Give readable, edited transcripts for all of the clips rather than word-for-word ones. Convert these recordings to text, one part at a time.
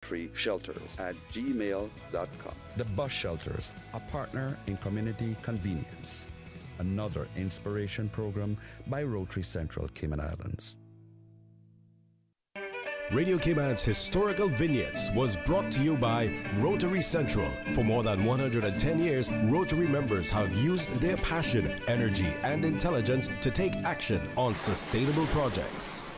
rotaryshelters@gmail.com. The Bus Shelters, a partner in community convenience. Another inspiration program by Rotary Central Cayman Islands. Radio Cayman's Historical Vignettes was brought to you by Rotary Central. For more than 110 years, Rotary members have used their passion, energy, and intelligence to take action on sustainable projects.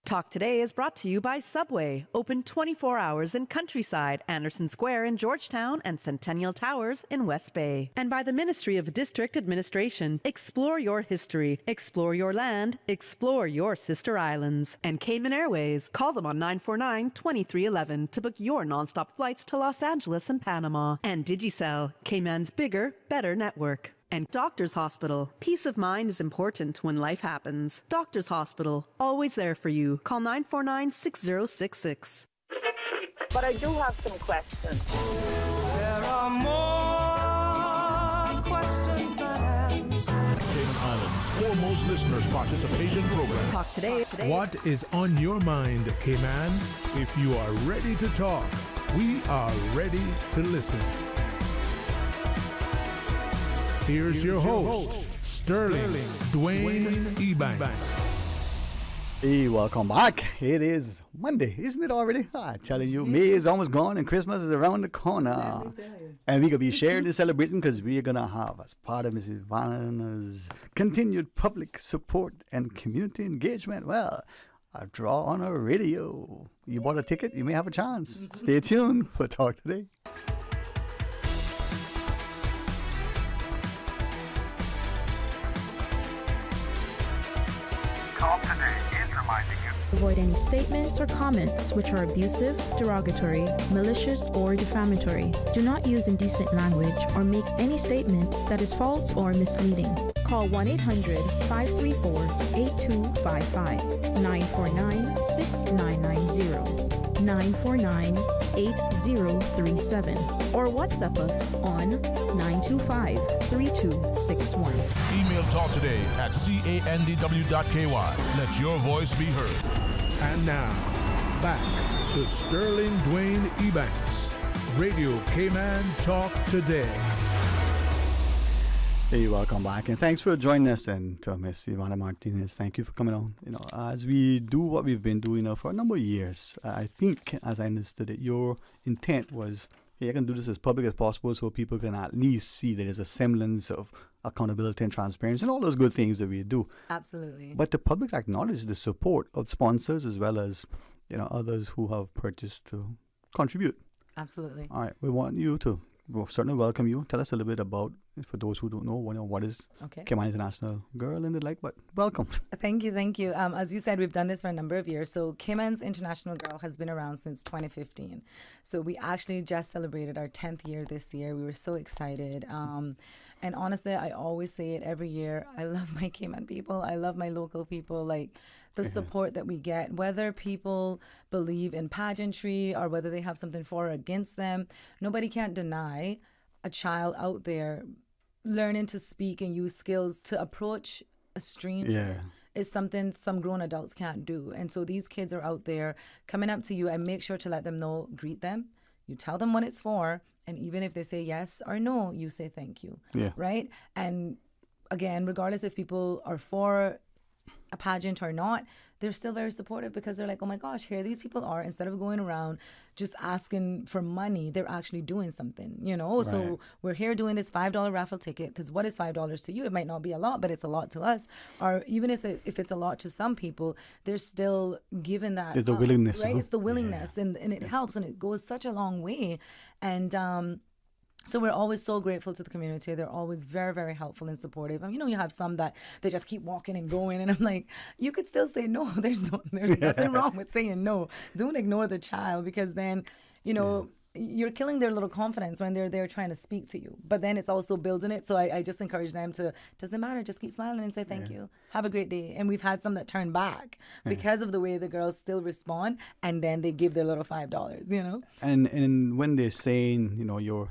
Talk Today is brought to you by Subway, open 24 hours in Countryside, Anderson Square in Georgetown, and Centennial Towers in West Bay. And by the Ministry of District Administration. Explore your history, explore your land, explore your sister islands. And Cayman Airways. Call them on 949-2311 to book your nonstop flights to Los Angeles and Panama. And Digicel, Cayman's bigger, better network. And Doctors Hospital. Peace of mind is important when life happens. Doctors Hospital, always there for you. Call 949-6066. But I do have some questions. There are more questions than answers. Cayman Islands' foremost listeners participation program. Talk Today. What is on your mind, Cayman? If you are ready to talk, we are ready to listen. Here's your host, Sterling Dwayne Ebanks. Hey, welcome back. It is Monday, isn't it already? I'm telling you, May is almost gone and Christmas is around the corner. And we're going to be sharing and celebrating because we're going to have, as part of Mrs. Vanna's continued public support and community engagement, well, a draw on a radio. You bought a ticket, you may have a chance. Stay tuned for Talk Today. Avoid any statements or comments which are abusive, derogatory, malicious, or defamatory. Do not use indecent language or make any statement that is false or misleading. Call 1-800-534-8255, 949-6990, 949-8037, or WhatsApp us on 925-3261. Email Talk Today at candw.ky. Let your voice be heard. And now, back to Sterling Dwayne Ebanks. Radio Cayman Talk Today. Hey, welcome back, and thanks for joining us. And to Miss Ivana Martinez, thank you for coming on. As we do what we've been doing for a number of years, I think, as I understood it, your intent was, hey, I can do this as public as possible so people can at least see that there's a semblance of accountability and transparency and all those good things that we do. Absolutely. But the public acknowledge the support of sponsors as well as, others who have purchased to contribute. Absolutely. All right, we want you to certainly welcome you. Tell us a little bit about, for those who don't know, what is Cayman International Girl and the like, but welcome. Thank you. As you said, we've done this for a number of years. So Cayman's International Girl has been around since 2015. So we actually just celebrated our 10th year this year. We were so excited. And honestly, I always say it every year. I love my Cayman people. I love my local people. Like the support that we get, whether people believe in pageantry or whether they have something for or against them, nobody can deny a child out there learning to speak and use skills to approach a stranger is something some grown adults can't do. And so these kids are out there coming up to you, and make sure to let them know, greet them. You tell them what it's for, and even if they say yes or no, you say thank you, right? And again, regardless if people are for a pageant or not, they're still very supportive because they're like, oh my gosh, here these people are. Instead of going around just asking for money, they're actually doing something, Right. So we're here doing this $5 raffle ticket because what is $5 to you? It might not be a lot, but it's a lot to us. Or even if it's a lot to some people, they're still given that. There's the willingness. Right? It's the willingness, and it helps, and it goes such a long way. And so we're always so grateful to the community. They're always very, very helpful and supportive. And you have some that they just keep walking and going. And I'm like, you could still say no. There's nothing wrong with saying no. Don't ignore the child, because then, you're killing their little confidence when they're there trying to speak to you. But then it's also building it. So I just encourage them to, doesn't matter, just keep smiling and say thank you. Have a great day. And we've had some that turn back because of the way the girls still respond, and then they give their little $5, And when they're saying, your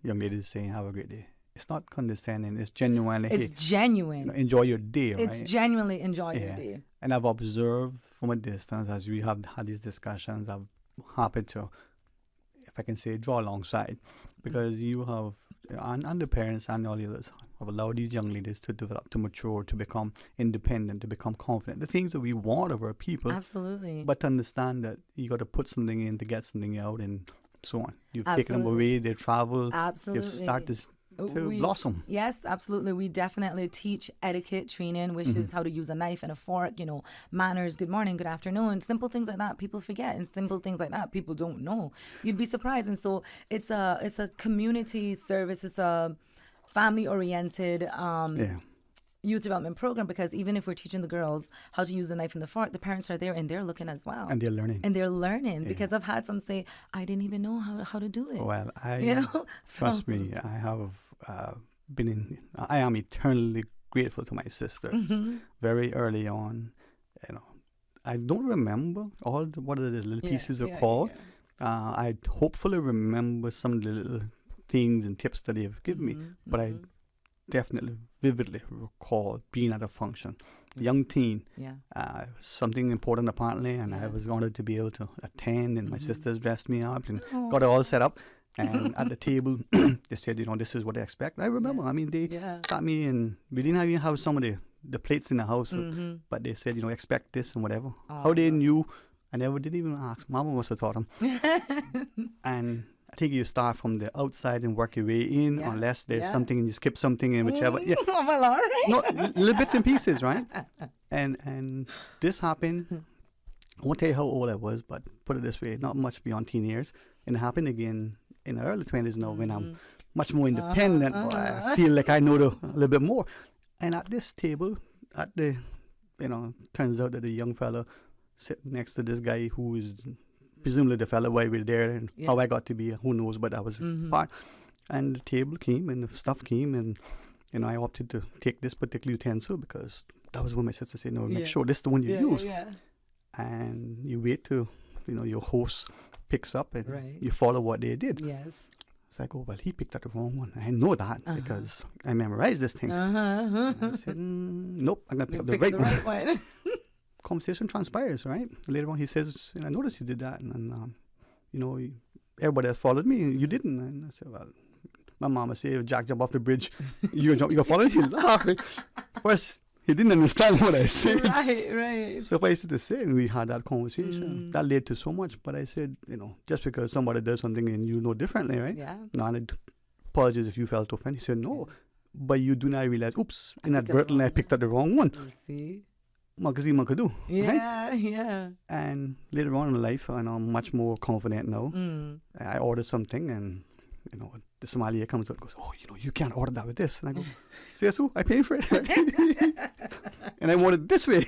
young lady is saying have a great day, it's not condescending. It's genuinely. It's genuine. Enjoy your day, right? It's genuinely enjoy your day. And I've observed from a distance as we have had these discussions. I've happened to, if I can say, draw alongside, because you have, and the parents and all the others have allowed these young ladies to develop, to mature, to become independent, to become confident. The things that we want of our people. Absolutely. But to understand that you got to put something in to get something out, and so on. You've taken them away, they travel. Absolutely. You've started to blossom. Yes, absolutely. We definitely teach etiquette training, which is how to use a knife and a fork, manners, good morning, good afternoon, simple things like that people forget, and simple things like that people don't know. You'd be surprised. And so it's a community service, it's a family-oriented youth development program, because even if we're teaching the girls how to use the knife and the fork, the parents are there and they're looking as well. And they're learning. Because I've had some say, I didn't even know how to do it. Well, trust me, I have I am eternally grateful to my sisters. Very early on, I don't remember what are the little pieces are called. I hopefully remember some of the little things and tips that they've given me, but I definitely vividly recall being at a function, young teen, something important apparently, and I was honored to be able to attend, and my sisters dressed me up and got it all set up. And at the table, they said, this is what they expect. I remember, they sat me, and we didn't even have some of the plates in the house, but they said, expect this and whatever. How they knew, I never did even ask. Mama must have taught them. And I think you start from the outside and work your way in, unless there's something and you skip something and whichever. Oh, well, all right. No, little bits and pieces, right? And this happened. I won't tell you how old I was, but put it this way, not much beyond teen years. And it happened again in the early 20s now, when I'm much more independent. I feel like I know a little bit more. And at this table, turns out that the young fella sitting next to this guy who is presumably the fella why we're there, and how I got to be, who knows, but that was part. And the table came and the stuff came, and I opted to take this particular utensil because that was when my sister said, no, make sure this is the one you use. And you wait till, your host picks up and you follow what they did. Yes. So I go, well, he picked up the wrong one. I know that because I memorized this thing. I said, nope, I'm going to pick up the right one. Conversation transpires, right? Later on, he says, I noticed you did that. And, everybody else followed me. You didn't. And I said, well, my mama said, if Jack jump off the bridge, you going to follow him? First, he didn't understand what I said. Right. So if I used to say, and we had that conversation, that led to so much. But I said, just because somebody does something and you know differently, right? Yeah. No, and I apologize if you felt offended. He said, no, but you do not realize, oops, inadvertently I picked up the wrong one. You see? Magazine Makadu. Yeah, right? yeah. And later on in life, and I'm much more confident now. I ordered something, and the Somalia comes out and goes, oh, you can't order that with this. And I go, say so, I paid for it. And I want it this way.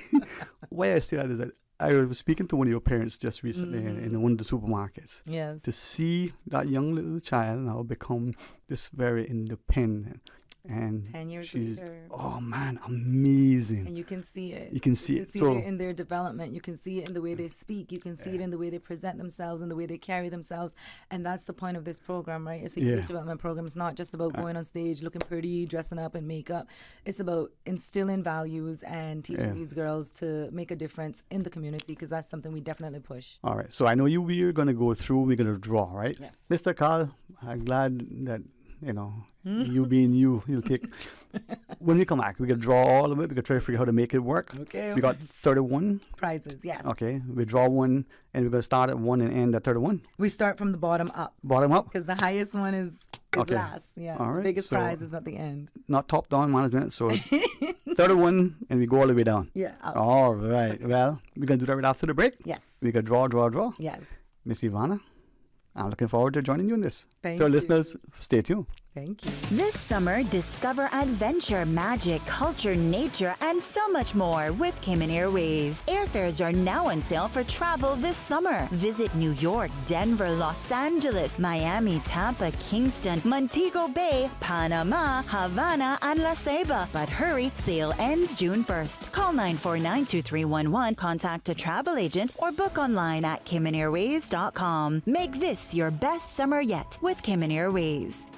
Why I say that is that I was speaking to one of your parents just recently in one of the supermarkets. Yes. To see that young little child now become this very independent. And 10 years she's, later. oh man, amazing. And you can see it. You can see it. You can see it in their development. You can see it in the way they speak. You can see it in the way they present themselves and the way they carry themselves. And that's the point of this program, right? It's a youth development program. It's not just about going on stage, looking pretty, dressing up and makeup. It's about instilling values and teaching these girls to make a difference in the community, because that's something we definitely push. All right. So I know we're going to go through, we're going to draw, right? Yes. Mr. Carl, I'm glad that you being you'll take. When we come back, we can draw all of it. We can try to figure out how to make it work. Okay. We got 31 prizes, yes. Okay. We draw one, and we're going to start at 1 and end at 31. We start from the bottom up. Bottom up? Because the highest one is last. Yeah. All right. The biggest prize is at the end. Not top down management. So 31, and we go all the way down. Yeah. All right. Well, we're going to do that right after the break. Yes. We can draw. Yes. Miss Ivana, I'm looking forward to joining you in this. Thank to our you. listeners, stay tuned. Thank you. This summer, discover adventure, magic, culture, nature, and so much more with Cayman Airways. Airfares are now on sale for travel this summer. Visit New York, Denver, Los Angeles, Miami, Tampa, Kingston, Montego Bay, Panama, Havana, and La Ceiba. But hurry, sale ends June 1st. Call 949-2311, contact a travel agent, or book online at CaymanAirways.com. Make this your best summer yet with Cayman Airways.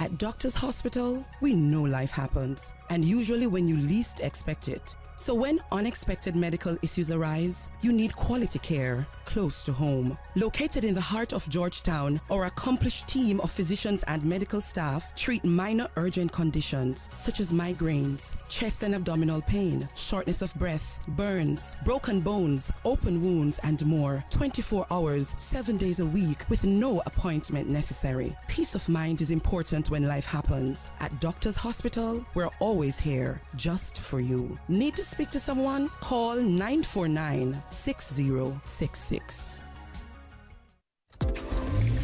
At Doctors Hospital, we know life happens, and usually when you least expect it. So when unexpected medical issues arise, you need quality care close to home. Located in the heart of Georgetown, our accomplished team of physicians and medical staff treat minor urgent conditions such as migraines, chest and abdominal pain, shortness of breath, burns, broken bones, open wounds, and more. 24 hours, 7 days a week with no appointment necessary. Peace of mind is important when life happens. At Doctors Hospital, we're always here just for you. Need to speak to someone? Call 949-6066.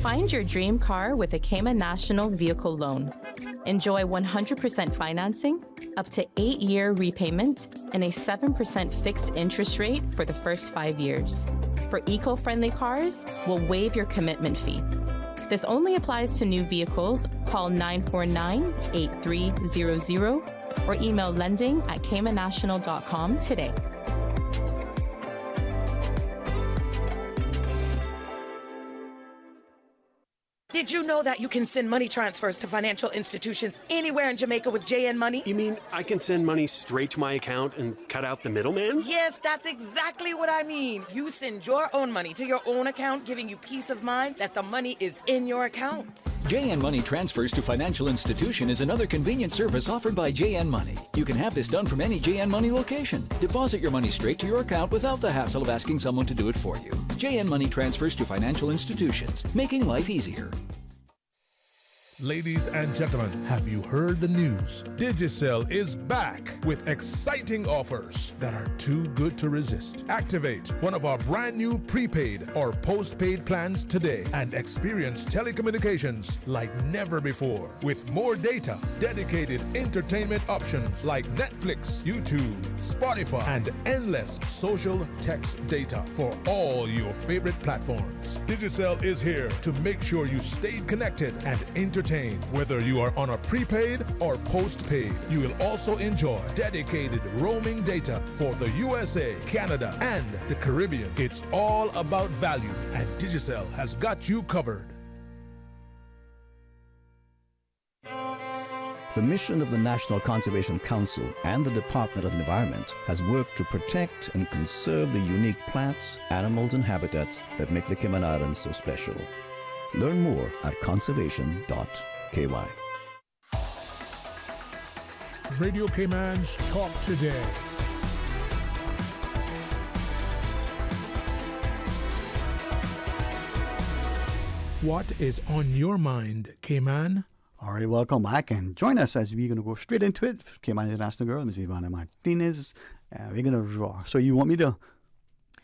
Find your dream car with a Cayman National Vehicle Loan. Enjoy 100% financing, up to 8-year repayment, and a 7% fixed interest rate for the first 5 years. For eco-friendly cars, we'll waive your commitment fee. This only applies to new vehicles. Call 949-8300 or email lending@caymannational.com today. Did you know that you can send money transfers to financial institutions anywhere in Jamaica with JN Money? You mean I can send money straight to my account and cut out the middleman? Yes, that's exactly what I mean. You send your own money to your own account, giving you peace of mind that the money is in your account. JN Money Transfers to Financial Institution is another convenient service offered by JN Money. You can have this done from any JN Money location. Deposit your money straight to your account without the hassle of asking someone to do it for you. JN Money Transfers to Financial Institutions, making life easier. Ladies and gentlemen, have you heard the news? Digicel is back with exciting offers that are too good to resist. Activate one of our brand new prepaid or postpaid plans today and experience telecommunications like never before. With more data, dedicated entertainment options like Netflix, YouTube, Spotify, and endless social text data for all your favorite platforms. Digicel is here to make sure you stay connected and entertained. Whether you are on a prepaid or postpaid, you will also enjoy dedicated roaming data for the USA, Canada, and the Caribbean. It's all about value, and Digicel has got you covered. The mission of the National Conservation Council and the Department of Environment has worked to protect and conserve the unique plants, animals, and habitats that make the Cayman Islands so special. Learn more at conservation.ky. Radio Cayman's Talk Today. What is on your mind, Cayman? All right, welcome back and join us as we're going to go straight into it. Cayman International Girl, Ms. Ivana Martinez. We're going to draw. So you want me to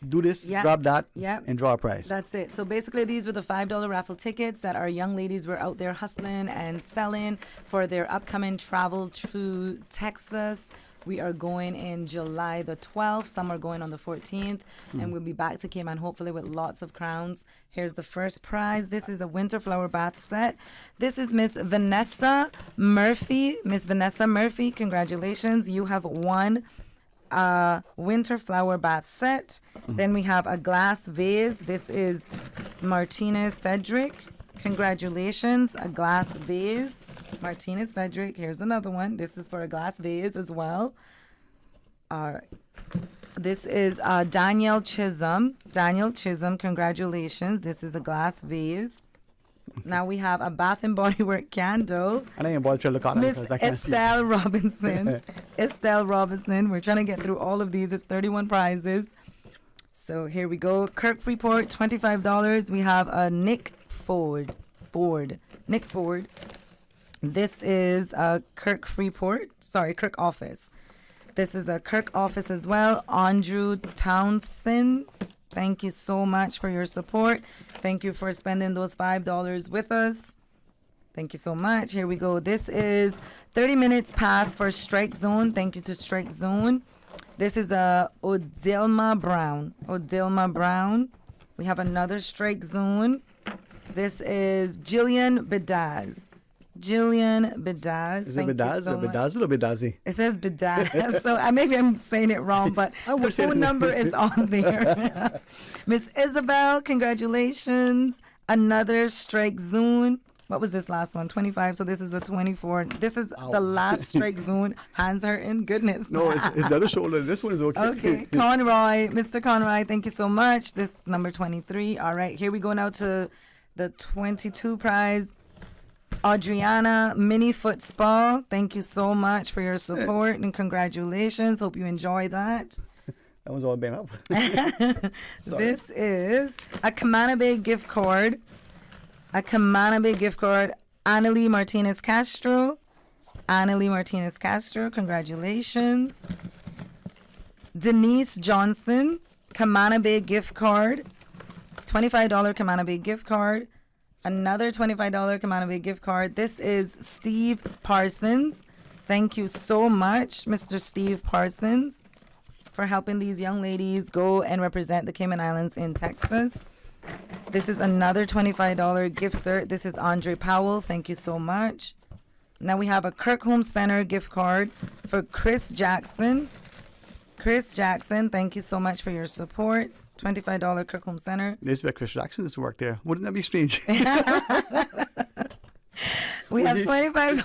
do this, grab that, and draw a prize? That's it. So basically, these were the $5 raffle tickets that our young ladies were out there hustling and selling for their upcoming travel to Texas. We are going in July the 12th. Some are going on the 14th. And we'll be back to Cayman, hopefully, with lots of crowns. Here's the first prize. This is a winter flower bath set. This is Miss Vanessa Murphy. Miss Vanessa Murphy, congratulations. You have won a winter flower bath set. Then we have a glass vase. This is Martinez Frederick. Congratulations, a glass vase. Martinez Frederick. Here's another one. This is for a glass vase as well. This is Danielle Chisholm. Danielle Chisholm, congratulations. This is a glass vase. Now we have a Bath and Body Works candle. I didn't bother to look at it because I can't see. Estelle Robinson. Estelle Robinson. We're trying to get through all of these. It's 31 prizes. So here we go. Kirk Freeport, $25. We have a Nick Ford. Nick Ford. This is a Kirk Office. This is a Kirk Office as well. Andrew Townsend. Thank you so much for your support. Thank you for spending those $5 with us. Thank you so much. Here we go. This is 30 minutes pass for Strike Zone. Thank you to Strike Zone. This is a Odilma Brown. We have another Strike Zone. This is Jillian Bedaz. Is it Bedaz or Bedazzle or Bedazi? It says Bedaz. So maybe I'm saying it wrong, but the phone number is on there. Miss Isabel, congratulations. Another Strike Zone. What was this last one? 25. So this is a 24. This is the last strike zone. Hands hurting. Goodness. No, it's the other shoulder. This one is okay. Okay. Conroy. Mr. Conroy, thank you so much. This is number 23. All right. Here we go now to the 22 prize. Adriana Mini Foot Spa. Thank you so much for your support and congratulations. Hope you enjoy that. That was all been up. This is a Camana Bay gift card. A Camana Bay gift card. Annalie Martinez Castro. Annalie Martinez Castro, congratulations. Denise Johnson, Camana Bay gift card. $25 Camana Bay gift card. Another $25 Camana Bay gift card. This is Steve Parsons. Thank you so much, Mr. Steve Parsons, for helping these young ladies go and represent the Cayman Islands in Texas. This is another $25 gift cert. This is Andre Powell. Thank you so much. Now we have a Kirk Home Center gift card for Chris Jackson. Chris Jackson, thank you so much for your support. $25 Kirk Home Center. This is where Chris Jackson used to work there. Wouldn't that be strange? We have $25.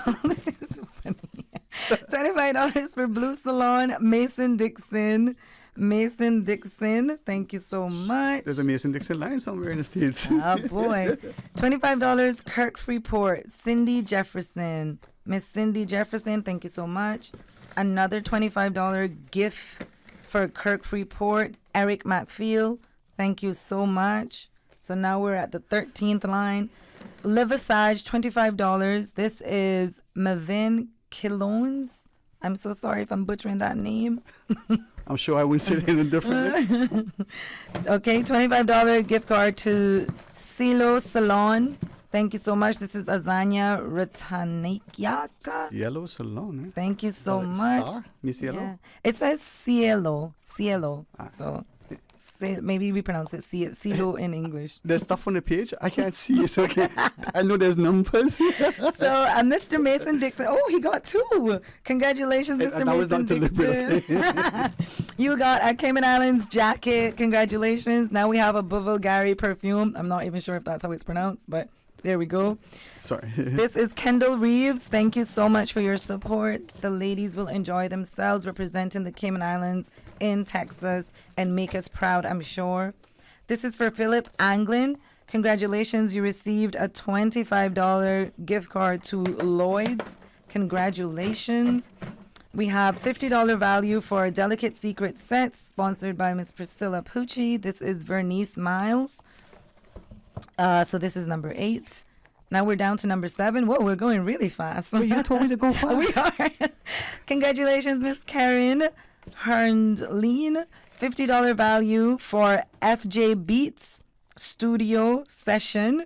$25 for Blue Salon, Mason Dixon. Mason Dixon, thank you so much. There's a Mason Dixon line somewhere in the States. Oh, boy. $25, Kirk Freeport, Cindy Jefferson. Miss Cindy Jefferson, thank you so much. Another $25 gift for Kirk Freeport, Eric McFeel. Thank you so much. So now we're at the 13th line. Livisage, $25. This is Mavin Kilones. I'm so sorry if I'm butchering that name. I'm sure I wouldn't say it any differently. Okay, $25 gift card to Silo Salon. Thank you so much. This is Azania Ratanikiaka. Yellow Salon. Eh? Thank you so much. Star? Miss Yellow? Yeah. It says Cielo. Cielo. So maybe we pronounce it Cielo in English. There's stuff on the page. I can't see it. Okay. I know there's numbers. So Mr. Mason Dixon. Oh, he got two. Congratulations, Mr. Mason Dixon. You got a Cayman Islands jacket. Congratulations. Now we have a Bulgari perfume. I'm not even sure if that's how it's pronounced, but there we go. Sorry. This is Kendall Reeves. Thank you so much for your support. The ladies will enjoy themselves representing the Cayman Islands in Texas and make us proud, I'm sure. This is for Philip Anglin. Congratulations, you received a $25 gift card to Lloyd's. Congratulations. We have $50 value for a Delicate Secret set sponsored by Miss Priscilla Pucci. This is Vernice Miles. So this is number 8. Now we're down to number 7. Whoa, we're going really fast. Well, you told me to go fast. We are. Congratulations, Miss Karen Herndleen. $50 value for FJ Beats Studio Session.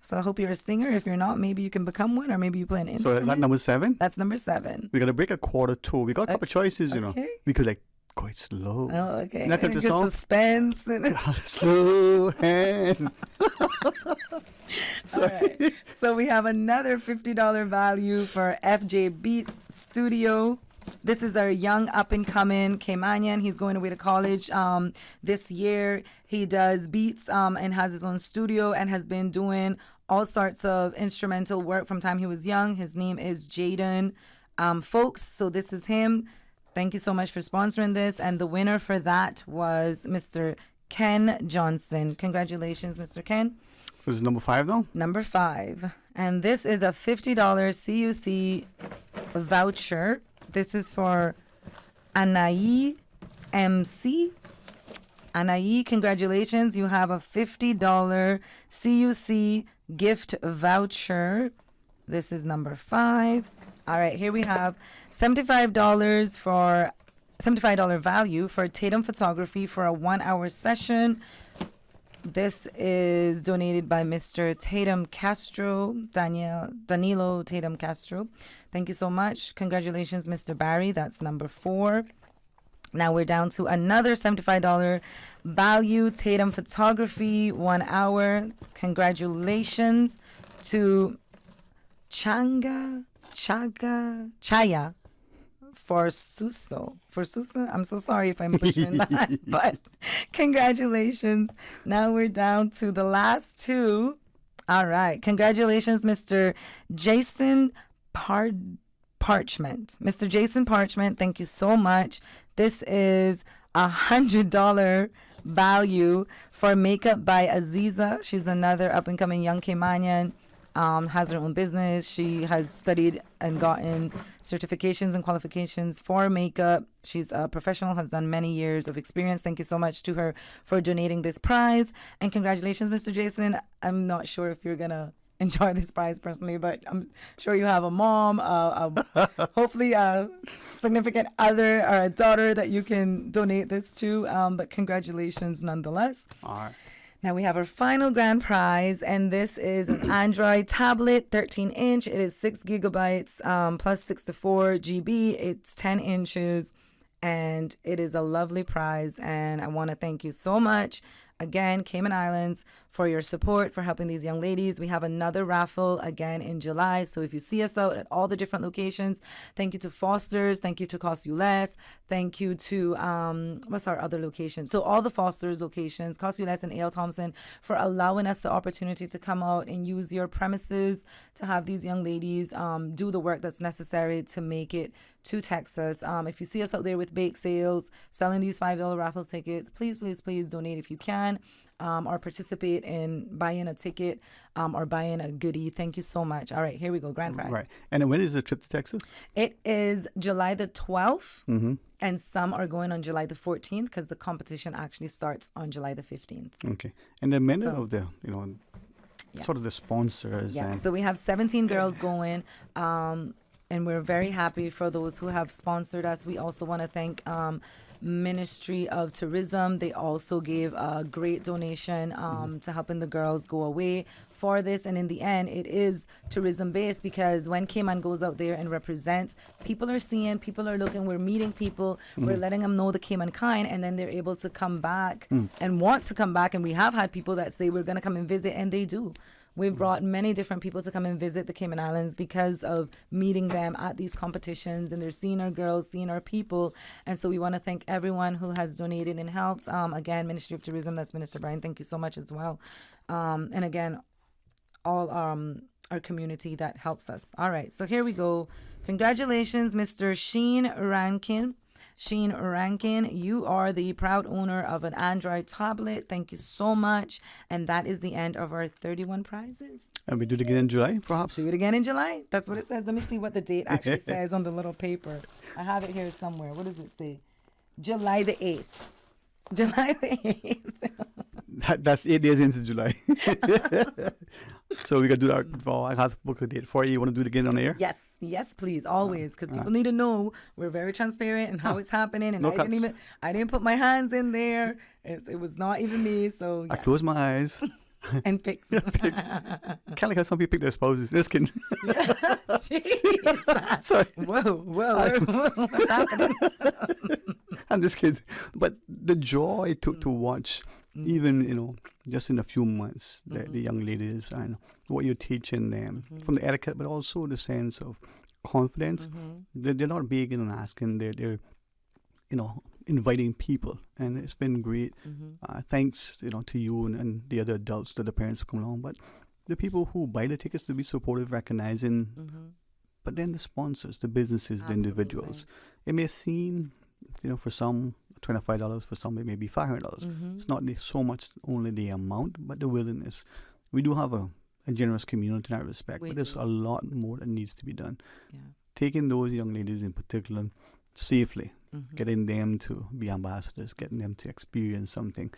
So I hope you're a singer. If you're not, maybe you can become one, or maybe you play an instrument. So is that number 7? That's number 7. We got to break a quarter 2. We got a couple choices, you know. We could like quite slow. Oh, okay. Not Good suspense. Slow hand. All right. So we have another $50 value for FJ Beats Studio. This is our young up-and-coming Caymanian. He's going away to college this year. He does beats and has his own studio and has been doing all sorts of instrumental work from time he was young. His name is Jaden Folks. So this is him. Thank you so much for sponsoring this. And the winner for that was Mr. Ken Johnson. Congratulations, Mr. Ken. So this is number 5 now? Number 5. And this is a $50 CUC voucher. This is for Anaï MC. Anaï, congratulations. You have a $50 CUC gift voucher. This is number 5. All right, here we have $75 value for Tatum Photography for a 1-hour session. This is donated by Mr. Tatum Castro, Danilo Tatum Castro. Thank you so much. Congratulations, Mr. Barry. That's number 4. Now we're down to another $75 value, Tatum Photography, 1 hour. Congratulations to Chaya for Susa. I'm so sorry if I'm butchering that, but congratulations. Now we're down to the last 2. All right. Congratulations, Mr. Jason Parchment. Mr. Jason Parchment, thank you so much. This is $100 value for Makeup by Aziza. She's another up-and-coming young Caymanian. Has her own business. She has studied and gotten certifications and qualifications for makeup. She's a professional, has done many years of experience. Thank you so much to her for donating this prize. And congratulations, Mr. Jason. I'm not sure if you're going to enjoy this prize personally, but I'm sure you have a mom, hopefully a significant other or a daughter that you can donate this to. But congratulations nonetheless. All right. Now we have our final grand prize, and this is an Android tablet, 13-inch. It is 6 gigabytes plus 64 GB. It's 10 inches, and it is a lovely prize. And I want to thank you so much, again, Cayman Islands, for your support, for helping these young ladies. We have another raffle again in July. So if you see us out at all the different locations, thank you to Foster's. Thank you to Cost You Less. Thank you to, what's our other location? So all the Foster's locations, Cost You Less and A.L. Thompson, for allowing us the opportunity to come out and use your premises to have these young ladies do the work that's necessary to make it to Texas. If you see us out there with bake sales, selling these $5 raffles tickets, please, please, please donate if you can. Or participate in buying a ticket or buying a goodie. Thank you so much. All right, here we go. Grand prize. Right. And then when is the trip to Texas? It is July the 12th, and some are going on July the 14th because the competition actually starts on July the 15th. Okay. And then many of the, sort of the sponsors. Yeah, and so we have 17 girls going, and we're very happy for those who have sponsored us. We also want to thank Ministry of Tourism. They also gave a great donation to helping the girls go away for this. And in the end, it is tourism based because when Cayman goes out there and represents, people are seeing, people are looking, we're meeting people, we're letting them know the Cayman kind, and then they're able to come back and want to come back. And we have had people that say we're going to come and visit, and they do. We've brought many different people to come and visit the Cayman Islands because of meeting them at these competitions, and they're seeing our girls, seeing our people. And so we want to thank everyone who has donated and helped. Again, Ministry of Tourism, that's Minister Brian. Thank you so much as well. And again, all our community that helps us. All right, so here we go. Congratulations, Mr. Sheen Rankin. Sheen Rankin, you are the proud owner of an Android tablet. Thank you so much. And that is the end of our 31 prizes. And we do it again in July, perhaps? Do it again in July. That's what it says. Let me see what the date actually says on the little paper. I have it here somewhere. What does it say? July the 8th. July the 8th. That's 8 days into July. So we got to do that. I have to book a date for you. You want to do it again on air? Yes, yes, please, always, because people need to know we're very transparent and how it's happening. And No I didn't put my hands in there. It was not even me. So yeah. I closed my eyes. And picked. Kind of like how some people pick their spouses. This kid. Jeez. Sorry. Whoa. What's happening? I'm just kidding. But the joy to watch, even, just in a few months, the young ladies and what you're teaching them from the etiquette, but also the sense of confidence. They're not begging and asking. They're inviting people, and it's been great. Thanks, to you and the other adults, that the parents come along, but the people who buy the tickets to be supportive, recognizing, but then the sponsors, the businesses, the individuals. It may seem, for some $25, for some it may be $500. It's not so much only the amount, but the willingness. We do have a generous community in that respect, but there's a lot more that needs to be done. Yeah. Taking those young ladies in particular safely, getting them to be ambassadors, getting them to experience something.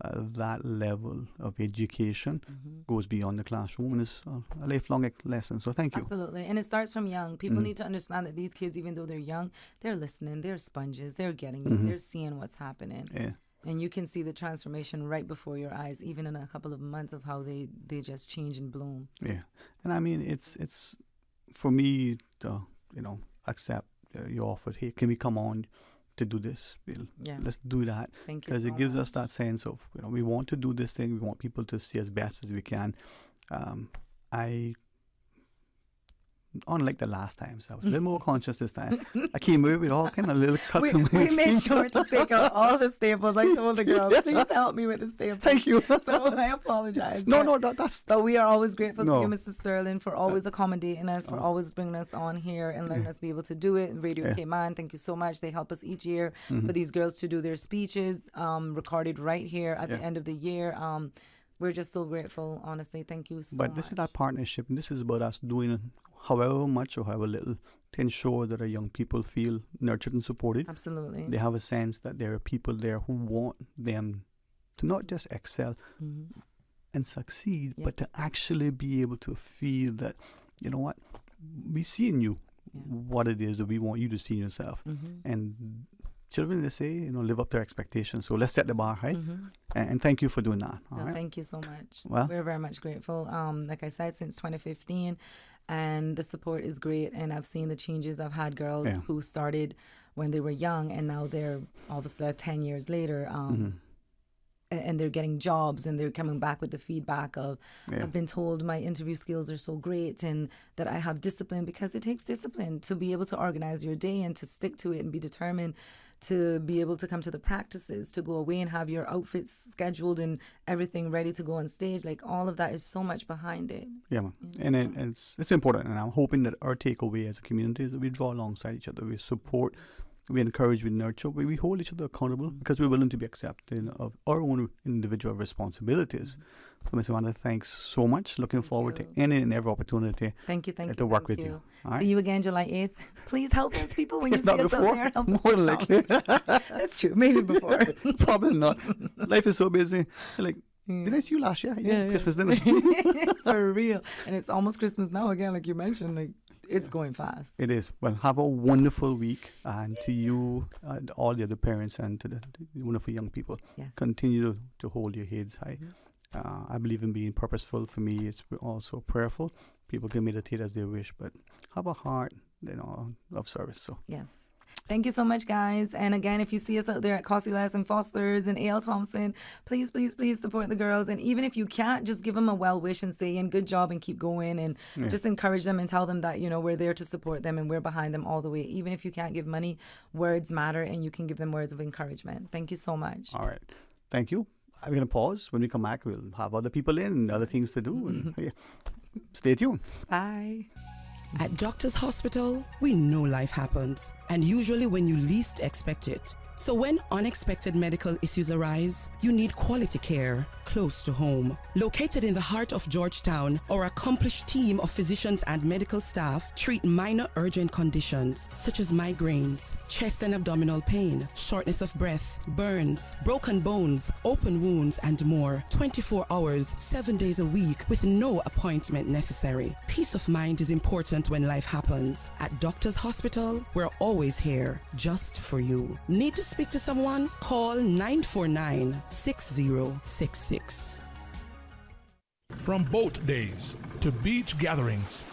That level of education goes beyond the classroom, and it's a lifelong lesson. So thank you. Absolutely. And it starts from young. People need to understand that these kids, even though they're young, they're listening, they're sponges, they're getting it, they're seeing what's happening. Yeah. And you can see the transformation right before your eyes, even in a couple of months, of how they just change and bloom. Yeah. And I mean, it's for me to, accept your offer. Hey, can we come on to do this? Let's do that. Because it gives us that sense of, we want to do this thing. We want people to see as best as we can. I unlike the last time. So I was a little more conscious this time. I came away with all kind of little cuts on my We made feet. sure to take out all the staples. I told the girls, please help me with the staples. Thank you. So I apologize. That's... But we are always grateful No. to you, Mr. Sterling, for always accommodating us, for always bringing us on here and letting us be able to do it. Radio Cayman, thank you so much. They help us each year for these girls to do their speeches, recorded right here at the end of the year. We're just so grateful, honestly. Thank you so much. But this is our partnership, and this is about us doing however much or however little to ensure that our young people feel nurtured and supported. Absolutely. They have a sense that there are people there who want them to not just excel and succeed, but to actually be able to feel that, you know what, we see in you what it is that we want you to see in yourself. And children, they say, live up to their expectations. So let's set the bar high. And thank you for doing that. All right? Thank you so much. Well, we're very much grateful. Like I said, since 2015, and the support is great. And I've seen the changes. I've had girls who started when they were young, and now they're obviously 10 years later. And they're getting jobs, and they're coming back with the feedback of, I've been told my interview skills are so great and that I have discipline, because it takes discipline to be able to organize your day and to stick to it and be determined to be able to come to the practices, to go away and have your outfits scheduled and everything ready to go on stage. Like, all of that is so much behind it. Yeah, man. And it's important. And I'm hoping that our takeaway as a community is that we draw alongside each other. We support, we encourage, we nurture, we hold each other accountable because we're willing to be accepting of our own individual responsibilities. So, Ms. Wanda, thanks so much. Looking forward to any and every opportunity to work with you. All right? See you again July 8th. Please help us, people, when you If see not us before, out there. Help more us than out. likely. That's true. Maybe before. Probably not. Life is so busy. Like, did I see you last year? Yeah. Christmas dinner. For real. And it's almost Christmas now again, like you mentioned. Like, it's going fast. It is. Well, have a wonderful week. And to you, and all the other parents, and to the wonderful young people, continue to hold your heads high. I believe in being purposeful. For me, it's also prayerful. People can meditate as they wish, but have a heart, of service. So yes. Thank you so much, guys. And again, if you see us out there at Cossey and Foster's and A.L. Thompson, please, please, please support the girls. And even if you can't, just give them a well wish and say, good job, and keep going. And just encourage them and tell them that, we're there to support them and we're behind them all the way. Even if you can't give money, words matter, and you can give them words of encouragement. Thank you so much. All right. Thank you. I'm going to pause. When we come back, we'll have other people in and other things to do. And stay tuned. Bye. At Doctors Hospital, we know life happens, and usually when you least expect it. So when unexpected medical issues arise, you need quality care close to home. Located in the heart of Georgetown, our accomplished team of physicians and medical staff treat minor urgent conditions such as migraines, chest and abdominal pain, shortness of breath, burns, broken bones, open wounds, and more. 24 hours, 7 days a week with no appointment necessary. Peace of mind is important when life happens. At Doctors Hospital, we're always here just for you. Need to speak to someone? Call 949-6066. From boat days to beach gatherings,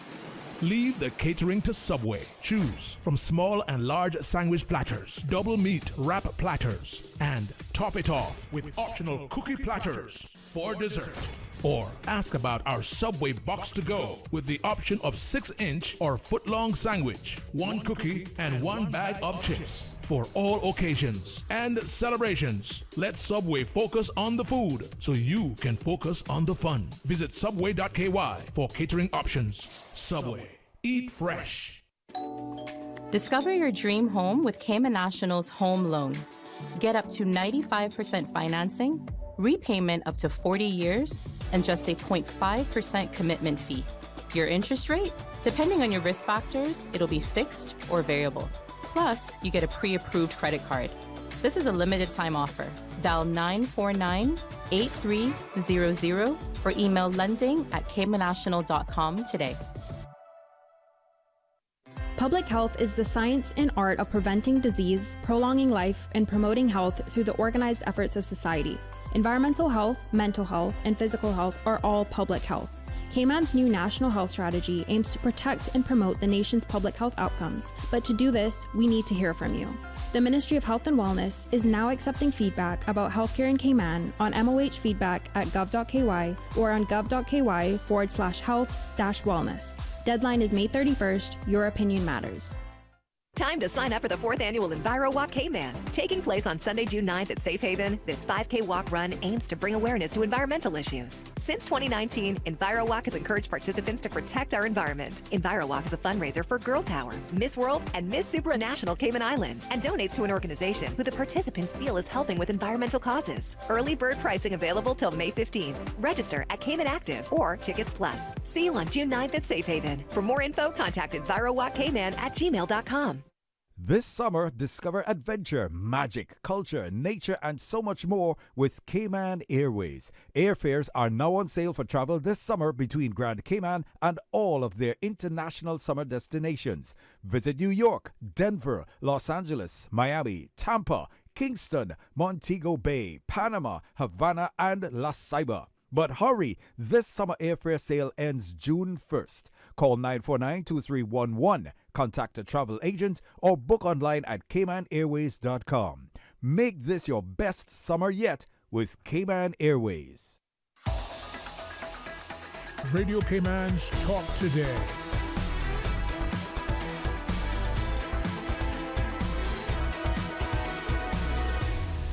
leave the catering to Subway. Choose from small and large sandwich platters, double meat wrap platters, and top it off with optional cookie platters for dessert. Or ask about our Subway box to go with the option of 6-inch or foot-long sandwich, 1 cookie, and 1 bag of chips. For all occasions and celebrations, let Subway focus on the food so you can focus on the fun. Visit subway.ky for catering options. Subway. Eat fresh. Discover your dream home with Cayman National's home loan. Get up to 95% financing, repayment up to 40 years, and just a 0.5% commitment fee. Your interest rate? Depending on your risk factors, it'll be fixed or variable. Plus, you get a pre-approved credit card. This is a limited time offer. Dial 949-8300 or email lending@caymannational.com today. Public health is the science and art of preventing disease, prolonging life, and promoting health through the organized efforts of society. Environmental health, mental health, and physical health are all public health. Cayman's new national health strategy aims to protect and promote the nation's public health outcomes, but to do this, we need to hear from you. the Ministry of Health and Wellness is now accepting feedback about healthcare in Cayman on mohfeedback@gov.ky or on gov.ky/health-wellness. Deadline is May 31st. Your opinion matters. Time to sign up for the 4th Annual Enviro Walk Cayman. Taking place on Sunday, June 9th at Safe Haven, this 5K walk run aims to bring awareness to environmental issues. Since 2019, Enviro Walk has encouraged participants to protect our environment. Enviro Walk is a fundraiser for Girl Power, Miss World, and Miss Supranational Cayman Islands, and donates to an organization who the participants feel is helping with environmental causes. Early bird pricing available till May 15th. Register at Cayman Active or Tickets Plus. See you on June 9th at Safe Haven. For more info, contact EnviroWalkCayman@gmail.com. This summer, discover adventure, magic, culture, nature, and so much more with Cayman Airways. Airfares are now on sale for travel this summer between Grand Cayman and all of their international summer destinations. Visit New York, Denver, Los Angeles, Miami, Tampa, Kingston, Montego Bay, Panama, Havana, and La Ceiba. But hurry, this summer airfare sale ends June 1st. Call 949-2311, contact a travel agent, or book online at CaymanAirways.com. Make this your best summer yet with Cayman Airways. Radio Cayman's Talk Today.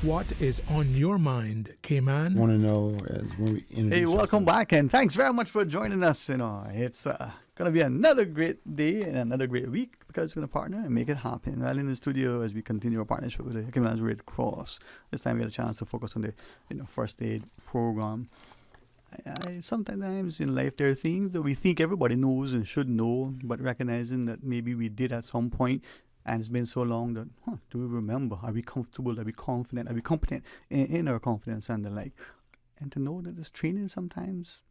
What is on your mind, Cayman? Want to know as when we introduce Hey, welcome back, and thanks very much for joining us. It's gonna be another great day and another great week because we're gonna partner and make it happen. Well, in the studio as we continue our partnership with the Cayman Red Cross. This time we had a chance to focus on the first aid program. Sometimes in life there are things that we think everybody knows and should know, but recognizing that maybe we did at some point. And it's been so long that, do we remember? Are we comfortable? Are we confident? Are we competent in our confidence and the like? And to know that this training sometimes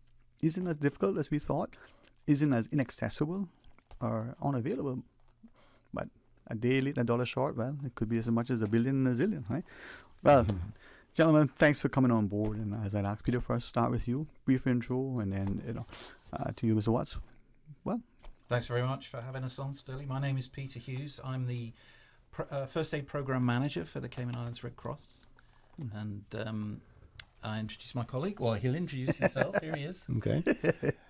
isn't as difficult as we thought, isn't as inaccessible or unavailable. But a day late, a dollar short, well, it could be as much as $1 billion and a zillion, right? Well, gentlemen, thanks for coming on board. And as I'd ask Peter first, start with you, brief intro, and then, to you, Mr. Watts. Well, thanks very much for having us on, Sterling. My name is Peter Hughes. I'm the First Aid Program Manager for the Cayman Islands Red Cross. And I introduce my colleague. Well, he'll introduce himself. Here he is. Okay.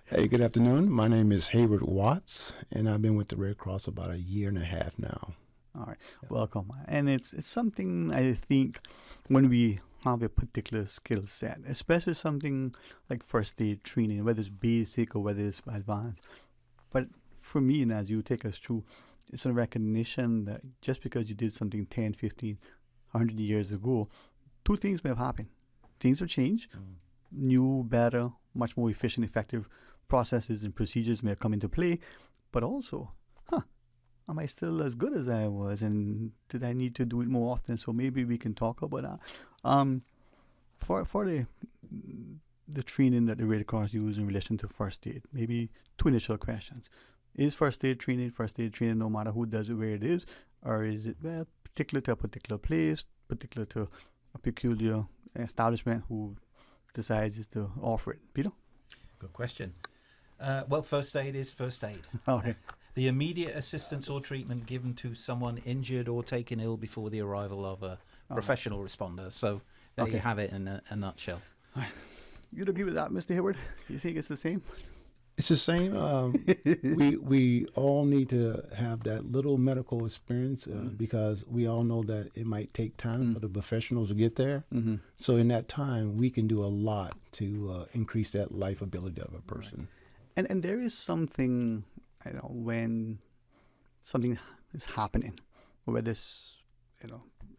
Hey, good afternoon. My name is Hayward Watts, and I've been with the Red Cross about 1.5 years now. All right. Welcome. And it's something I think when we have a particular skill set, especially something like first aid training, whether it's basic or whether it's advanced. But for me, and as you take us through, it's a recognition that just because you did something 10, 15, 100 years ago, two things may have happened. Things have changed. New, better, much more efficient, effective processes and procedures may have come into play. But also, am I still as good as I was? And did I need to do it more often? So maybe we can talk about that. For the training that the Red Cross use in relation to first aid, maybe two initial questions. Is first aid training no matter who does it, where it is, or is it particular to a particular place, particular to a peculiar establishment who decides to offer it? Peter? Good question. Well, first aid is first aid. Okay. The immediate assistance or treatment given to someone injured or taken ill before the arrival of a professional responder. So there you have it in a nutshell. You'd agree with that, Mr. Hayward? Do you think it's the same? It's the same. We all need to have that little medical experience because we all know that it might take time for the professionals to get there. Mm-hmm. So in that time, we can do a lot to increase that life ability of a person. Right. And there is something, when something is happening, whether it's,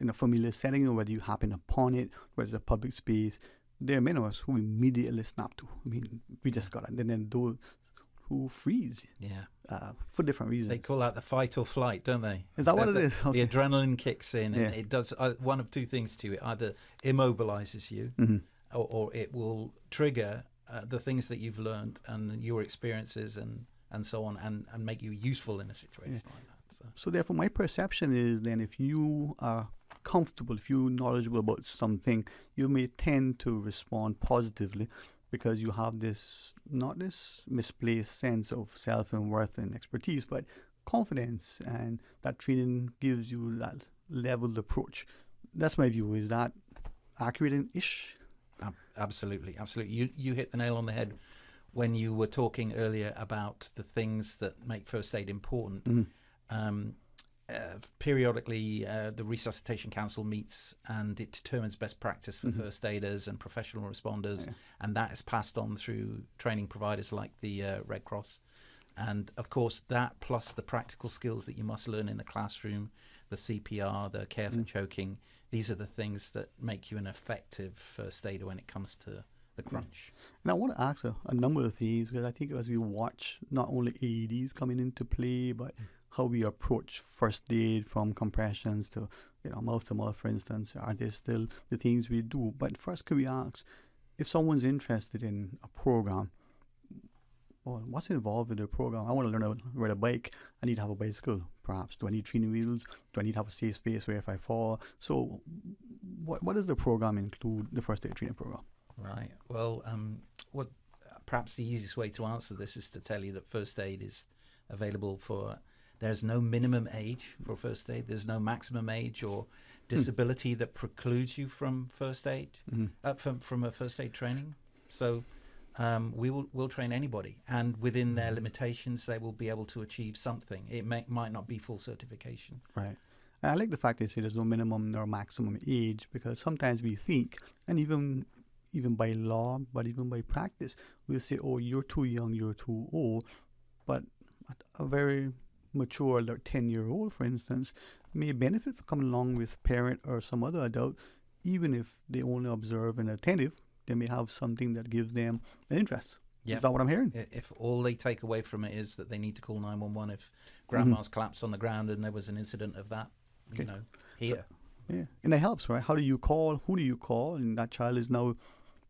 in a familiar setting or whether you happen upon it, whether it's a public space, there are many of us who immediately snap to. I mean, we just got it. And then those who freeze. Yeah. For different reasons. They call that the fight or flight, don't they? Is that what it is? Okay. The adrenaline kicks in, and it does one of two things to it. Either immobilizes you, or it will trigger the things that you've learned and your experiences and so on, and make you useful in a situation like that. So therefore, my perception is then if you are comfortable, if you're knowledgeable about something, you may tend to respond positively because you have this, not this misplaced sense of self and worth and expertise, but confidence, and that training gives you that leveled approach. That's my view. Is that accurate-ish? Absolutely, absolutely. You hit the nail on the head when you were talking earlier about the things that make first aid important. Periodically, the Resuscitation Council meets and it determines best practice for first aiders and professional responders, and that is passed on through training providers like the Red Cross. And of course, that plus the practical skills that you must learn in the classroom, the CPR, the care for choking, these are the things that make you an effective first aider when it comes to the crunch. And I want to ask a number of things, because I think as we watch not only AEDs coming into play, but how we approach first aid, from compressions to mouth to mouth, for instance, are there still the things we do? But first, can we ask, if someone's interested in a program, well, what's involved in the program? I want to learn how to ride a bike. I need to have a bicycle, perhaps. Do I need training wheels? Do I need to have a safe space where if I fall? So what does the program include, the first aid training program? Right. Well, what perhaps the easiest way to answer this is to tell you that first aid is available for, there's no minimum age for first aid. There's no maximum age or disability that precludes you from first aid, from a first aid training. So we'll train anybody, and within their limitations, they will be able to achieve something. It might not be full certification. Right. And I like the fact that you say there's no minimum nor maximum age, because sometimes we think, and even by law, but even by practice, we'll say, oh, you're too young, you're too old. But a very mature, like 10-year-old, for instance, may benefit from coming along with parent or some other adult, even if they only observe and attentive. They may have something that gives them an interest. Yeah. Is that what I'm hearing? If all they take away from it is that they need to call 911 if grandma's collapsed on the ground and there was an incident of that, here. So, yeah, and it helps, right? How do you call? Who do you call? And that child is now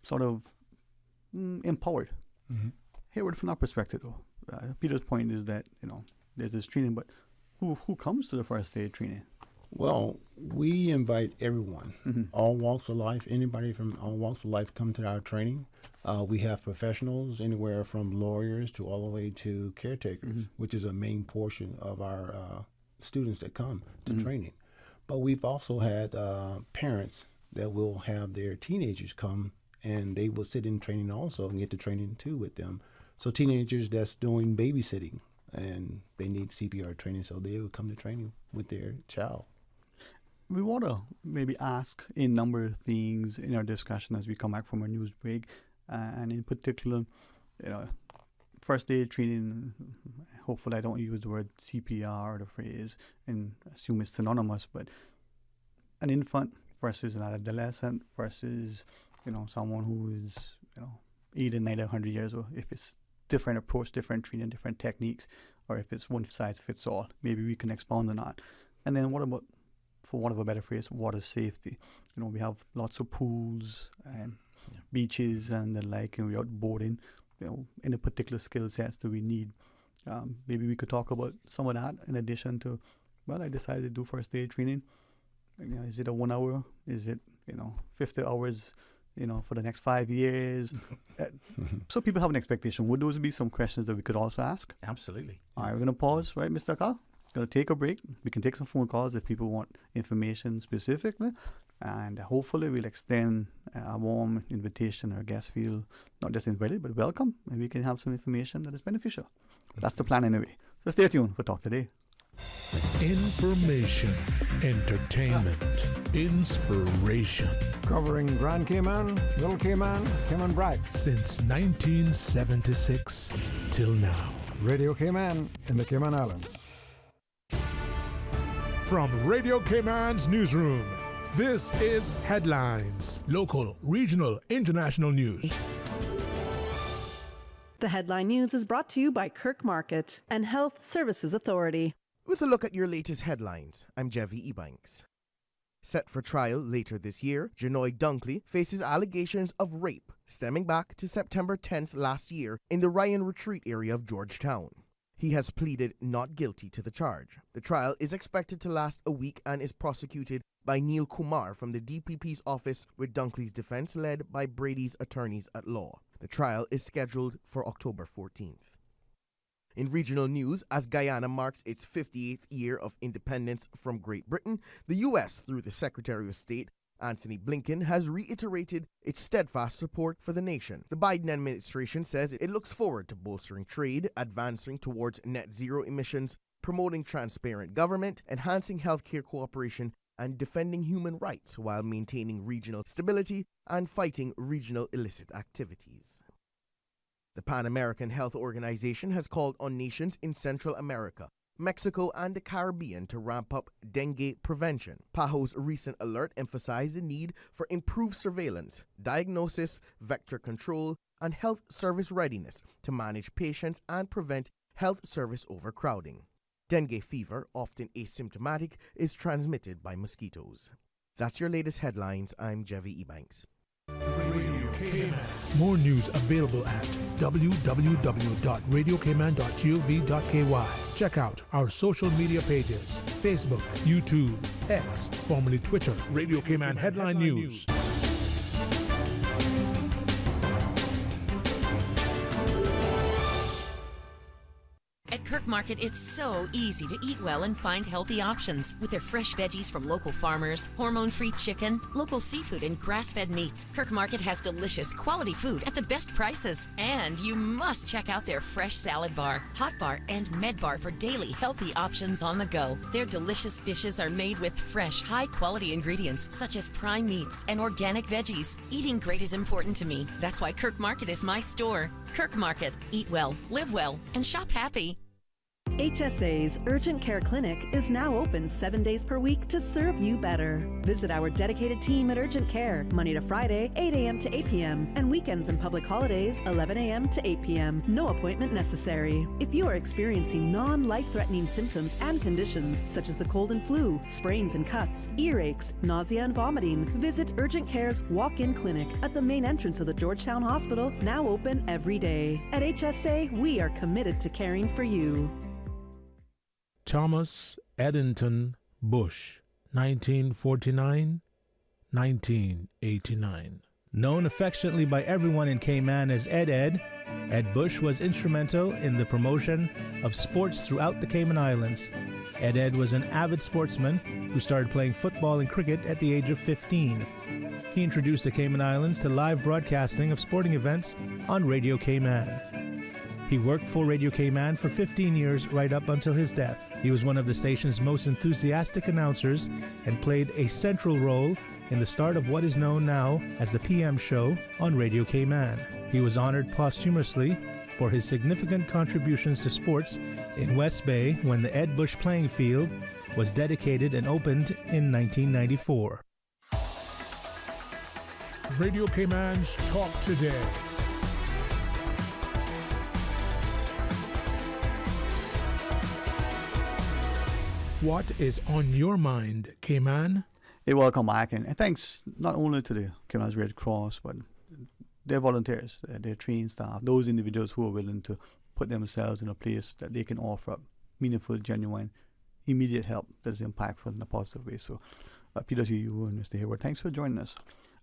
sort of empowered. Hear it from that perspective, though. Peter's point is that there's this training, but who comes to the first aid training? Well, we invite everyone, all walks of life. Anybody from all walks of life come to our training. We have professionals, anywhere from lawyers to all the way to caretakers, which is a main portion of our students that come to training. But we've also had parents that will have their teenagers come, and they will sit in training also and get the training too with them. So teenagers that's doing babysitting, and they need CPR training, so they will come to training with their child. We want to maybe ask a number of things in our discussion as we come back from our news break, and in particular, first aid training. Hopefully, I don't use the word CPR or the phrase and assume it's synonymous, but an infant versus an adolescent versus someone who is 80, 90, 100 years old. If it's different approach, different training, different techniques, or if it's one size fits all, maybe we can expound on that. And then what about, for want of a better phrase, water safety? We have lots of pools and beaches and the like, and we're out boarding, in a particular skill sets that we need. Maybe we could talk about some of that in addition to, well, I decided to do first aid training. Is it a 1 hour? Is it, 50 hours, for the next 5 years? So people have an expectation. Would those be some questions that we could also ask? Absolutely. All right, we're going to pause, right, Mr. Carl? Going to take a break. We can take some phone calls if people want information specifically, and hopefully we'll extend a warm invitation. Our guests feel not just invited but welcome, and we can have some information that is beneficial. That's the plan anyway. So stay tuned for Talk Today. Information, entertainment, inspiration. Covering Grand Cayman, Little Cayman, Cayman Brac. Since 1976 till now. Radio Cayman in the Cayman Islands. From Radio Cayman's newsroom, this is Headlines. Local, regional, international news. The Headline News is brought to you by Kirk Market and Health Services Authority. With a look at your latest headlines, I'm Dwayne Ebanks. Set for trial later this year, Janoy Dunkley faces allegations of rape stemming back to September 10th last year in the Ryan Retreat area of Georgetown. He has pleaded not guilty to the charge. The trial is expected to last a week and is prosecuted by Neil Kumar from the DPP's office, with Dunkley's defense led by Brady's attorneys at law. The trial is scheduled for October 14th. In regional news, as Guyana marks its 58th year of independence from Great Britain, the U.S., through the Secretary of State, Anthony Blinken, has reiterated its steadfast support for the nation. The Biden administration says it looks forward to bolstering trade, advancing towards net zero emissions, promoting transparent government, enhancing healthcare cooperation, and defending human rights while maintaining regional stability and fighting regional illicit activities. The Pan American Health Organization has called on nations in Central America, Mexico, and the Caribbean to ramp up dengue prevention. PAHO's recent alert emphasized the need for improved surveillance, diagnosis, vector control, and health service readiness to manage patients and prevent health service overcrowding. Dengue fever, often asymptomatic, is transmitted by mosquitoes. That's your latest headlines. I'm Jevy Ebanks. More news available at www.radiocayman.gov.ky. Check out our social media pages: Facebook, YouTube, X, formerly Twitter. Radio Cayman Headline News. At Kirk Market, it's so easy to eat well and find healthy options. With their fresh veggies from local farmers, hormone-free chicken, local seafood, and grass-fed meats, Kirk Market has delicious, quality food at the best prices. And you must check out their fresh salad bar, hot bar, and med bar for daily healthy options on the go. Their delicious dishes are made with fresh, high-quality ingredients such as prime meats and organic veggies. Eating great is important to me. That's why Kirk Market is my store. Kirk Market. Eat well, live well, and shop happy. HSA's Urgent Care Clinic is now open 7 days per week to serve you better. Visit our dedicated team at Urgent Care, Monday to Friday, 8 a.m. to 8 p.m., and weekends and public holidays, 11 a.m. to 8 p.m. No appointment necessary. If you are experiencing non-life-threatening symptoms and conditions, such as the cold and flu, sprains and cuts, earaches, nausea and vomiting, visit Urgent Care's walk-in clinic at the main entrance of the Georgetown Hospital, now open every day. At HSA, we are committed to caring for you. Thomas Eddington Bush, 1949-1989. Known affectionately by everyone in Cayman as Ed Bush was instrumental in the promotion of sports throughout the Cayman Islands. Ed was an avid sportsman who started playing football and cricket at the age of 15. He introduced the Cayman Islands to live broadcasting of sporting events on Radio Cayman. He worked for Radio Cayman for 15 years right up until his death. He was one of the station's most enthusiastic announcers and played a central role in the start of what is known now as the PM show on Radio Cayman. He was honored posthumously for his significant contributions to sports in West Bay when the Ed Bush playing field was dedicated and opened in 1994. Radio Cayman's Talk Today. What is on your mind, Cayman? Hey, welcome back, and thanks not only to the Cayman's Red Cross, but their volunteers, their trained staff, those individuals who are willing to put themselves in a place that they can offer up meaningful, genuine, immediate help that is impactful in a positive way. So, Peter, to you and Mr. Hayward, thanks for joining us.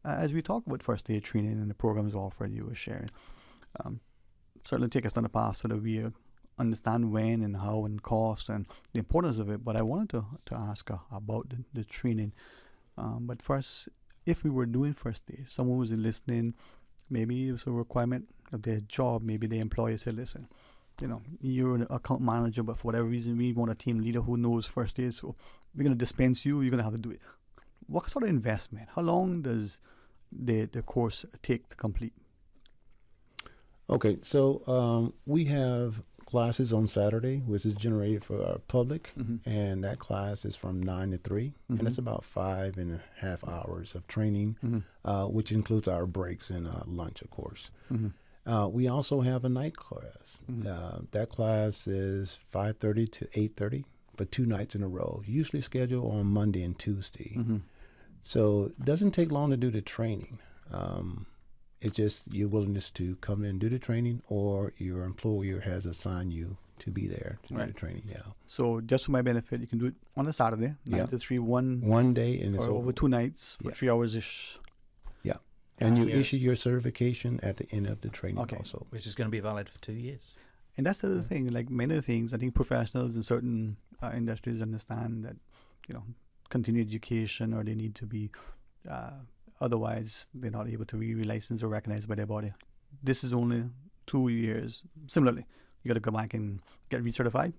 As we talk about first aid training and the programs offered you were sharing, certainly take us down the path so that we understand when and how and cost and the importance of it. But I wanted to ask about the training. But first, if we were doing first aid, someone was listening, maybe it was a requirement of their job, maybe the employer said, listen, you're an account manager, but for whatever reason, we want a team leader who knows first aid, so we're going to dispense you, you're going to have to do it. What sort of investment? How long does the course take to complete? Okay, so we have classes on Saturday, which is generated for our public, and that class is from 9 to 3, and that's about 5.5 hours of training, which includes our breaks and lunch, of course. We also have a night class. That class is 5:30 to 8:30 for 2 nights in a row, usually scheduled on Monday and Tuesday. So it doesn't take long to do the training. It's just your willingness to come in and do the training, or your employer has assigned you to be there to do the training. Yeah. So just for my benefit, you can do it on a Saturday, 9 to 3, one day, and it's over 2 nights for 3 hours ish. Yeah. And you issue your certification at the end of the training also. Which is going to be valid for 2 years. And that's the other thing. Like many things, I think professionals in certain industries understand that, continued education, or they need to be, otherwise they're not able to be licensed or recognized by their body. This is only 2 years. Similarly, you got to go back and get recertified,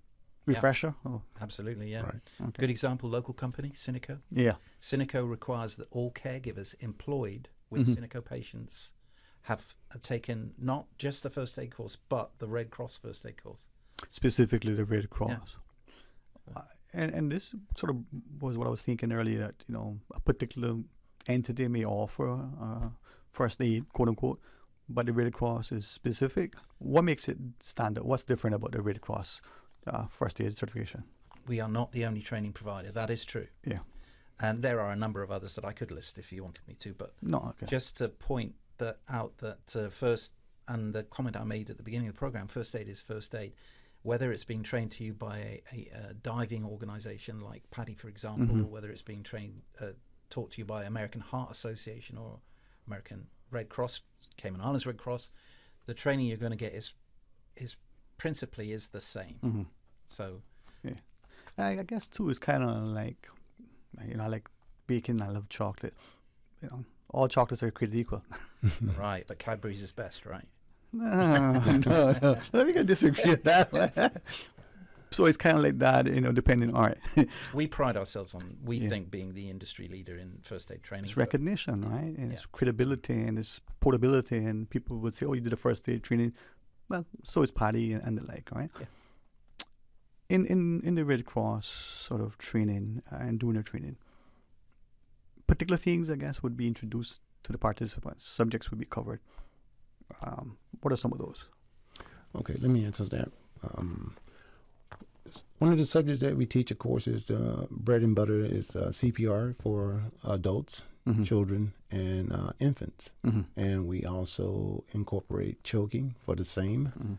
refresher. Yeah. Absolutely, yeah. Right. Okay. Good example, local company, Cineco. Yeah. Cineco requires that all caregivers employed with Cineco patients have taken not just the first aid course, but the Red Cross first aid course. Specifically the Red Cross. Yeah. And this sort of was what I was thinking earlier, that, a particular entity may offer first aid, quote unquote, but the Red Cross is specific. What makes it stand out? What's different about the Red Cross first aid certification? We are not the only training provider. That is true. Yeah. And there are a number of others that I could list if you wanted me to, but just to point that out, that first, and the comment I made at the beginning of the program, first aid is first aid. Whether it's being trained to you by a diving organization like PADI, for example, or whether it's being taught to you by American Heart Association or American Red Cross, Cayman Islands Red Cross, the training you're going to get is principally is the same. So, yeah, I guess too, it's kind of like, I like baking. I love chocolate. All chocolates are created equal. Right, but Cadbury's is best, right? No. Let me disagree with that. So it's kind of like that, depending. All right. We pride ourselves on, we think, being the industry leader in first aid training. It's recognition, right? And it's credibility, and it's portability, and people would say, "Oh, you did a first aid training." Well, so is PADI and the like, right? Yeah. In the Red Cross sort of training and doing the training, particular things, I guess, would be introduced to the participants. Subjects would be covered. What are some of those? Okay, let me answer that. One of the subjects that we teach, of course, is bread and butter is CPR for adults, children, and infants. And we also incorporate choking for the same.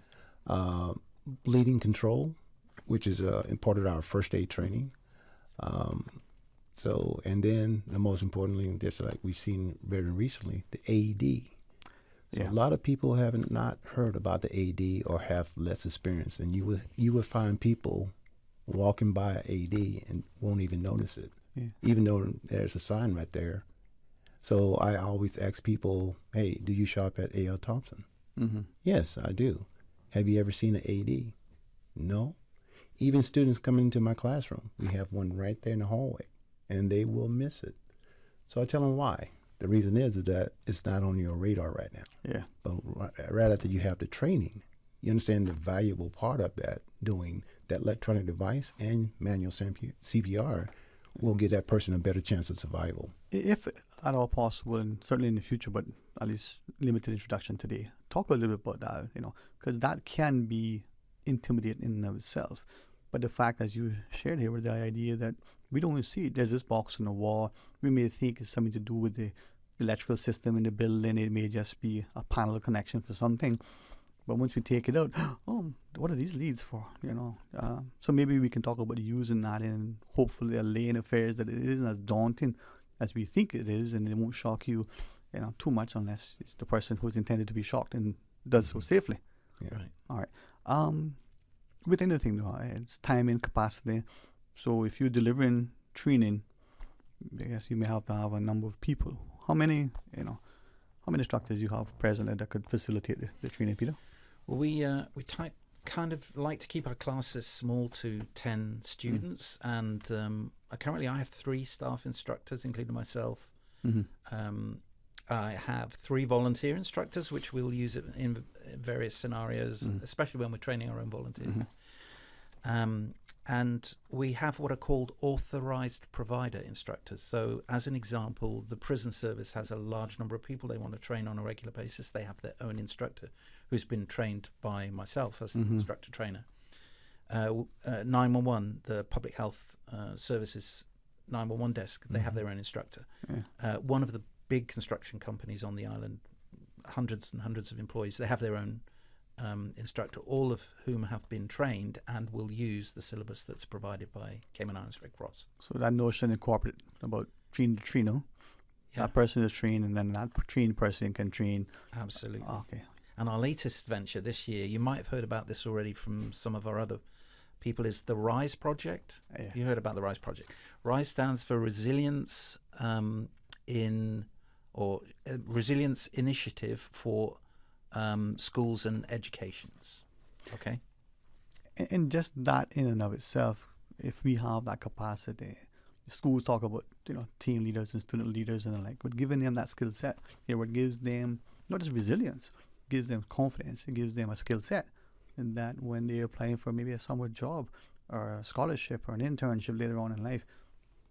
Bleeding control, which is part of our first aid training. And then the most importantly, just like we've seen very recently, the AED. So a lot of people haven't not heard about the AED or have less experience, and you would find people walking by an AED and won't even notice it, even though there's a sign right there. So I always ask people, "Hey, do you shop at A.L. Thompson?" Yes, I do. Have you ever seen an AED? No. Even students coming into my classroom, we have one right there in the hallway, and they will miss it. So I tell them why. The reason is that it's not on your radar right now. Yeah. But right after you have the training, you understand the valuable part of that, doing that electronic device and manual CPR will give that person a better chance of survival. If at all possible, and certainly in the future, but at least limited introduction today, talk a little bit about that, because that can be intimidating in and of itself. But the fact, as you shared here, with the idea that we don't even see it. There's this box on the wall. We may think it's something to do with the electrical system in the building. It may just be a panel connection for something. But once we take it out, what are these leads for? So maybe we can talk about using that in hopefully a lane affairs that it isn't as daunting as we think it is, and it won't shock you, too much unless it's the person who's intended to be shocked and does so safely. Yeah. Right. All right. With anything though, it's time and capacity. So if you're delivering training, I guess you may have to have a number of people. How many instructors you have presently that could facilitate the training, Peter? Well, we kind of like to keep our classes small to 10 students, and currently I have 3 staff instructors, including myself. I have 3 volunteer instructors, which we'll use in various scenarios, especially when we're training our own volunteers. And we have what are called authorized provider instructors. So as an example, the prison service has a large number of people they want to train on a regular basis. They have their own instructor who's been trained by myself as the instructor trainer. 911, the public health services 911 desk, they have their own instructor. One of the big construction companies on the island, hundreds and hundreds of employees, they have their own instructor, all of whom have been trained and will use the syllabus that's provided by Cayman Islands Red Cross. So that notion in corporate about train the trainer, that person is trained, and then that trained person can train. Absolutely. Okay. And our latest venture this year, you might have heard about this already from some of our other people, is the RISE project. Yeah. You heard about the RISE project. RISE stands for Resilience Resilience Initiative for Schools and Educations. Okay. And just that in and of itself, if we have that capacity, schools talk about team leaders and student leaders and the like, but giving them that skill set, what gives them not just resilience, it gives them confidence, it gives them a skill set, and that when they're applying for maybe a summer job or a scholarship or an internship later on in life,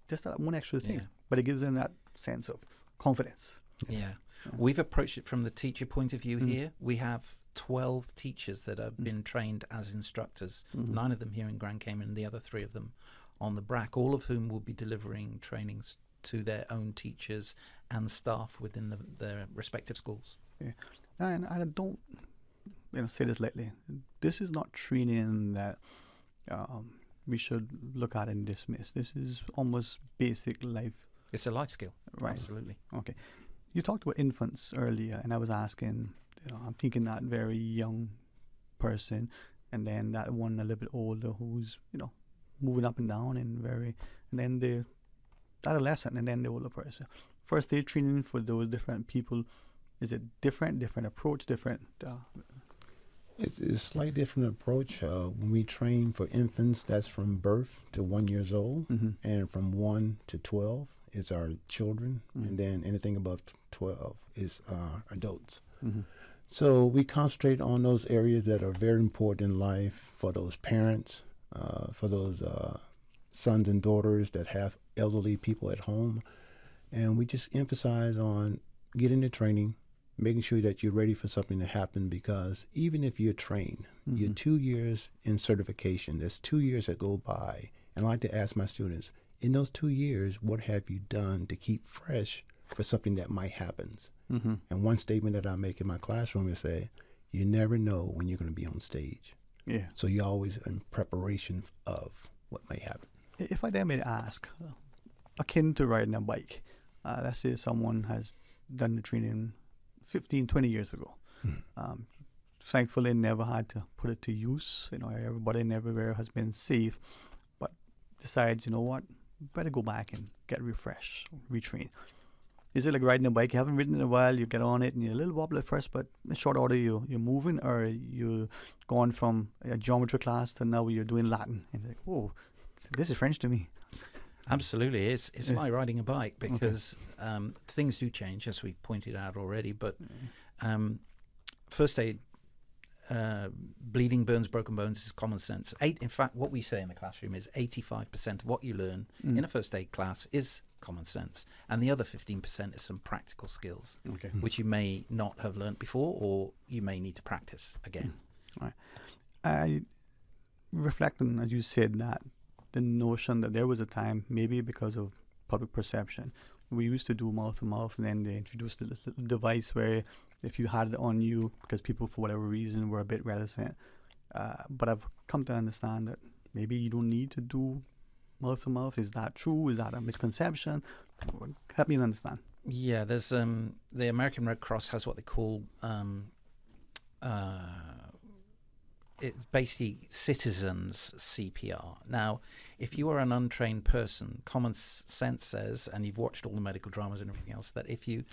just that one extra thing, but it gives them that sense of confidence. Yeah. We've approached it from the teacher point of view here. We have 12 teachers that have been trained as instructors, 9 of them here in Grand Cayman and the other 3 of them on the BRAC, all of whom will be delivering trainings to their own teachers and staff within their respective schools. Yeah. And I don't say this lightly. This is not training that we should look at and dismiss. This is almost basic life. It's a life skill. Right. Absolutely. Okay. You talked about infants earlier, and I was asking, I'm thinking that very young person, and then that one a little bit older who's, moving up and down and then the adolescent, and then the older person. First day training for those different people, is it different approach, different? It's a slightly different approach. When we train for infants, that's from birth to 1 year old, and from 1 to 12 is our children, and then anything above 12 is adults. So we concentrate on those areas that are very important in life for those parents, for those sons and daughters that have elderly people at home. And we just emphasize on getting the training, making sure that you're ready for something to happen, because even if you're trained, you're 2 years in certification. There's 2 years that go by. And I like to ask my students, in those 2 years, what have you done to keep fresh for something that might happen? And one statement that I make in my classroom is say, you never know when you're going to be on stage. Yeah. So you're always in preparation of what may happen. If I dare may ask, akin to riding a bike, let's say someone has done the training 15, 20 years ago. Thankfully, never had to put it to use. Everybody and everywhere has been safe, but decides, better go back and get refreshed, retrain. Is it like riding a bike? You haven't ridden in a while, you get on it and you're a little wobbly at first, but in short order you're moving, or you're going from a geometry class to now you're doing Latin. And you're like, whoa, this is French to me. Absolutely. It's like riding a bike, because things do change, as we pointed out already, but first aid, bleeding, burns, broken bones is common sense. In fact, what we say in the classroom is 85% of what you learn in a first aid class is common sense, and the other 15% is some practical skills, which you may not have learnt before, or you may need to practice again. Right. I reflect on, as you said, that the notion that there was a time, maybe because of public perception, we used to do mouth to mouth, and then they introduced this little device where if you had it on you, because people for whatever reason were a bit reticent, but I've come to understand that maybe you don't need to do mouth to mouth. Is that true? Is that a misconception? Help me understand. Yeah, there's the American Red Cross has what they call it's basically citizens CPR. Now, if you are an untrained person, common sense says, and you've watched all the medical dramas and everything else, that if you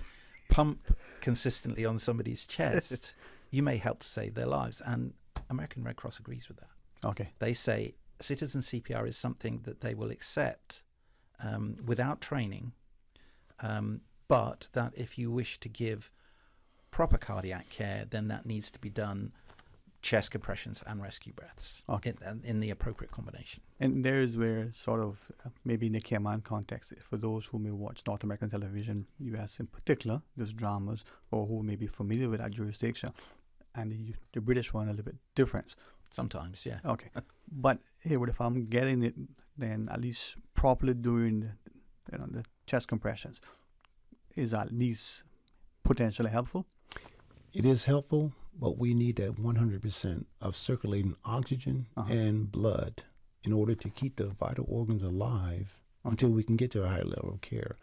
pump consistently on somebody's chest, you may help to save their lives. And American Red Cross agrees with that. Okay. They say citizen CPR is something that they will accept without training, but that if you wish to give proper cardiac care, then that needs to be done chest compressions and rescue breaths in the appropriate combination. And there is where sort of maybe in the Cayman context, for those who may watch North American television, US in particular, those dramas, or who may be familiar with that jurisdiction, and the British one a little bit different. Sometimes, yeah. Okay. But here, if I'm getting it, then at least properly doing the chest compressions is at least potentially helpful. It is helpful, but we need that 100% of circulating oxygen and blood in order to keep the vital organs alive until we can get to a higher level of care.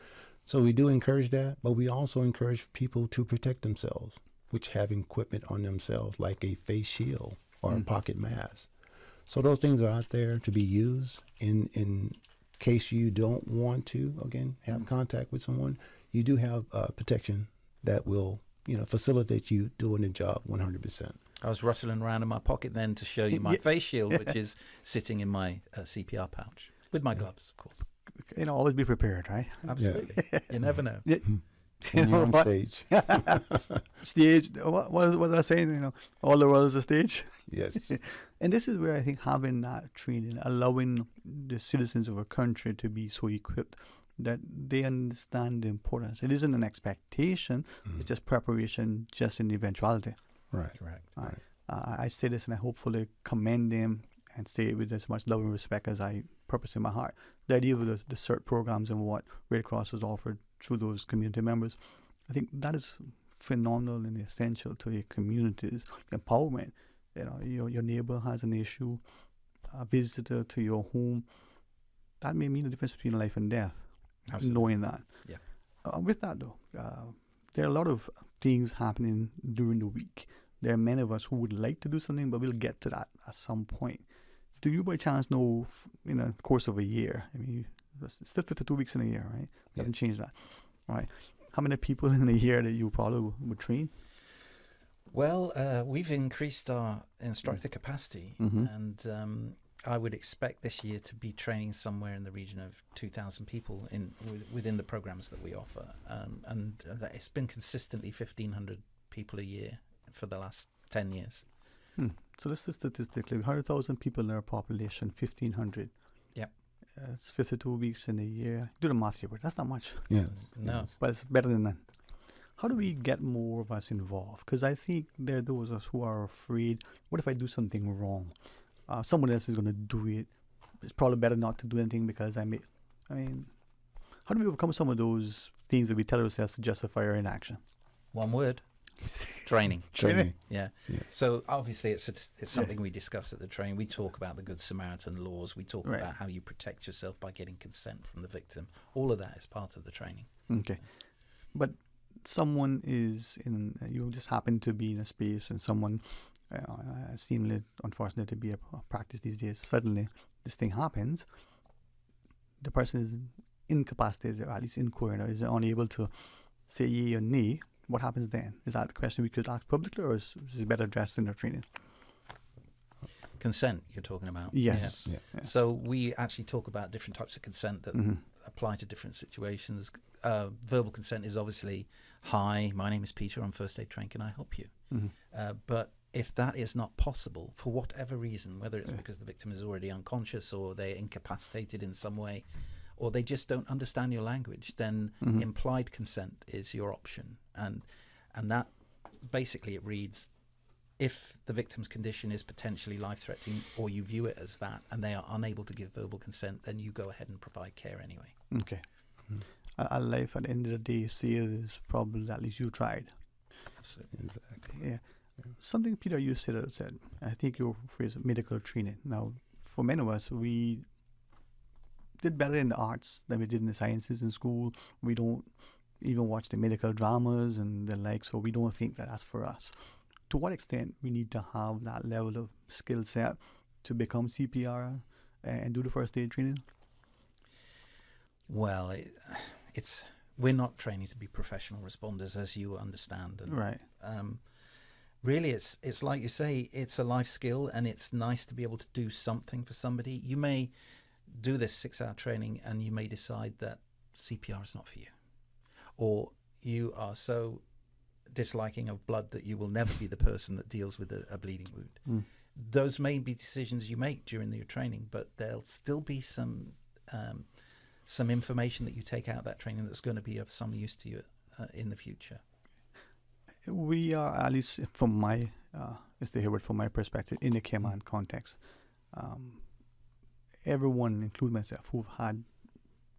So we do encourage that, but we also encourage people to protect themselves. which have equipment on themselves, like a face shield or a pocket mask. So those things are out there to be used in case you don't want to, again, have contact with someone. You do have protection that will, facilitate you doing the job 100%. I was rustling around in my pocket then to show you my face shield, which is sitting in my CPR pouch with my gloves, of course. Always be prepared, right? Absolutely. You never know. Yeah. When you're on stage. Stage. What was I saying? All the world is a stage. Yes. And this is where I think having that training, allowing the citizens of a country to be so equipped that they understand the importance. It isn't an expectation. It's just preparation, just in the eventuality. Right. Correct. Right. I say this and I hopefully commend them and say it with as much love and respect as I purpose in my heart. The idea of the CERT programs and what Red Cross has offered through those community members, I think that is phenomenal and essential to a community's empowerment. Your neighbor has an issue, a visitor to your home, that may mean the difference between life and death. Absolutely. Knowing that. Yeah. With that though, there are a lot of things happening during the week. There are many of us who would like to do something, but we'll get to that at some point. Do you by chance know, in the course of a year, it's still 52 weeks in a year, right? You haven't changed that, right? How many people in a year that you probably would train? Well, we've increased our instructor capacity, and I would expect this year to be training somewhere in the region of 2,000 people within the programs that we offer, and that it's been consistently 1,500 people a year for the last 10 years. So this is statistically 100,000 people in our population, 1,500. Yep. It's 52 weeks in a year. Do the math here, but that's not much. Yeah. No. But it's better than none. How do we get more of us involved? Because I think there are those of us who are afraid, what if I do something wrong? Someone else is going to do it. It's probably better not to do anything because how do we overcome some of those things that we tell ourselves to justify our inaction? One word. Training. Yeah. So obviously it's something we discuss at the training. We talk about the Good Samaritan laws. We talk about how you protect yourself by getting consent from the victim. All of that is part of the training. Okay. But someone you just happen to be in a space and someone seemingly unfortunate to be a practice these days, suddenly this thing happens, the person is incapacitated, or at least incoherent, or is unable to say yea or nay. What happens then? Is that a question we could ask publicly, or is it better addressed in our training? Consent, you're talking about? Yes. Yeah. So we actually talk about different types of consent that apply to different situations. Verbal consent is obviously, hi, my name is Peter, I'm first aid trained, can I help you? But if that is not possible, for whatever reason, whether it's because the victim is already unconscious or they're incapacitated in some way, or they just don't understand your language, then implied consent is your option. And that basically it reads, if the victim's condition is potentially life-threatening or you view it as that and they are unable to give verbal consent, then you go ahead and provide care anyway. Okay. A life at the end of the day is probably at least you tried. Absolutely. Exactly. Yeah. Something, Peter, you said, I think your phrase, medical training. Now, for many of us, we did better in the arts than we did in the sciences in school. We don't even watch the medical dramas and the like, so we don't think that that's for us. To what extent we need to have that level of skill set to become CPR and do the first aid training? Well, we're not training to be professional responders, as you understand. And, right. Really, it's like you say, it's a life skill, and it's nice to be able to do something for somebody. You may do this 6-hour training and you may decide that CPR is not for you, or you are so disliking of blood that you will never be the person that deals with a bleeding wound. Those may be decisions you make during your training, but there'll still be some information that you take out of that training that's going to be of some use to you in the future. We are, at least from my from my perspective, in the Cayman context, everyone, including myself, who've had,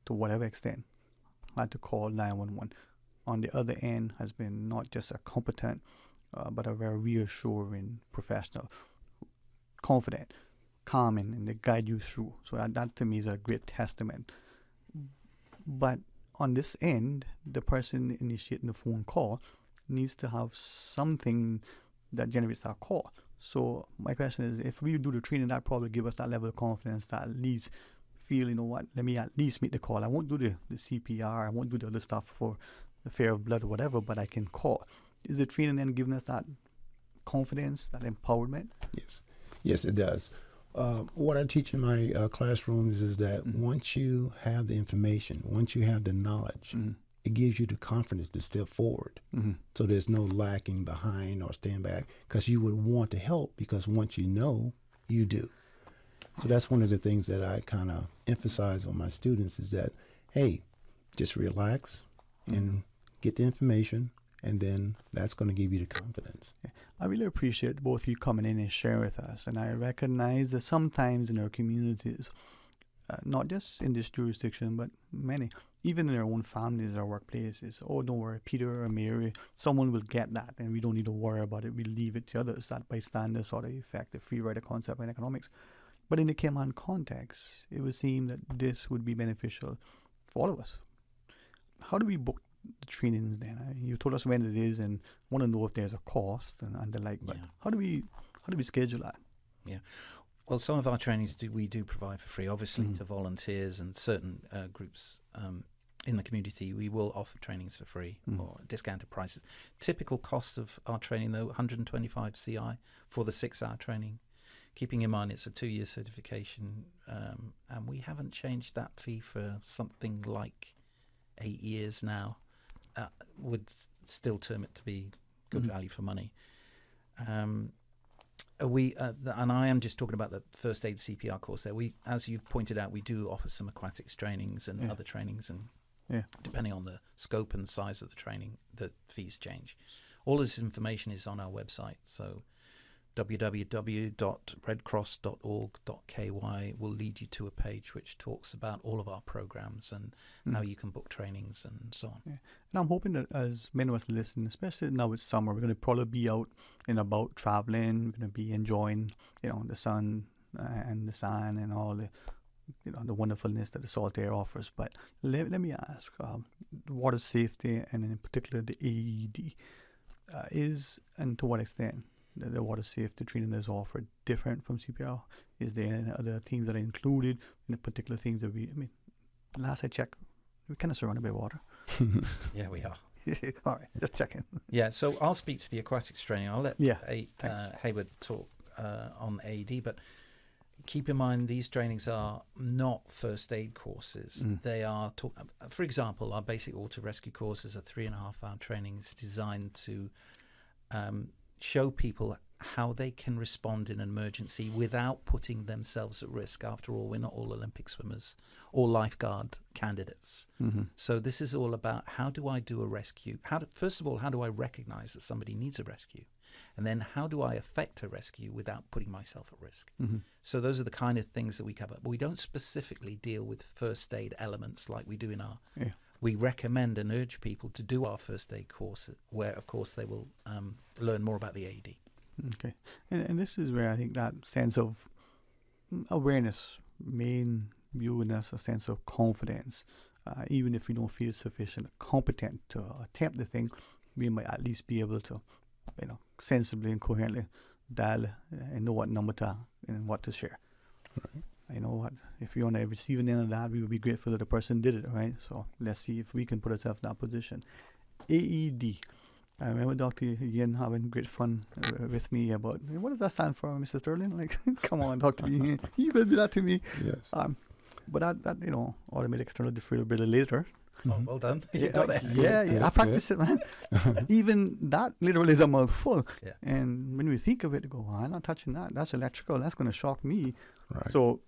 to whatever extent, had to call 911, on the other end has been not just a competent, but a very reassuring professional, confident, calming, and they guide you through. So that to me is a great testament. But on this end, the person initiating the phone call needs to have something that generates that call. So my question is, if we do the training, that probably give us that level of confidence that at least feel, you know what, let me at least make the call. I won't do the CPR, I won't do the other stuff for the fear of blood or whatever, but I can call. Is the training then giving us that confidence, that empowerment? Yes, it does. What I teach in my classrooms is that once you have the information, once you have the knowledge, it gives you the confidence to step forward. So there's no lacking behind or stand back, because you would want to help, because once you know, you do. So that's one of the things that I kind of emphasize on my students is that, hey, just relax and get the information, and then that's going to give you the confidence. I really appreciate both of you coming in and sharing with us. And I recognize that sometimes in our communities, not just in this jurisdiction, but many, even in our own families or workplaces, oh, don't worry, Peter or Mary, someone will get that, and we don't need to worry about it. We leave it to others, that bystander sort of effect, the free rider concept in economics. But in the Cayman context, it would seem that this would be beneficial for all of us. How do we book the trainings then? You told us when it is, and want to know if there's a cost and the like. But how do we schedule that? Yeah. Well, some of our trainings we do provide for free, obviously to volunteers and certain groups in the community. We will offer trainings for free or discounted prices. Typical cost of our training, though, 125 CI for the 6-hour training. Keeping in mind it's a 2-year certification, and we haven't changed that fee for something like 8 years now. Would still term it to be good value for money. And I am just talking about the first aid CPR course there. We, as you've pointed out, we do offer some aquatics trainings and other trainings, and depending on the scope and size of the training, the fees change. All this information is on our website, so www.redcross.org.ky will lead you to a page which talks about all of our programs and how you can book trainings and so on. Yeah. And I'm hoping that as many of us listen, especially now it's summer, we're going to probably be out and about traveling. We're going to be enjoying, the sun and the sun and all the, the wonderfulness that the salt air offers. But let me ask, water safety and in particular the AED is, and to what extent the water safety training that is offered different from CPR? Is there any other things that are included in the particular things that last I checked, we're kind of surrounded by water. Yeah, we are. All right, just checking. Yeah, so I'll speak to the aquatics training. I'll let Hayward talk on AED, but keep in mind these trainings are not first aid courses. They are, for example, our basic water rescue course is a 3.5-hour training. It's designed to show people how they can respond in an emergency without putting themselves at risk. After all, we're not all Olympic swimmers or lifeguard candidates. So this is all about, how do I do a rescue? First of all, how do I recognize that somebody needs a rescue? And then how do I effect a rescue without putting myself at risk? So those are the kind of things that we cover. But we don't specifically deal with first aid elements like we do in our... We recommend and urge people to do our first aid course, where, of course, they will learn more about the AED. Okay. And this is where I think that sense of awareness, main viewing us a sense of confidence. Even if we don't feel sufficient, competent to attempt the thing, we might at least be able to, sensibly and coherently dial and know what number to and what to share. Right. You know what? If you're on the receiving end of that, we would be grateful that the person did it, right? So let's see if we can put ourselves in that position. AED. I remember Dr. Ian having great fun with me about, what does that stand for, Mr. Sterling? Like, come on, Dr. Ian, you could do that to me. Yes. But that automatic external defibrillator. Oh, well done. You got it. Yeah. I practice it, man. Even that literally is a mouthful. Yeah. And when we think of it, we go, I'm not touching that. That's electrical. That's going to shock me. Right. So,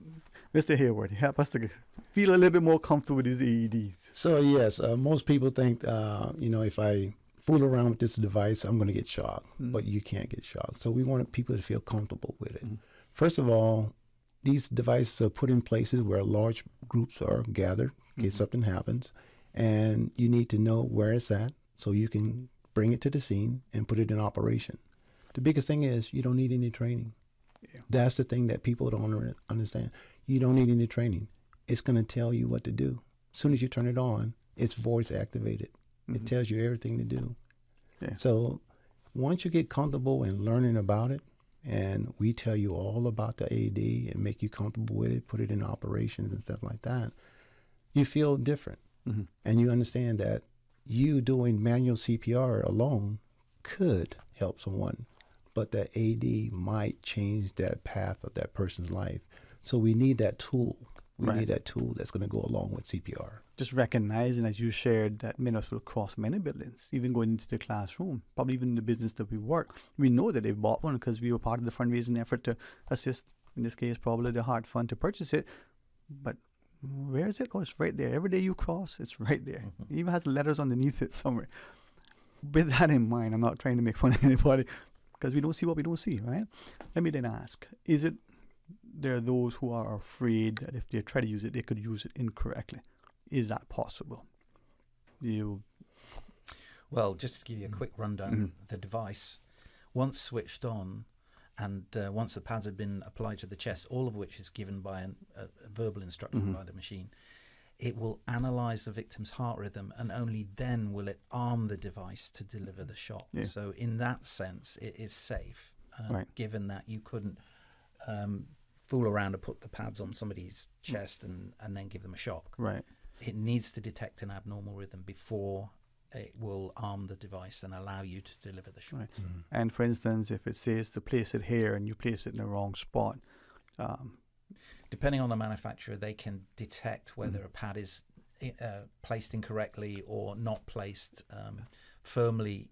Mr. Hayward, help us to feel a little bit more comfortable with these AEDs. So, yes, most people think, if I fool around with this device, I'm going to get shocked. But you can't get shocked. So we wanted people to feel comfortable with it. First of all, these devices are put in places where large groups are gathered in case something happens. And you need to know where it's at so you can bring it to the scene and put it in operation. The biggest thing is you don't need any training. Yeah. That's the thing that people don't understand. You don't need any training. It's going to tell you what to do. As soon as you turn it on, it's voice activated. It tells you everything to do. Yeah. So once you get comfortable in learning about it, and we tell you all about the AED and make you comfortable with it, put it in operations and stuff like that, you feel different. Mm-hmm. And you understand that you doing manual CPR alone could help someone, but that AED might change that path of that person's life. So we need that tool. We need that tool that's going to go along with CPR. Just recognizing, as you shared, that many of us will cross many buildings, even going into the classroom, probably even the business that we work. We know that they bought one because we were part of the fundraising effort to assist, in this case, probably the Heart Fund to purchase it. But where is it? Oh, it's right there. Every day you cross, it's right there. It even has letters underneath it somewhere. With that in mind, I'm not trying to make fun of anybody because we don't see what we don't see, right? Let me then ask, is it there are those who are afraid that if they try to use it, they could use it incorrectly? Is that possible? Well, just to give you a quick rundown, the device, once switched on and once the pads have been applied to the chest, all of which is given by a verbal instruction by the machine, it will analyze the victim's heart rhythm and only then will it arm the device to deliver the shock. Yeah. So in that sense, it is safe, given that you couldn't fool around and put the pads on somebody's chest and then give them a shock. Right. It needs to detect an abnormal rhythm before it will arm the device and allow you to deliver the shock. Right. And for instance, if it says to place it here and you place it in the wrong spot, depending on the manufacturer, they can detect whether a pad is placed incorrectly or not placed firmly.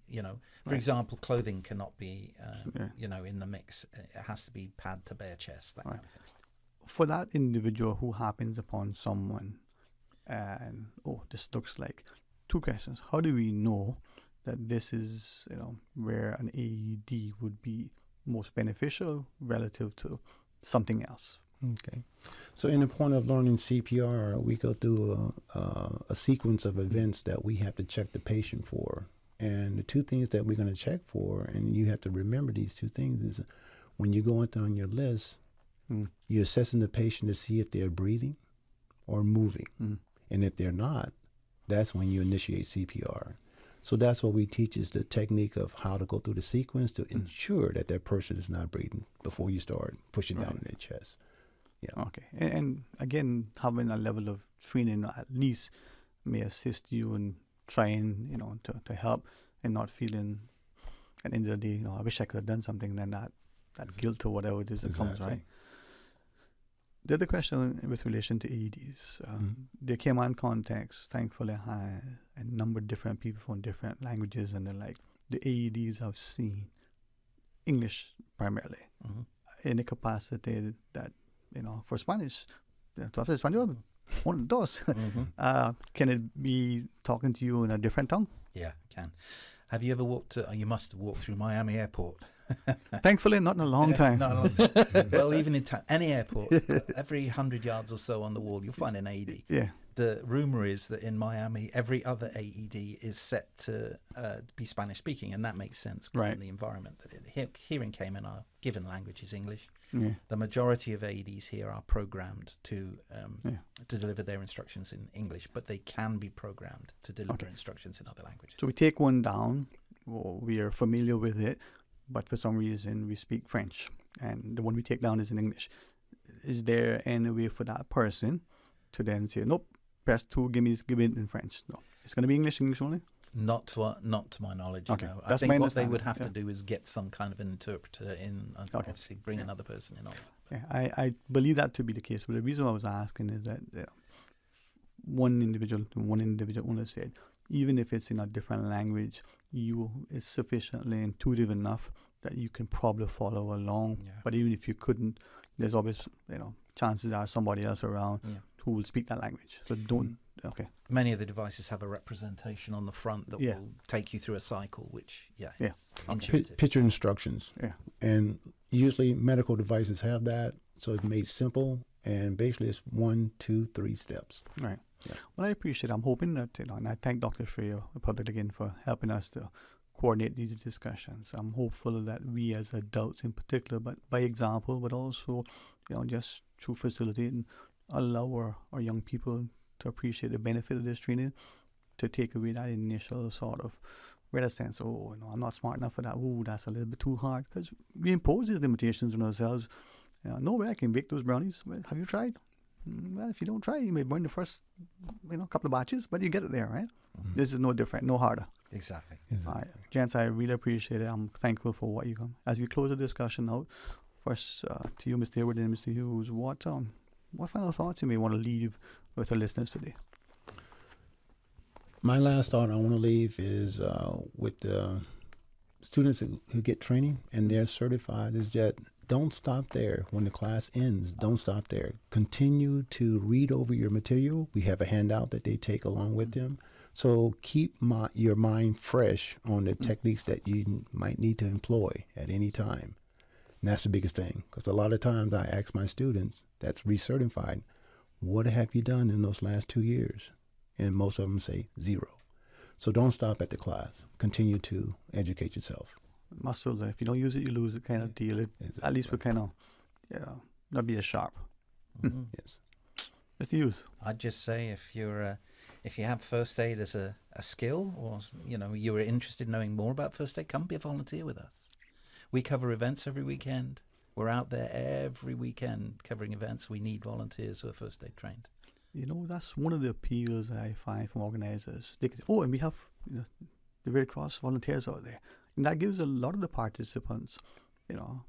For example, clothing cannot be in the mix. It has to be pad to bare chest, that kind of thing. For that individual who happens upon someone and this looks like, two questions: how do we know that this is where an AED would be most beneficial relative to something else? Okay. So in the point of learning CPR, we go through a sequence of events that we have to check the patient for. And the two things that we're going to check for, and you have to remember these two things, is when you go on your list, you're assessing the patient to see if they're breathing or moving. And if they're not, that's when you initiate CPR. So that's what we teach, is the technique of how to go through the sequence to ensure that that person is not breathing before you start pushing down in their chest. Yeah. Okay. And again, having a level of training at least may assist you in trying, to help and not feeling at the end of the day, I wish I could have done something, then that guilt or whatever it is that comes, right? The other question with relation to AEDs, the Cayman context, thankfully, had a number of different people from different languages, and the AEDs I've seen, English primarily, in a capacity that, for Spanish, to hablar español, dos. Can it be talking to you in a different tongue? Yeah, it can. Have you ever you must have walked through Miami Airport. Thankfully, not in a long time. Not a long time. Well, even in any airport, every 100 yards or so on the wall, you'll find an AED. Yeah. The rumor is that in Miami, every other AED is set to be Spanish speaking, and that makes sense given the environment. Here in Cayman, our given language is English. Yeah. The majority of AEDs here are programmed to deliver their instructions in English, but they can be programmed to deliver instructions in other languages. So we take one down, we are familiar with it, but for some reason we speak French, and the one we take down is in English. Is there any way for that person to then say, nope, press 2, give it in French? No, it's going to be English only? Not to my knowledge. Okay. I think what they would have to do is get some kind of an interpreter in and obviously bring another person in on it. Yeah, I believe that to be the case. But the reason I was asking is that one individual only said, even if it's in a different language, it's sufficiently intuitive enough that you can probably follow along. Yeah. But even if you couldn't, there's always, chances are somebody else around who will speak that language. So don't. Okay. Many of the devices have a representation on the front that will take you through a cycle, which is intuitive. Picture instructions. Yeah. And usually medical devices have that, so it's made simple, and basically it's 1, 2, 3 steps. Right. Yeah. Well, I appreciate it. I'm hoping that, and I thank Dr. Freya Republic again for helping us to coordinate these discussions. I'm hopeful that we as adults in particular, but by example, but also, just through facilitating, allow our young people to appreciate the benefit of this training, to take away that initial sort of reticence. Oh, I'm not smart enough for that. Oh, that's a little bit too hard. Because we impose these limitations on ourselves. No way I can bake those brownies. Well, have you tried? Well, if you don't try, you may burn the first, couple of batches, but you get it there, right? This is no different, no harder. Exactly. All right, gents, I really appreciate it. I'm thankful for what you come. As we close the discussion out, first to you, Mr. Hayward and Mr. Hughes, what final thoughts you may want to leave with our listeners today? My last thought I want to leave is with the students who get training and they're certified is that don't stop there. When the class ends, don't stop there. Continue to read over your material. We have a handout that they take along with them. So keep your mind fresh on the techniques that you might need to employ at any time. And that's the biggest thing, because a lot of times I ask my students that's recertified, what have you done in those last 2 years? And most of them say 0. So don't stop at the class. Continue to educate yourself. Muscles, if you don't use it, you lose it kind of deal. Exactly. At least we kind of, not be as sharp. Yes. Mr. Hughes. I'd just say if you have first aid as a skill, or you were interested in knowing more about first aid, come be a volunteer with us. We cover events every weekend. We're out there every weekend covering events. We need volunteers who are first aid trained. That's one of the appeals that I find from organizers. They can say, and we have the Red Cross volunteers out there. And that gives a lot of the participants,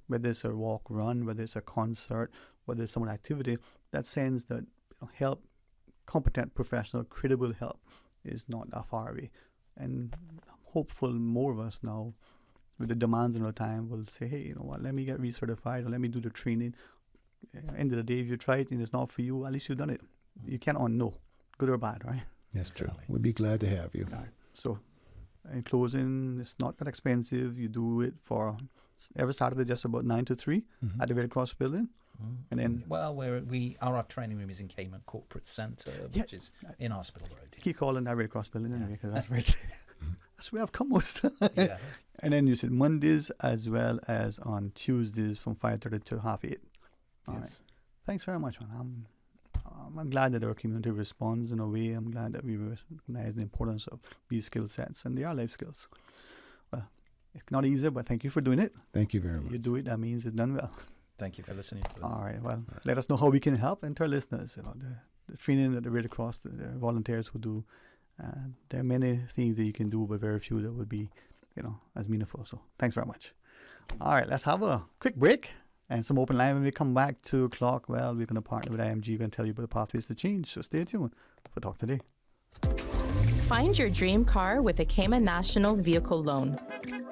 whether it's a walk, run, whether it's a concert, whether it's some activity, that sense that help, competent, professional, credible help is not that far away. And I'm hopeful more of us now, with the demands in our time, will say, hey, let me get recertified or let me do the training. End of the day, if you try it and it's not for you, at least you've done it. You can't unknow, good or bad, right? That's true. We'd be glad to have you. All right. So, in closing, it's not that expensive. You do it for every Saturday, just about 9 to 3 at the Red Cross building. And then, our training room is in Cayman Corporate Centre, which is in Hospital Road. Keep calling that Red Cross building anyway, because that's right. That's where I've come most. Yeah. And then you said Mondays as well as on Tuesdays from 5:30 to 8:30. All right. Thanks very much, man. I'm glad that our community responds in a way. I'm glad that we recognize the importance of these skill sets, and they are life skills. Well, it's not easy, but thank you for doing it. Thank you very much. You do it, that means it's done well. Thank you for listening to us. All right, well, let us know how we can help, and to our listeners, the training that the Red Cross, the volunteers who do, there are many things that you can do, but very few that would be, as meaningful. So thanks very much. All right, let's have a quick break. And some open line when we come back, 2 o'clock. Well, we're going to partner with IMG. We're going to tell you about the pathways to change. So stay tuned for Talk Today. Find your dream car with a Cayman National Vehicle Loan.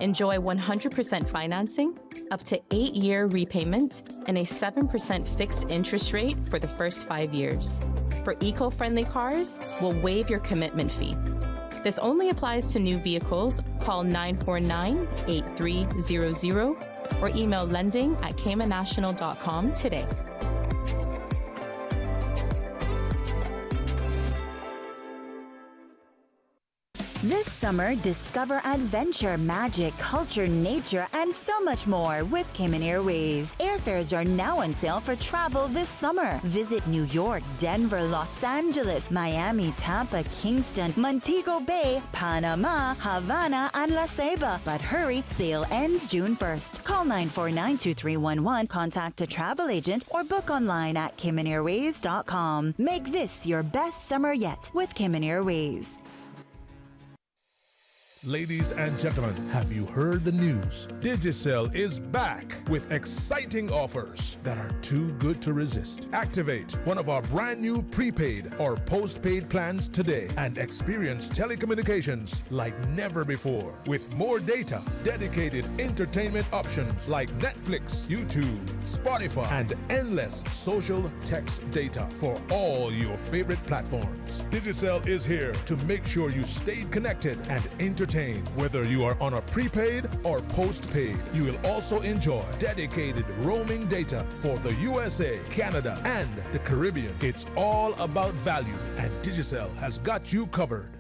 Enjoy 100% financing, up to 8-year repayment, and a 7% fixed interest rate for the first 5 years. For eco-friendly cars, we'll waive your commitment fee. This only applies to new vehicles. Call 949-8300 or email lending@caymannational.com today. This summer, discover adventure, magic, culture, nature, and so much more with Cayman Airways. Airfares are now on sale for travel this summer. Visit New York, Denver, Los Angeles, Miami, Tampa, Kingston, Montego Bay, Panama, Havana, and La Ceiba. But hurry, sale ends June 1st. Call 949-2311, contact a travel agent, or book online at CaymanAirways.com. Make this your best summer yet with Cayman Airways. Ladies and gentlemen, have you heard the news? Digicel is back with exciting offers that are too good to resist. Activate one of our brand new prepaid or postpaid plans today and experience telecommunications like never before. With more data, dedicated entertainment options like Netflix, YouTube, Spotify, and endless social text data for all your favorite platforms. Digicel is here to make sure you stay connected and entertained. Whether you are on a prepaid or postpaid, you will also enjoy dedicated roaming data for the USA, Canada, and the Caribbean. It's all about value, and Digicel has got you covered.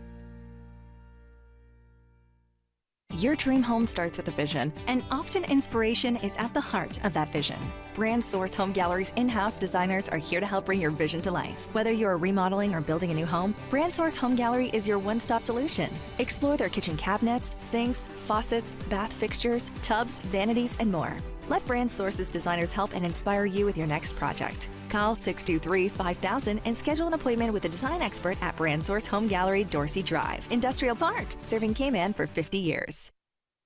Your dream home starts with a vision, and often inspiration is at the heart of that vision. Brand Source Home Gallery's in-house designers are here to help bring your vision to life. Whether you're remodeling or building a new home, Brand Source Home Gallery is your one-stop solution. Explore their kitchen cabinets, sinks, faucets, bath fixtures, tubs, vanities, and more. Let Brand Source's designers help and inspire you with your next project. Call 623-5000 and schedule an appointment with a design expert at Brand Source Home Gallery, Dorsey Drive, Industrial Park, serving Cayman for 50 years.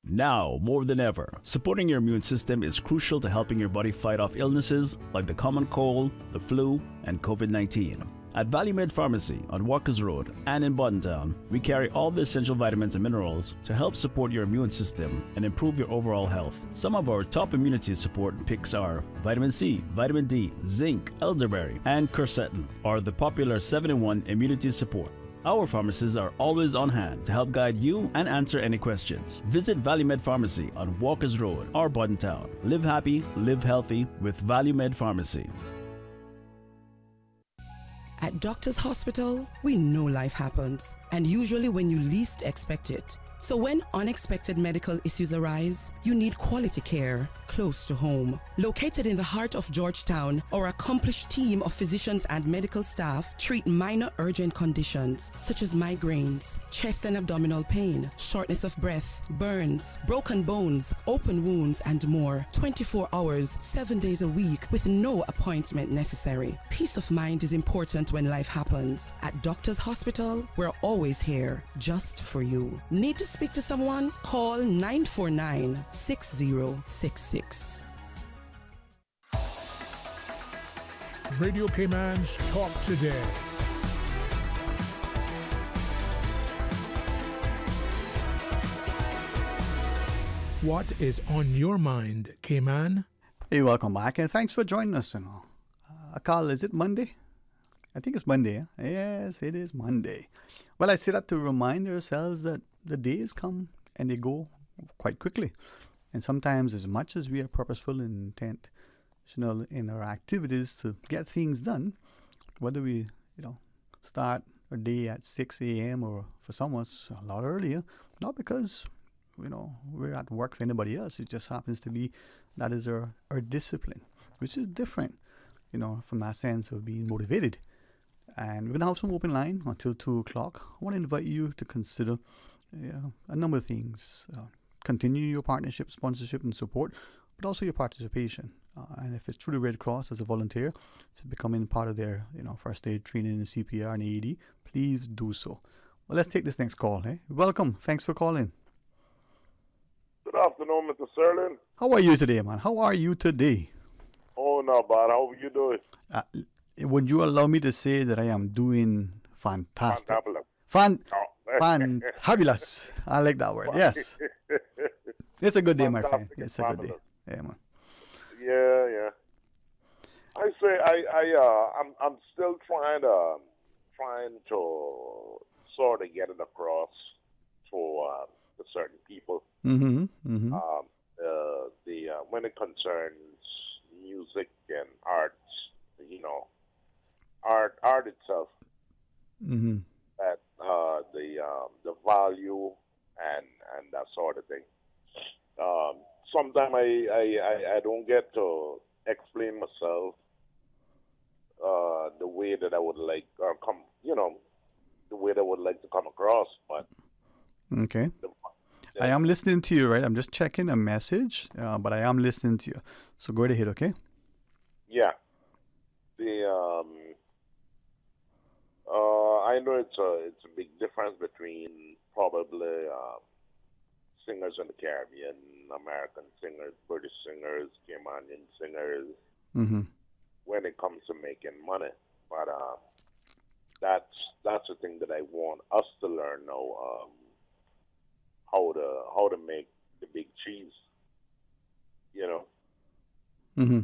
Now, more than ever, supporting your immune system is crucial to helping your body fight off illnesses like the common cold, the flu, and COVID-19. At ValueMed Pharmacy on Walkers Road and in Buttontown, we carry all the essential vitamins and minerals to help support your immune system and improve your overall health. Some of our top immunity support picks are vitamin C, vitamin D, zinc, elderberry, and quercetin, or the popular 7-in-1 immunity support. Our pharmacists are always on hand to help guide you and answer any questions. Visit ValueMed Pharmacy on Walkers Road or Buttontown. Live happy, live healthy with ValueMed Pharmacy. At Doctors Hospital, we know life happens, and usually when you least expect it. So when unexpected medical issues arise, you need quality care close to home. Located in the heart of Georgetown, our accomplished team of physicians and medical staff treat minor urgent conditions such as migraines, chest and abdominal pain, shortness of breath, burns, broken bones, open wounds, and more. 24 hours, 7 days a week with no appointment necessary. Peace of mind is important when life happens. At Doctors Hospital, we're always here just for you. Need to speak to someone? Call 949-6066. Radio Cayman's Talk Today. What is on your mind, Cayman? Hey, welcome back, and thanks for joining us. Carl, is it Monday? I think it's Monday. Eh? Yes, it is Monday. Well, I say that to remind ourselves that the days come and they go quite quickly. And sometimes, as much as we are purposeful and intentional in our activities to get things done, whether we, start a day at 6 a.m. or for some of us a lot earlier, not because, we're at work for anybody else. It just happens to be that is our discipline, which is different, from that sense of being motivated. And we're going to have some open line until 2 o'clock. I want to invite you to consider a number of things. Continue your partnership, sponsorship, and support, but also your participation. And if it's through the Red Cross as a volunteer, to becoming part of their first aid training in CPR and AED, please do so. Well, let's take this next call. Welcome. Thanks for calling. Good afternoon, Mr. Serlin. How are you today, man? How are you today? Oh, not bad. How are you doing? Would you allow me to say that I am doing fantastic? Fantabulous. Fantabulous. I like that word. Yes. It's a good day, my friend. It's a good day. Yeah, man. Yeah. I say I'm still trying to sort of get it across to certain people. Mm-hmm. Mm-hmm. When it concerns music and arts, art itself, mm-hmm. that the value and that sort of thing. Sometimes I don't get to explain myself the way that I would like, or the way that I would like to come across. But okay, I am listening to you, right? I'm just checking a message, but I am listening to you. So go right ahead, okay? Yeah. I know it's a big difference between probably singers in the Caribbean, American singers, British singers, Caymanian singers, mm-hmm. when it comes to making money. But that's the thing that I want us to learn now, how to make the big cheese. Mm-hmm.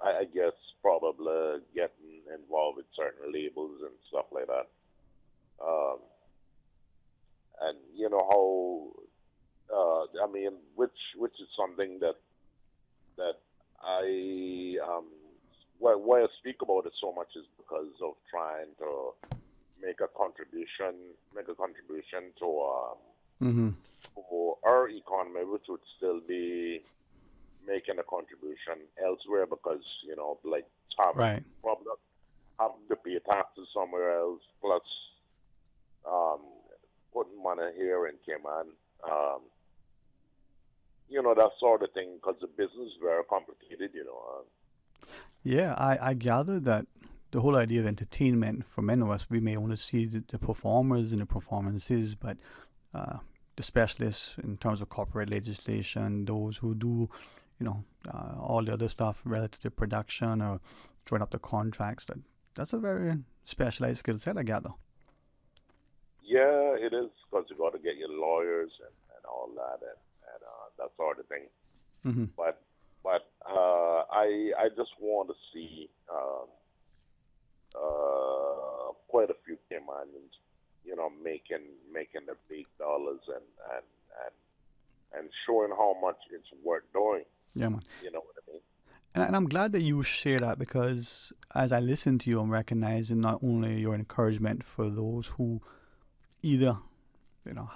I guess probably getting involved with certain labels and stuff like that. And which is something that I why I speak about it so much is because of trying to make a contribution to mm-hmm. for our economy, which would still be making a contribution elsewhere because, like Right. probably having to pay taxes somewhere else, plus putting money here in Cayman, that sort of thing, because the business is very complicated. Yeah, I gather that the whole idea of entertainment, for many of us, we may only see the performers and the performances, but the specialists in terms of corporate legislation, those who do, all the other stuff relative to production or drawing up the contracts, that's a very specialized skill set, I gather. Yeah, it is, because you got to get your lawyers and all that and that sort of thing. Mm-hmm. But I just want to see quite a few Caymanians, making the big dollars and showing how much it's worth doing. Yeah, man. You know what I mean? And I'm glad that you share that, because as I listen to you, I'm recognizing not only your encouragement for those who either,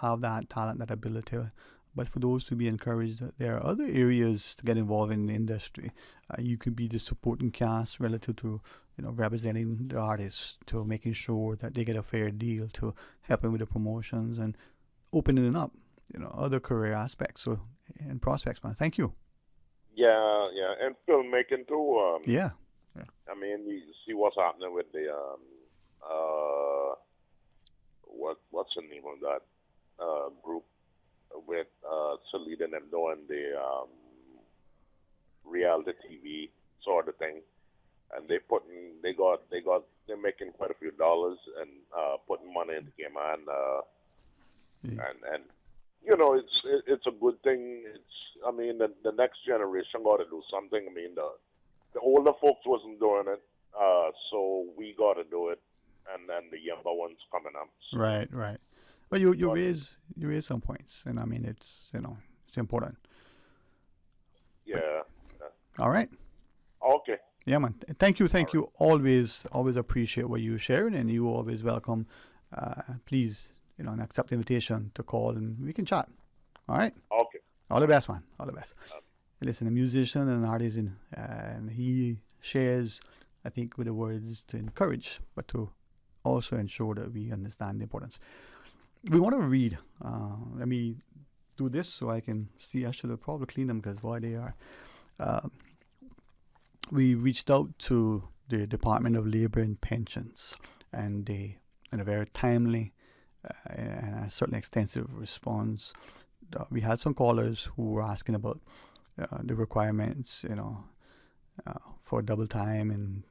have that talent, that ability, but for those to be encouraged that there are other areas to get involved in the industry. You could be the supporting cast relative to, representing the artists, to making sure that they get a fair deal, to helping with the promotions and opening up, other career aspects and prospects, man. Thank you. Yeah, and filmmaking too. Yeah. I mean, you see what's happening with the what's the name of that group with Salida and them doing the reality TV sort of thing, and they're making quite a few dollars and putting money into Cayman, and it's a good thing. The next generation got to do something. I mean, the older folks wasn't doing it, so we got to do it, and then the younger ones coming up. So. Right. But you raise some points, and I mean it's important. Yeah. All right. Okay. Yeah, man. Thank you. Always appreciate what you sharing, and you always welcome. Please, and accept the invitation to call, and we can chat. All right. Okay. All the best, man. All the best. Listen, a musician and an artist, and he shares, I think, with the words to encourage, but to also ensure that we understand the importance. We want to read. Let me do this so I can see. I should have probably cleaned them because boy, they are. We reached out to the Department of Labor and Pensions, and they, in a very timely and certainly extensive response, we had some callers who were asking about the requirements, for double time and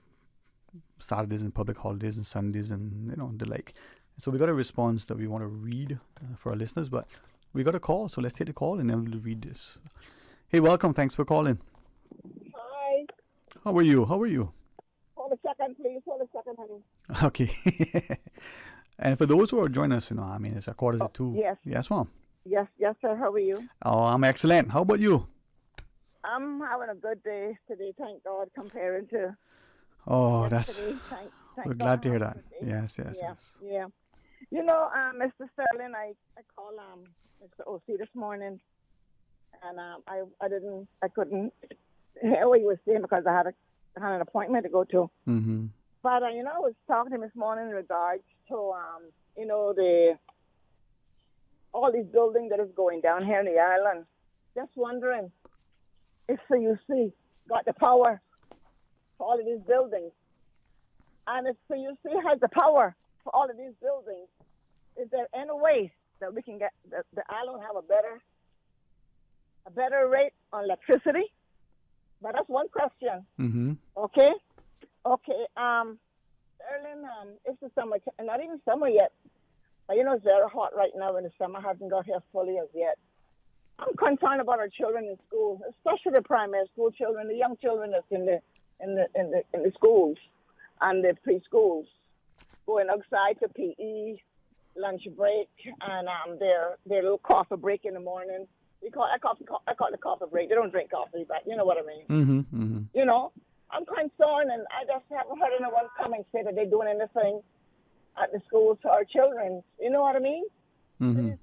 Saturdays and public holidays and Sundays and the like. So we got a response that we want to read for our listeners, but we got a call, so let's take the call and then we'll read this. Hey, welcome. Thanks for calling. Hi. How are you? Hold a second, please. Hold a second, honey. Okay. And for those who are joining us, it's 1:45. Yes. Yes, ma'am. Yes, sir. How are you? Oh, I'm excellent. How about you? I'm having a good day today, thank God, comparing to Oh, yesterday. Thank we're God glad to hear I'm that. having a good day. Yes. Yeah. Mr. Sterling, I called Mr. OC this morning, and I couldn't hear what he was saying because I had an appointment to go to. Mm-hmm. But I was talking to him this morning in regards to all these buildings that is going down here in the island. Just wondering if CUC got the power for all of these buildings, and if CUC has the power for all of these buildings, is there any way that we can get the island have a better rate on electricity? But that's one question. Mm-hmm. Okay. Sterling, it's the summer, not even summer yet. But it's very hot right now, and the summer hasn't got here fully as yet. I'm concerned about our children in school, especially the primary school children, the young children that's in the schools and the preschools, going outside to PE, lunch break, and their little coffee break in the morning. I call it a coffee break. They don't drink coffee, but you know what I mean. Mm-hmm. I'm concerned, and I just haven't heard anyone come and say that they're doing anything at the schools to our children. You know what I mean?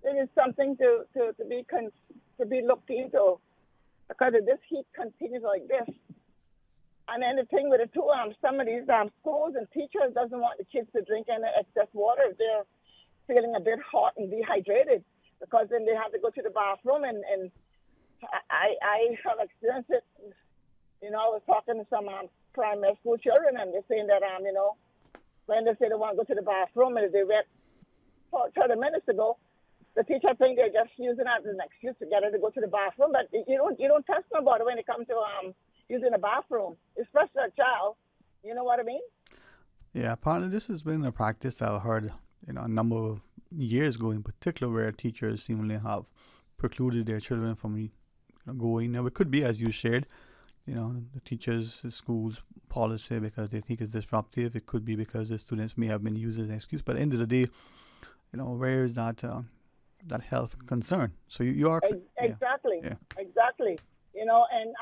It is something to be looked into, because if this heat continues like this, and then the thing with it too, some of these schools and teachers doesn't want the kids to drink any excess water if they're feeling a bit hot and dehydrated, because then they have to go to the bathroom, and I have experienced it. You know, I was talking to some primary school children, and they're saying that you know, when they say they want to go to the bathroom, and if they went 30 minutes ago, the teacher think they're just using that as an excuse to get her to go to the bathroom. But you don't test nobody when it comes to using the bathroom, especially a child. You know what I mean? Yeah, apparently this has been a practice that I've heard, you know, a number of years ago in particular, where teachers seemingly have precluded their children from going. Now, it could be, as you shared, you know, the teachers, the schools policy because they think it's disruptive. It could be because the students may have been used as an excuse. But at the end of the day, you know, where is that that health concern? So you are exactly, exactly. You know, and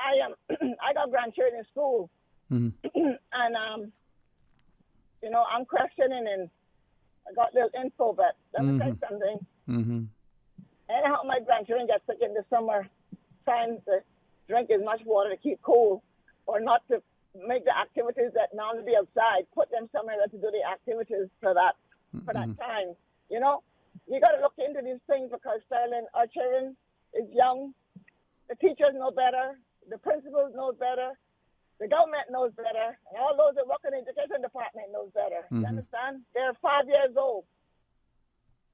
I got grandchildren in school, and you know, I'm questioning, and I got little info, but let me say something. Anyhow, my grandchildren get sick in the summer, trying to drink as much water to keep cool, or not to make the activities that normally be outside, put them somewhere to do the activities for that time. You know, you got to look into these things, because Sterling, our children is young. The teachers know better. The principals know better. The government knows better. And all those that work in the education department knows better. You understand? They're 5 years old,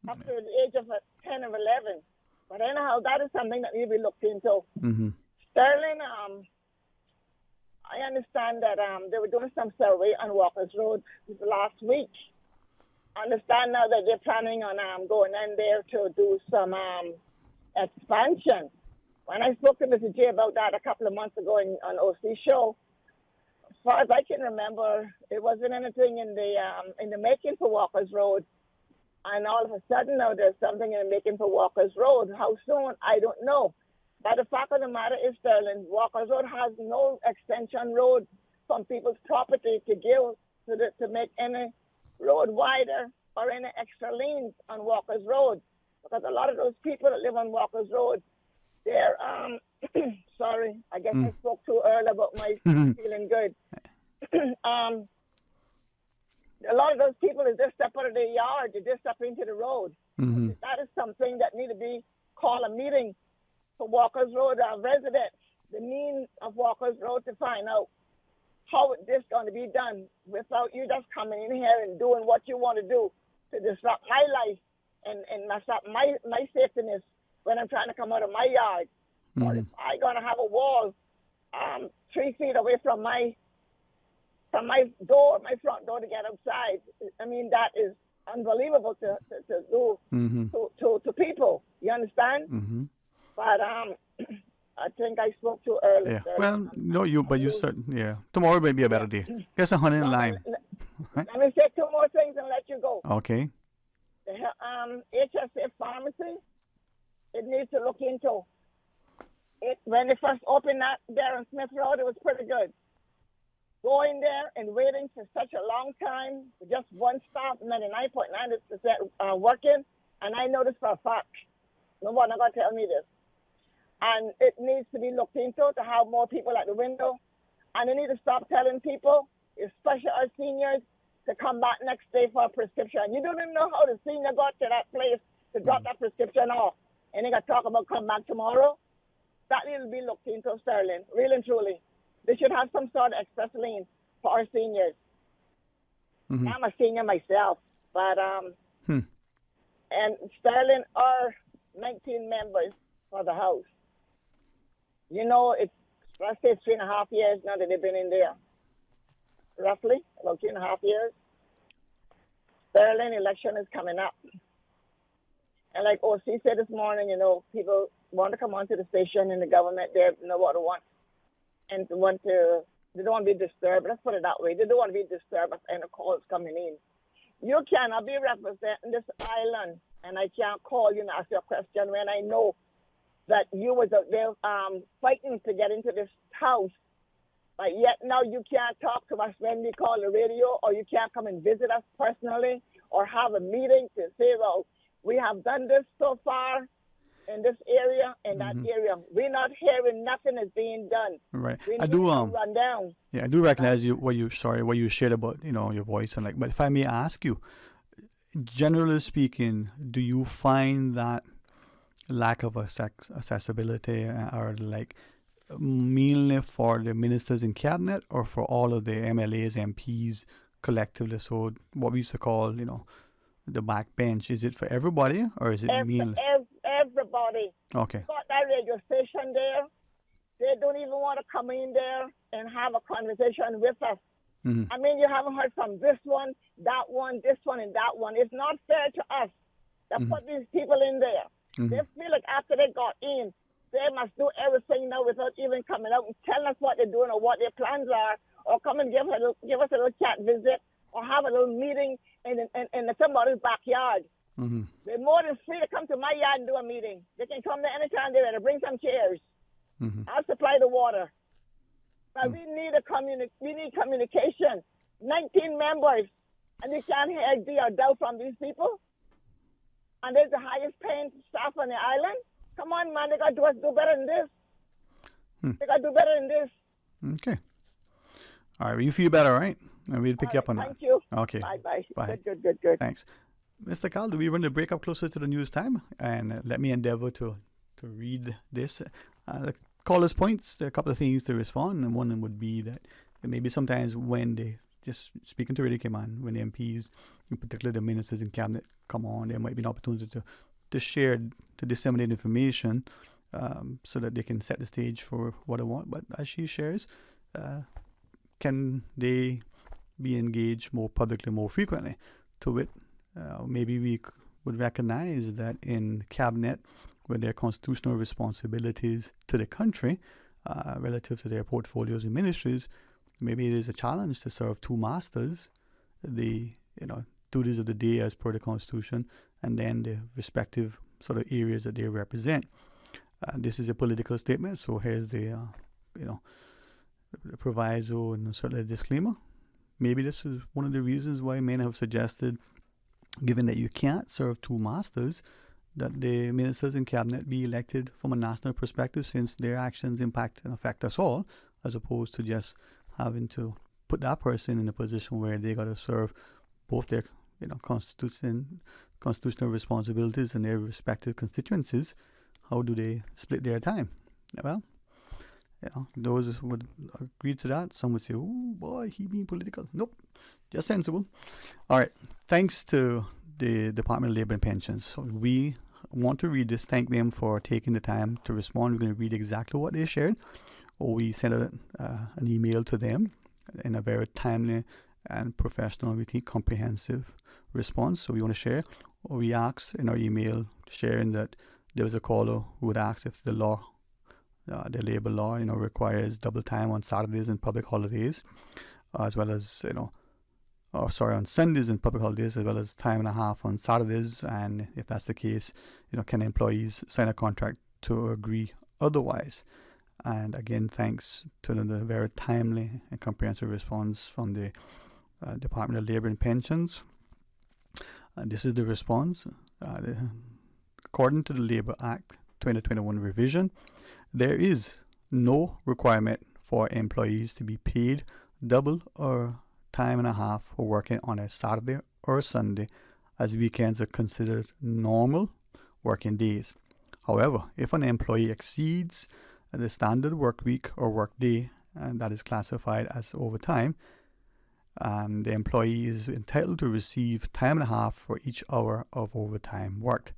up to the age of 10 or 11. But anyhow, that is something that needs to be looked into. Sterling, I understand that they were doing some survey on Walker's Road last week. I understand now that they're planning on going in there to do some expansion. When I spoke to Mr. J about that a couple of months ago on OC show, as far as I can remember, it wasn't anything in the making for Walker's Road. And all of a sudden now there's something in the making for Walker's Road. How soon? I don't know. But the fact of the matter is, Sterling, Walker's Road has no extension road from people's property to give to make any road wider or any extra lanes on Walker's Road. Because a lot of those people that live on Walker's Road, they're, sorry, I guess I spoke too early about my feeling good. A lot of those people, they just step out of their yard, they just step into the road. That is something that need to be called a meeting for Walker's Road residents, the means of Walker's Road, to find out how this going to be done without you just coming in here and doing what you want to do to disrupt my life and mess up my safetyness when I'm trying to come out of my yard. Or if I going to have a wall 3 feet away from my door, my front door, to get outside. I mean, that is unbelievable to do to people. You understand? But I think I spoke too early. Yeah. Well, no, you certainly, yeah. Tomorrow may be a better day. Guess a honey in line. Let me say 2 more things and let you go. Okay. The HSA pharmacy, it needs to look into it. When they first opened that there on Smith Road, it was pretty good. Going there and waiting for such a long time, just one stop, 99.9% working, and I know this for a fact. No one ever tell me this. And it needs to be looked into to have more people at the window. And they need to stop telling people, especially our seniors, to come back next day for a prescription. You don't even know how the senior got to that place to drop that prescription off. And they got to talk about come back tomorrow. That needs to be looked into, Sterling, really and truly. They should have some sort of express lane for our seniors. I'm a senior myself, but and Sterling are 19 members for the house. You know, it's, let's say 3.5 years now that they've been in there. Roughly, about 3.5 years. Sterling election is coming up. And like OC said this morning, you know, people want to come onto the station and the government, they know what they want. And they don't want to be disturbed. Let's put it that way. They don't want to be disturbed as any calls coming in. You cannot be representing this island, and I can't call you and ask you a question when I know that you was out there fighting to get into this house. But yet now you can't talk to us when we call the radio, or you can't come and visit us personally or have a meeting to say, well, We have done this so far in this area and that area. We're not hearing nothing is being done. Right. We I need do to run down. Yeah, I do recognize what you shared about, your voice and like. But if I may ask you, generally speaking, do you find that lack of accessibility or like mainly for the ministers in cabinet or for all of the MLAs, MPs collectively? So what we used to call, the backbench. Is it for everybody or is it mainly? Everybody. Okay. Got that radio station there. They don't even want to come in there and have a conversation with us. Mm-hmm. I mean, you haven't heard from this one, this one, and that one. It's not fair to us to put these people in there. They feel like after they got in, they must do everything now without even coming out and telling us what they're doing or what their plans are, or come and give us a little chat visit or have a little meeting in somebody's backyard. They're more than free to come to my yard and do a meeting. They can come there anytime they're ready. Bring some chairs. I'll supply the water. But we need communication. 19 members, and you can't hear a D or doubt from these people. And they're the highest paying staff on the island. Come on, man, they got to do better than this. They got to do better than this. Okay. All right, well, you feel better, right? And we'll pick you up on that. Thank you. Okay. Bye. Good. Thanks. Mr. Carl, do we run the break up closer to the news time? And let me endeavor to read this. The caller's points, there are a couple of things to respond, and one would be that maybe sometimes when they, just speaking to Radio Cayman, when the MPs, in particular the ministers in cabinet, come on, there might be an opportunity to share, to disseminate information so that they can set the stage for what they want. But as she shares, can they be engaged more publicly, more frequently? To it, maybe we would recognize that in cabinet, where their constitutional responsibilities to the country relative to their portfolios and ministries, maybe it is a challenge to serve two masters, the duties of the day as per the Constitution, and then the respective sort of areas that they represent. This is a political statement, so here's the proviso and certainly a disclaimer. Maybe this is one of the reasons why many have suggested, given that you can't serve two masters, that the ministers in cabinet be elected from a national perspective, since their actions impact and affect us all, as opposed to just having to put that person in a position where they got to serve both their constitutional responsibilities and their respective constituencies. How do they split their time? Well, those would agree to that. Some would say, oh boy, he being political. Nope, just sensible. All right, thanks to the Department of Labor and Pensions. So we want to read this, thank them for taking the time to respond. We're going to read exactly what they shared, or we sent an email to them in a very timely and professional, we think, comprehensive response. So we want to share, or we asked in our email sharing that there was a caller who would ask if the law, the labor law, requires double time on Saturdays and public holidays, as well as, on Sundays and public holidays, as well as time and a half on Saturdays. And if that's the case, can employees sign a contract to agree otherwise? And again, thanks to the very timely and comprehensive response from the Department of Labor and Pensions. This is the response. According to the Labor Act 2021 revision, there is no requirement for employees to be paid double or time and a half for working on a Saturday or Sunday, as weekends are considered normal working days. However, if an employee exceeds the standard work week or work day, and that is classified as overtime, the employee is entitled to receive time and a half for each hour of overtime worked.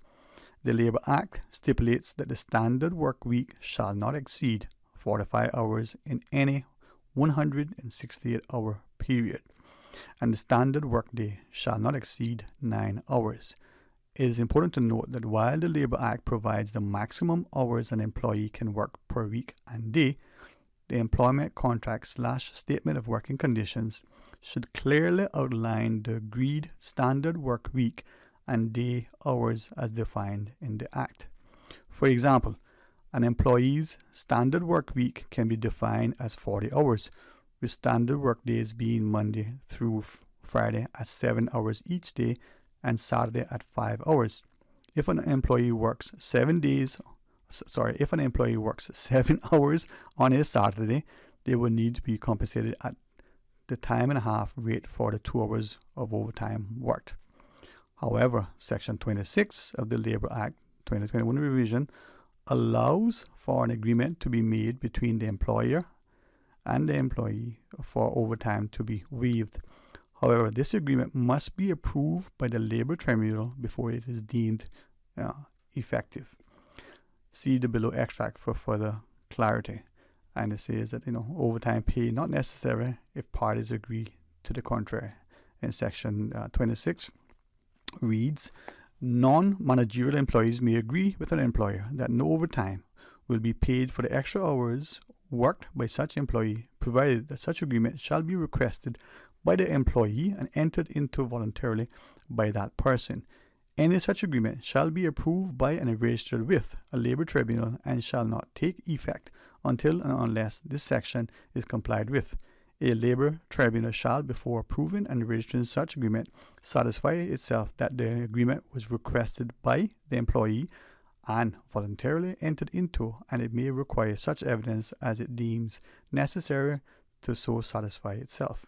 The Labour Act stipulates that the standard work week shall not exceed 45 hours in any 168-hour period, and the standard workday shall not exceed 9 hours. It is important to note that while the Labour Act provides the maximum hours an employee can work per week and day, the employment contract / statement of working conditions should clearly outline the agreed standard work week and day hours as defined in the Act. For example, an employee's standard work week can be defined as 40 hours, with standard work days being Monday through Friday at 7 hours each day and Saturday at 5 hours. if an employee works 7 hours on a Saturday, they will need to be compensated at the time and a half rate for the 2 hours of overtime worked. However, Section 26 of the Labor Act 2021 revision allows for an agreement to be made between the employer and the employee for overtime to be waived. However, this agreement must be approved by the Labor Tribunal before it is deemed effective. See the below extract for further clarity. And it says that overtime pay not necessary if parties agree to the contrary. In Section 26 reads, non-managerial employees may agree with an employer that no overtime will be paid for the extra hours worked by such employee, provided that such agreement shall be requested by the employee and entered into voluntarily by that person. Any such agreement shall be approved by and registered with a labor tribunal and shall not take effect until and unless this section is complied with. A labor tribunal shall, before approving and registering such agreement, satisfy itself that the agreement was requested by the employee and voluntarily entered into, and it may require such evidence as it deems necessary to so satisfy itself.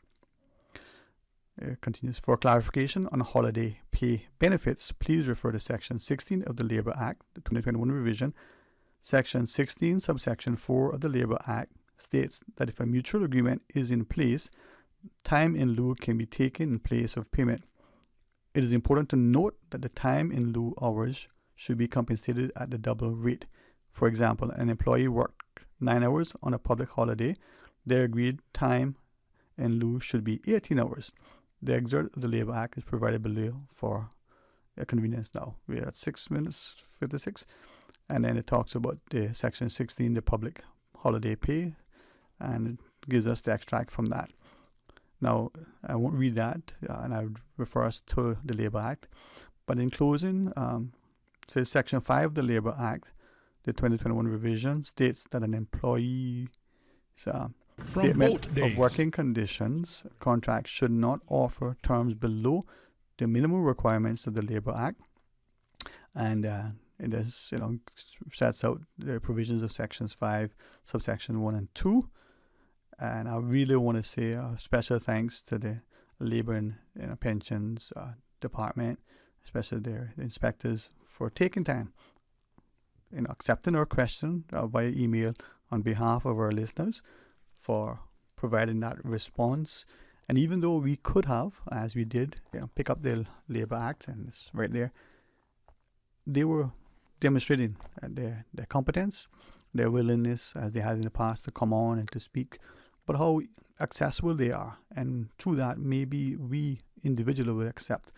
It continues, for clarification on holiday pay benefits, please refer to Section 16 of the Labor Act, the 2021 revision. Section 16, subsection 4 of the Labor Act states that if a mutual agreement is in place, time in lieu can be taken in place of payment. It is important to note that the time in lieu hours should be compensated at the double rate. For example, an employee worked 9 hours on a public holiday. Their agreed time in lieu should be 18 hours. The excerpt of the Labor Act is provided below for convenience now. We're at 6 minutes 56. And then it talks about the Section 16, the public holiday pay, and it gives us the extract from that. Now, I won't read that, and I would refer us to the Labor Act. But in closing, says Section 5 of the Labor Act, the 2021 revision, states that an employee's statement of working conditions contract should not offer terms below the minimum requirements of the Labor Act. And it is, sets out the provisions of Sections 5, subsection 1 and 2. And I really want to say a special thanks to the Labor and Pensions Department, especially their inspectors, for taking time, accepting our question via email on behalf of our listeners, for providing that response. And even though we could have, as we did, pick up the Labor Act, and it's right there, they were demonstrating their competence, their willingness, as they had in the past, to come on and to speak, but how accessible they are. And through that, maybe we individually will accept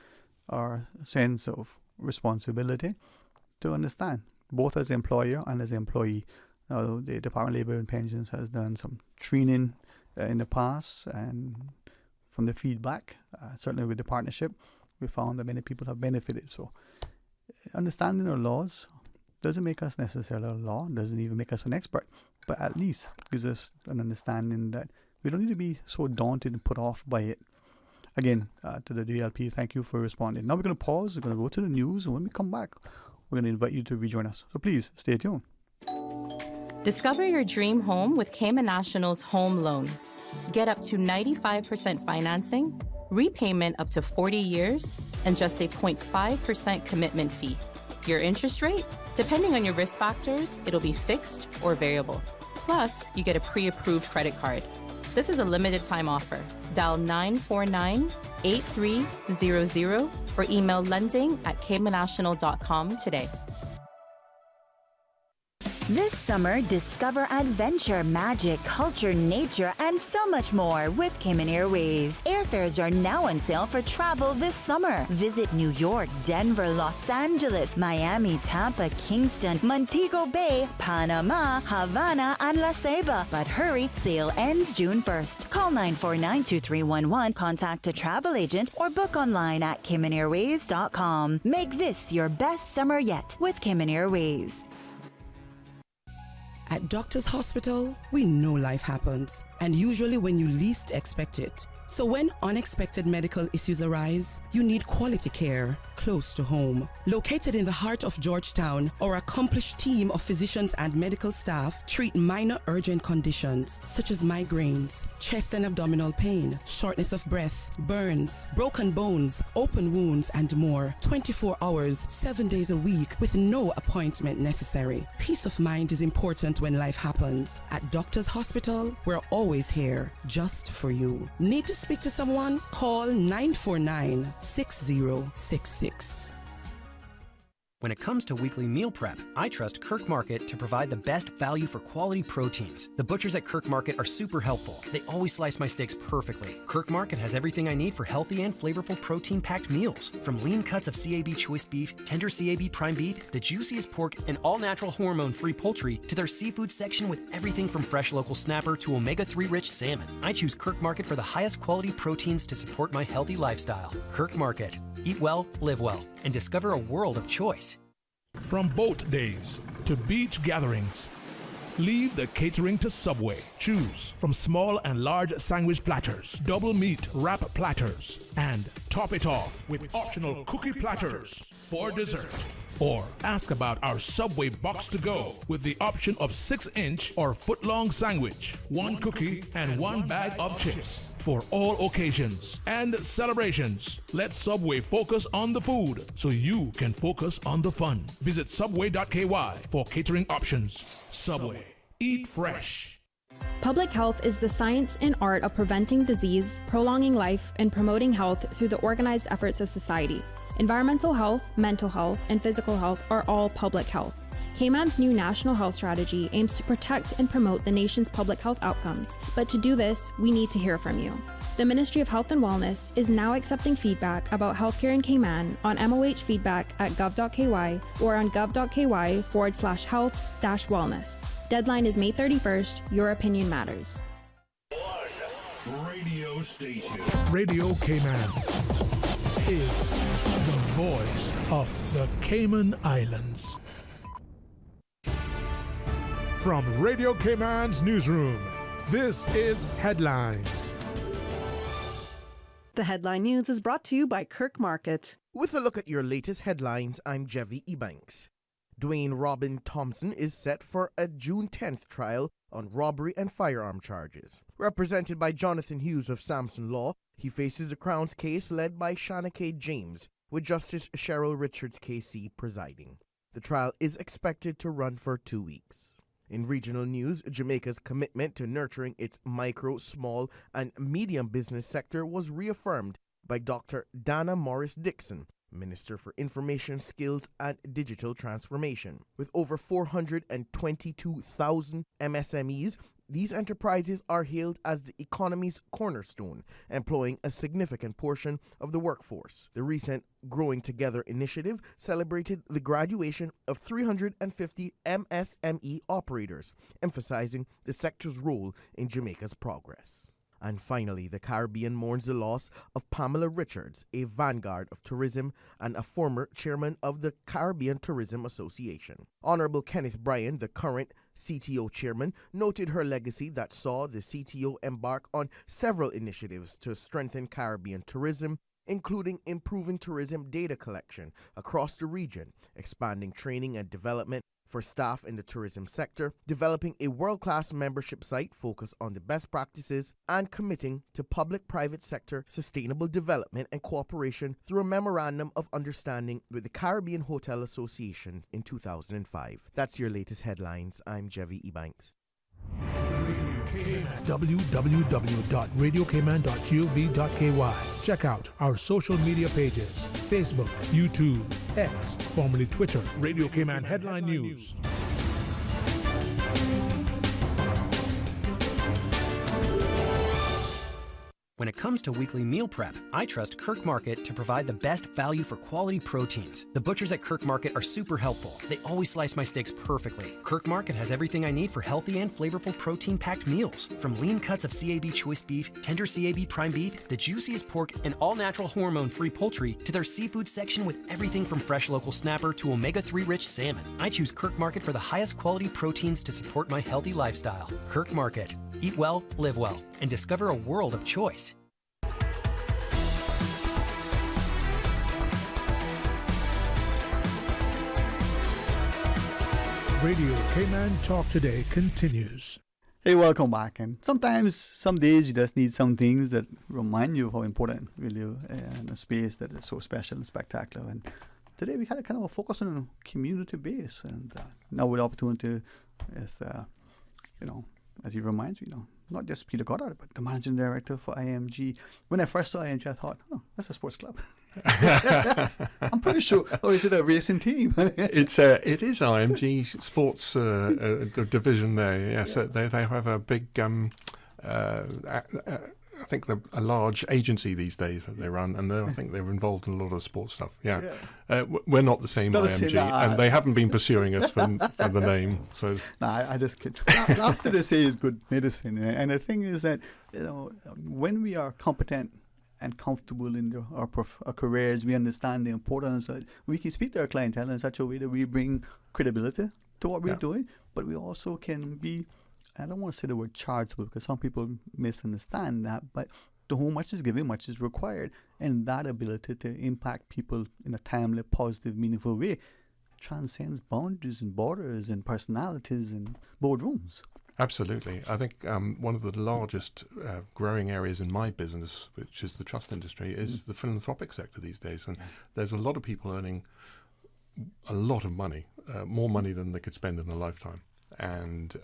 our sense of responsibility to understand, both as employer and as employee. Now, the Department of Labor and Pensions has done some training in the past, and from the feedback, certainly with the partnership, we found that many people have benefited. So understanding our laws doesn't make us necessarily a law, doesn't even make us an expert, but at least gives us an understanding that we don't need to be so daunted and put off by it. Again, to the DLP, thank you for responding. Now we're going to pause, we're going to go to the news, and when we come back, we're going to invite you to rejoin us. So please, stay tuned. Discover your dream home with Cayman National's home loan. Get up to 95% financing, repayment up to 40 years, and just a 0.5% commitment fee. Your interest rate? Depending on your risk factors, it'll be fixed or variable. Plus, you get a pre-approved credit card. This is a limited time offer. Dial 949-8300 or email lending@caymannational.com today. This summer, discover adventure, magic, culture, nature, and so much more with Cayman Airways. Airfares are now on sale for travel this summer. Visit New York, Denver, Los Angeles, Miami, Tampa, Kingston, Montego Bay, Panama, Havana, and La Ceiba. But hurry, sale ends June 1st. Call 949-2311, contact a travel agent, or book online at CaymanAirways.com. Make this your best summer yet with Cayman Airways. At Doctors Hospital, we know life happens, and usually when you least expect it. So when unexpected medical issues arise, you need quality care close to home. Located in the heart of Georgetown, our accomplished team of physicians and medical staff treat minor urgent conditions such as migraines, chest and abdominal pain, shortness of breath, burns, broken bones, open wounds, and more. 24 hours, 7 days a week with no appointment necessary. Peace of mind is important when life happens. At Doctors Hospital, we're always here just for you. Need to speak to someone? Call 949-6066. When it comes to weekly meal prep, I trust Kirk Market to provide the best value for quality proteins. The butchers at Kirk Market are super helpful. They always slice my steaks perfectly. Kirk Market has everything I need for healthy and flavorful protein-packed meals. From lean cuts of CAB choice beef, tender CAB prime beef, the juiciest pork, and all-natural hormone-free poultry, to their seafood section with everything from fresh local snapper to omega-3 rich salmon. I choose Kirk Market for the highest quality proteins to support my healthy lifestyle. Kirk Market. Eat well, live well, and discover a world of choice. From boat days to beach gatherings, leave the catering to Subway. Choose from small and large sandwich platters, double meat wrap platters, and top it off with optional cookie platters for dessert. Or ask about our Subway box to go with the option of 6-inch or foot-long sandwich, 1 cookie, and 1 bag of chips. For all occasions and celebrations, let Subway focus on the food so you can focus on the fun. Visit subway.ky for catering options. Subway. Eat fresh. Public health is the science and art of preventing disease, prolonging life, and promoting health through the organized efforts of society. Environmental health, mental health, and physical health are all public health. Cayman's new national health strategy aims to protect and promote the nation's public health outcomes, but to do this, we need to hear from you. The Ministry of Health and Wellness is now accepting feedback about healthcare in Cayman on mohfeedback@gov.ky or on gov.ky/health-wellness. Deadline is May 31st. Your opinion matters. Radio station. Radio Cayman is the voice of the Cayman Islands. From Radio Cayman's newsroom, this is Headlines. The headline news is brought to you by Kirk Market. With a look at your latest headlines, I'm Dwayne Ebanks. Dwayne Robin Thompson is set for a June 10th trial on robbery and firearm charges. Represented by Jonathan Hughes of Samson Law, he faces the Crown's case led by Shanakay James, with Justice Cheryl Richards KC presiding. The trial is expected to run for 2 weeks. In regional news, Jamaica's commitment to nurturing its micro, small, and medium business sector was reaffirmed by Dr. Dana Morris Dixon, Minister for Information Skills and Digital Transformation. With over 422,000 MSMEs, these enterprises are hailed as the economy's cornerstone, employing a significant portion of the workforce. The recent Growing Together initiative celebrated the graduation of 350 MSME operators, emphasizing the sector's role in Jamaica's progress. And finally, the Caribbean mourns the loss of Pamela Richards, a vanguard of tourism and a former chairman of the Caribbean Tourism Association. Honorable Kenneth Bryan, the current CTO chairman, noted her legacy that saw the CTO embark on several initiatives to strengthen Caribbean tourism, including improving tourism data collection across the region, expanding training and development for staff in the tourism sector, developing a world-class membership site focused on the best practices, and committing to public-private sector sustainable development and cooperation through a memorandum of understanding with the Caribbean Hotel Association in 2005. That's your latest headlines. I'm Dwayne Ebanks. www.radiocayman.gov.ky. Check out our social media pages: Facebook, YouTube, X, formerly Twitter, Radio Cayman Headline News. When it comes to weekly meal prep, I trust Kirk Market to provide the best value for quality proteins. The butchers at Kirk Market are super helpful. They always slice my steaks perfectly. Kirk Market has everything I need for healthy and flavorful protein-packed meals. From lean cuts of CAB choice beef, tender CAB prime beef, the juiciest pork, and all-natural hormone-free poultry, to their seafood section with everything from fresh local snapper to omega-3 rich salmon. I choose Kirk Market for the highest quality proteins to support my healthy lifestyle. Kirk Market. Eat well, live well, and discover a world of choice. Radio Cayman Talk Today continues. Hey, welcome back. And sometimes, some days, you just need some things that remind you how important we live in a space that is so special and spectacular. And today we had a kind of a focus on a community base. And now with the opportunity, is, as he reminds me, not just Peter Goddard, but the managing director for IMG. When I first saw IMG, I thought, that's a sports club. I'm pretty sure. Oh, is it a racing team? It is IMG Sports the division there. Yes, yeah. They have a big. I think they're a large agency these days that they run, and I think they're involved in a lot of sports stuff. Yeah, we're not the same IMG, and they haven't been pursuing us for the name. So I just kid. After they say is good medicine, and the thing is that when we are competent and comfortable in our careers, we understand the importance. We can speak to our clientele in such a way that we bring credibility to what we're doing, but we also can be. I don't want to say the word charitable because some people misunderstand that, but to whom much is given, much is required. And that ability to impact people in a timely, positive, meaningful way transcends boundaries and borders and personalities and boardrooms. Absolutely. I think one of the largest growing areas in my business, which is the trust industry, is the philanthropic sector these days. And there's a lot of people earning a lot of money, more money than they could spend in a lifetime. And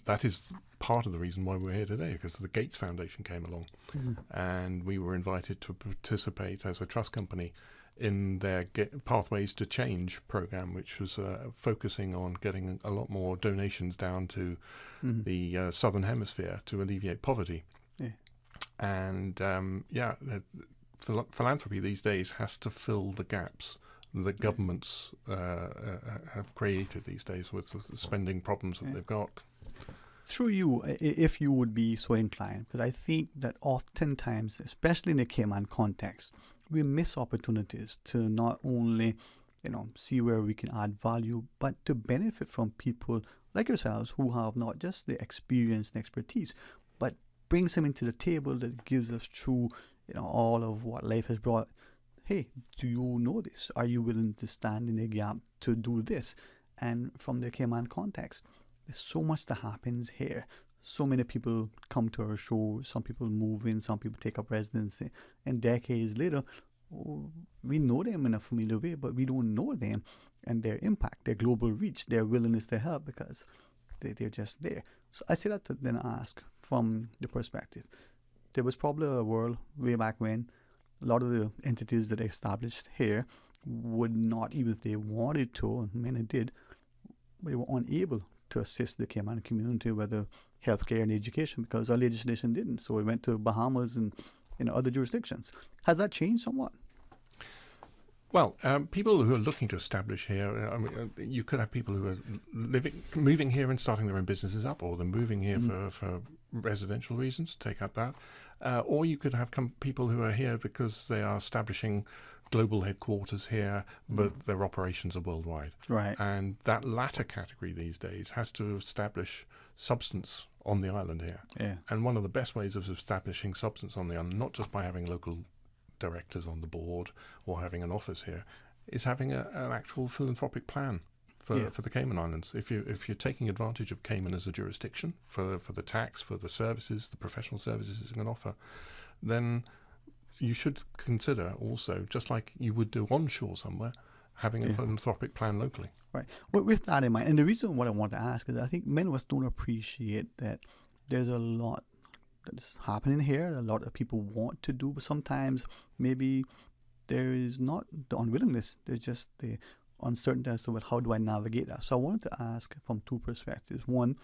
that is part of the reason why we're here today, because the Gates Foundation came along and we were invited to participate as a trust company in their Pathways to Change program, which was focusing on getting a lot more donations down to the Southern Hemisphere to alleviate poverty. Yeah. And philanthropy these days has to fill the gaps that governments have created these days with the spending problems that they've got. Through you, if you would be so inclined, because I think that oftentimes, especially in the Cayman context, we miss opportunities to not only, see where we can add value, but to benefit from people like yourselves who have not just the experience and expertise, but brings them into the table that gives us through, all of what life has brought. Hey, do you know this? Are you willing to stand in the gap to do this? And from the Cayman context, there's so much that happens here. So many people come to our show. Some people move in. Some people take up residency. And decades later, we know them in a familiar way, but we don't know them and their impact, their global reach, their willingness to help because they're just there. So I say that to then ask from the perspective. There was probably a world way back when a lot of the entities that are established here would not, even if they wanted to, and many did, they were unable to assist the Cayman community, whether healthcare and education, because our legislation didn't. So it went to Bahamas and other jurisdictions. Has that changed somewhat? Well, people who are looking to establish here, you could have people who are moving here and starting their own businesses up, or they're moving here for residential reasons, take out that. Or you could have people who are here because they are establishing global headquarters here, but their operations are worldwide. Right. And that latter category these days has to establish substance on the island here. Yeah. And one of the best ways of establishing substance on the island, not just by having local directors on the board or having an office here, is having an actual philanthropic plan for the Cayman Islands. If you're taking advantage of Cayman as a jurisdiction for the tax, for the services, the professional services it can offer, then you should consider also, just like you would do onshore somewhere, having a philanthropic plan locally. Right. Well, with that in mind, and the reason what I want to ask is I think many of us don't appreciate that there's a lot that's happening here, a lot of people want to do, but sometimes maybe there is not the unwillingness, there's just the uncertainty as to how do I navigate that. So I wanted to ask from two perspectives. One,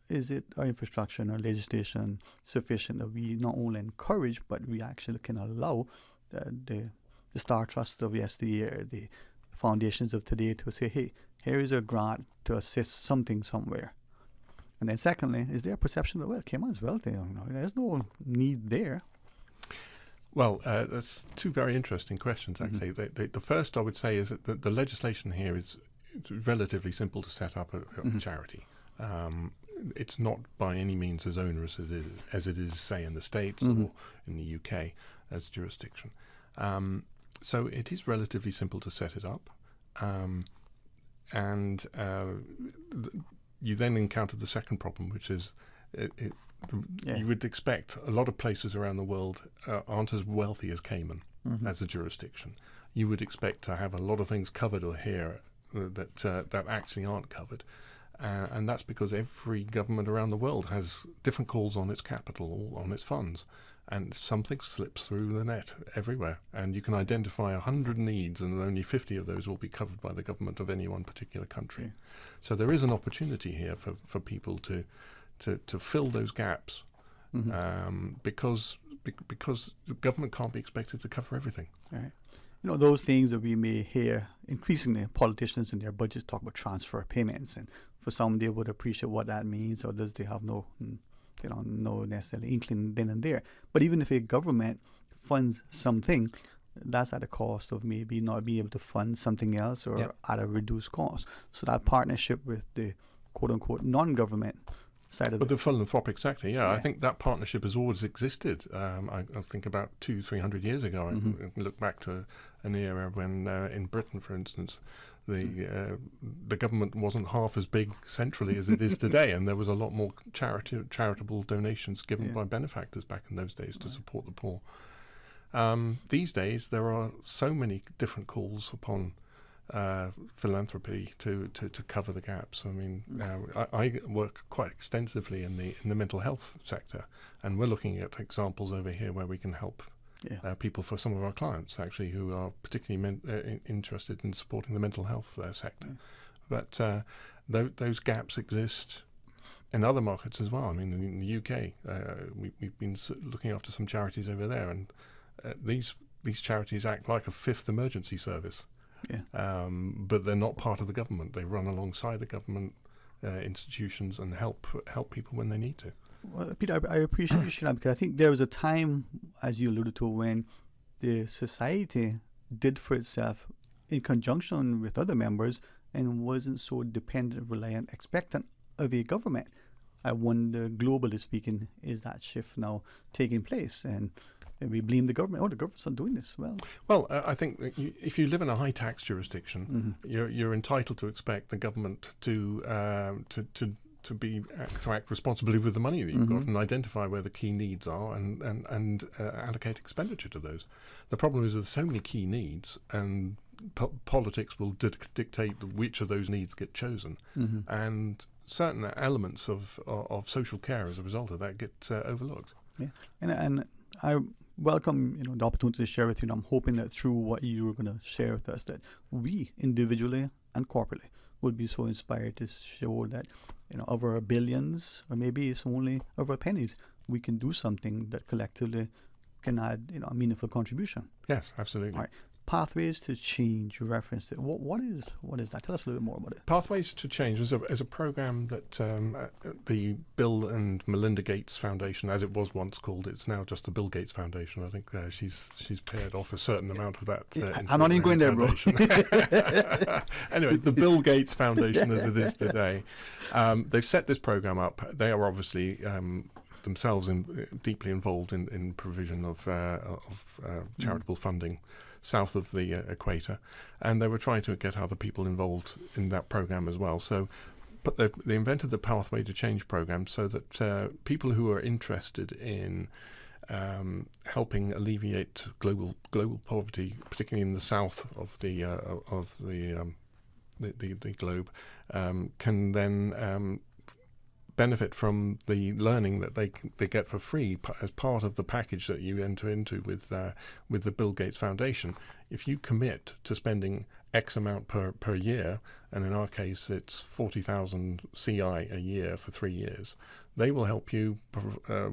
is it our infrastructure and our legislation sufficient that we not only encourage, but we actually can allow the Star Trusts of yesteryear, the foundations of today to say, hey, here is a grant to assist something somewhere. And then secondly, is there a perception that, well, Cayman's wealthy, there's no need there? Well, that's two very interesting questions, actually. The first I would say is that the legislation here is relatively simple to set up a charity. It's not by any means as onerous as it is, say, in the States or in the UK as jurisdiction. So it is relatively simple to set it up. You then encounter the second problem, which is you would expect a lot of places around the world aren't as wealthy as Cayman as a jurisdiction. You would expect to have a lot of things covered or here that actually aren't covered. And that's because every government around the world has different calls on its capital, on its funds. And something slips through the net everywhere. And you can identify 100 needs, and only 50 of those will be covered by the government of any one particular country. So there is an opportunity here for people to fill those gaps, because the government can't be expected to cover everything. Right. Those things that we may hear increasingly, politicians in their budgets talk about transfer payments, and for some they would appreciate what that means, or does they have no necessarily inkling then and there. But even if a government funds something, that's at the cost of maybe not being able to fund something else, or at a reduced cost. So that partnership with the quote-unquote non-government side of the philanthropic sector, I think that partnership has always existed. I think about 200-300 years ago, I look back to an era when in Britain, for instance, the government wasn't half as big centrally as it is today, and there was a lot more charitable donations given by benefactors back in those days to support the poor. These days, there are so many different calls upon philanthropy to cover the gaps. I mean, I work quite extensively in the mental health sector, and we're looking at examples over here where we can help people, for some of our clients actually, who are particularly interested in supporting the mental health sector. But those gaps exist in other markets as well. I mean, in the UK, we've been looking after some charities over there, and these charities act like a fifth emergency service. But they're not part of the government. They run alongside the government institutions and help people when they need to. Well, Peter, I appreciate you sharing that, because I think there was a time, as you alluded to, when the society did for itself in conjunction with other members and wasn't so dependent, reliant, expectant of a government. I wonder, globally speaking, is that shift now taking place? And we blame the government. The government's not doing this well. I think that if you live in a high tax jurisdiction, you're entitled to expect the government to act responsibly with the money that you've got, and identify where the key needs are, and allocate expenditure to those. The problem is there's so many key needs, and politics will dictate which of those needs get chosen, and certain elements of social care as a result of that get overlooked. Yeah, and I welcome the opportunity to share with you. And I'm hoping that through what you were going to share with us, that we individually and corporately would be so inspired to show that of our billions, or maybe it's only of our pennies, we can do something that collectively can add a meaningful contribution. Yes, absolutely. All right. Pathways to Change, you referenced it. What is that? Tell us a little bit more about it. Pathways to Change is a program that the Bill and Melinda Gates Foundation, as it was once called, it's now just the Bill Gates Foundation. I think she's paid off a certain amount of that. I'm not even going there, bro. Anyway, the Bill Gates Foundation, as it is today, they've set this program up. They are obviously themselves deeply involved in provision of charitable funding south of the equator, and they were trying to get other people involved in that program as well. So, but they invented the Pathway to Change program so that people who are interested in helping alleviate global poverty, particularly in the south of the globe, can then benefit from the learning that they get for free as part of the package that you enter into with the Bill Gates Foundation. If you commit to spending X amount per year, and in our case it's 40,000 CI a year for 3 years. They will help you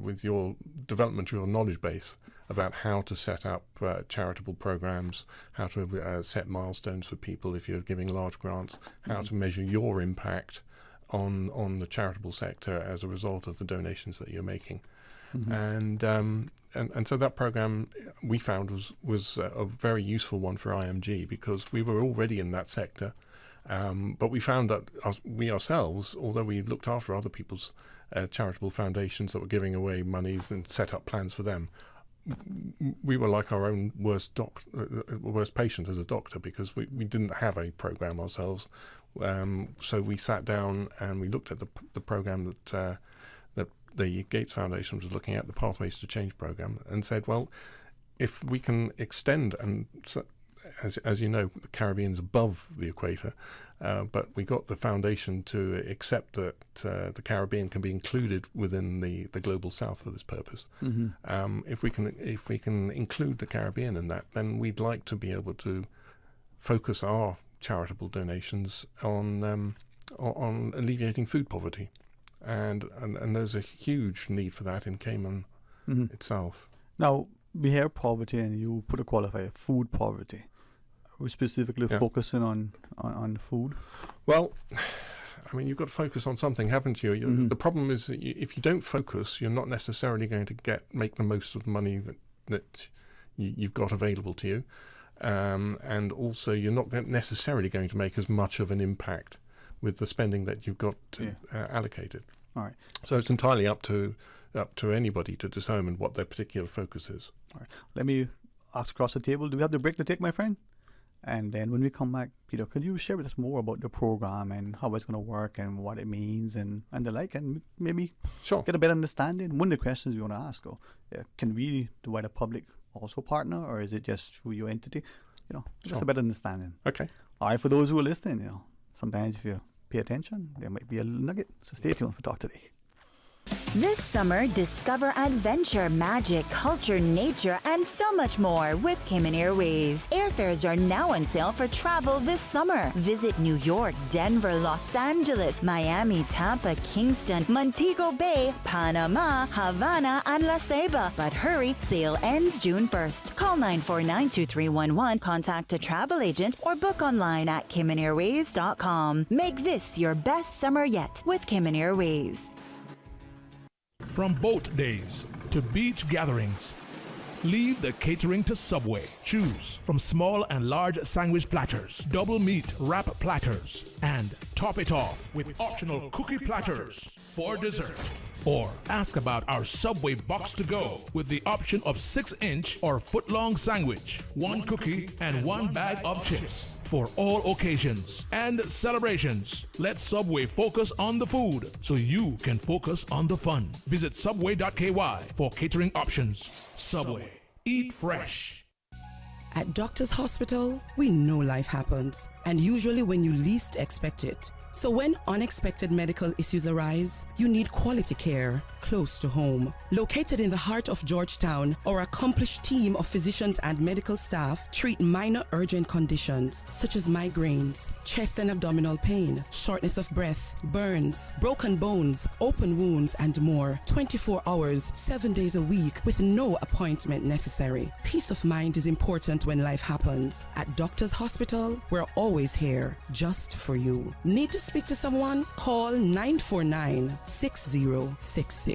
with your development of your knowledge base about how to set up charitable programs, how to set milestones for people if you're giving large grants, how to measure your impact on the charitable sector as a result of the donations that you're making. And so that program we found was a very useful one for IMG because we were already in that sector, but we found that we ourselves, although we looked after other people's charitable foundations that were giving away monies and set up plans for them, we were like our own worst patient as a doctor because we didn't have a program ourselves. So we sat down and we looked at the program that the Gates Foundation was looking at, the Pathways to Change program, and said, well, if we can extend, and so, as you know, the Caribbean's above the equator, but we got the foundation to accept that the Caribbean can be included within the global South for this purpose. If we can include the Caribbean in that, then we'd like to be able to focus our charitable donations on alleviating food poverty. And there's a huge need for that in Cayman itself. Now, we hear poverty and you put a qualifier, food poverty. Are we specifically focusing on food? Well, I mean, you've got to focus on something, haven't you? The problem is that if you don't focus, you're not necessarily going to make the most of the money that you've got available to you. And also, you're not necessarily going to make as much of an impact with the spending that you've got allocated. All right. So it's entirely up to anybody to determine what their particular focus is. All right. Let me ask across the table. Do we have the break to take, my friend? And then when we come back, Peter, could you share with us more about the program and how it's going to work and what it means and the like, and maybe get a better understanding? One of the questions we want to ask, can we, the wider public, also partner, or is it just through your entity? Just a better understanding. Okay. All right, for those who are listening, sometimes if you pay attention, there might be a little nugget. So stay tuned for Talk Today. This summer, discover adventure, magic, culture, nature, and so much more with Cayman Airways. Airfares are now on sale for travel this summer. Visit New York, Denver, Los Angeles, Miami, Tampa, Kingston, Montego Bay, Panama, Havana, and La Ceiba. But hurry, sale ends June 1st. Call 949-2311, contact a travel agent, or book online at CaymanAirways.com. Make this your best summer yet with Cayman Airways. From boat days to beach gatherings, leave the catering to Subway. Choose from small and large sandwich platters, double meat wrap platters, and top it off with optional cookie platters for dessert. Or ask about our Subway box to go with the option of 6-inch or foot-long sandwich, 1 cookie, and 1 bag of chips. For all occasions and celebrations, let Subway focus on the food so you can focus on the fun. Visit subway.ky for catering options. Subway. Eat fresh. At Doctors Hospital, we know life happens, and usually when you least expect it. So when unexpected medical issues arise, you need quality care close to home. Located in the heart of Georgetown, our accomplished team of physicians and medical staff treat minor urgent conditions such as migraines, chest and abdominal pain, shortness of breath, burns, broken bones, open wounds, and more. 24 hours, 7 days a week with no appointment necessary. Peace of mind is important when life happens. At Doctors Hospital, we're always here just for you. Need to speak to someone? Call 949-6066.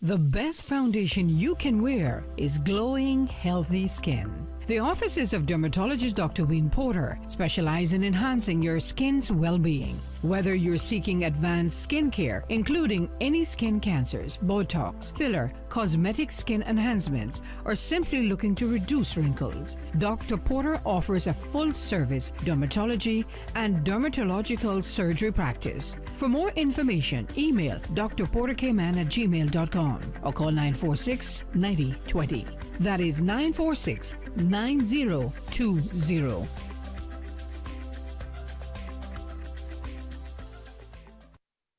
The best foundation you can wear is glowing, healthy skin. The offices of dermatologist Dr. Wayne Porter specialize in enhancing your skin's well-being. Whether you're seeking advanced skincare, including any skin cancers, Botox, filler, cosmetic skin enhancements, or simply looking to reduce wrinkles, Dr. Porter offers a full-service dermatology and dermatological surgery practice. For more information, email drporterkman@gmail.com or call 946-9020. That is 946-9020.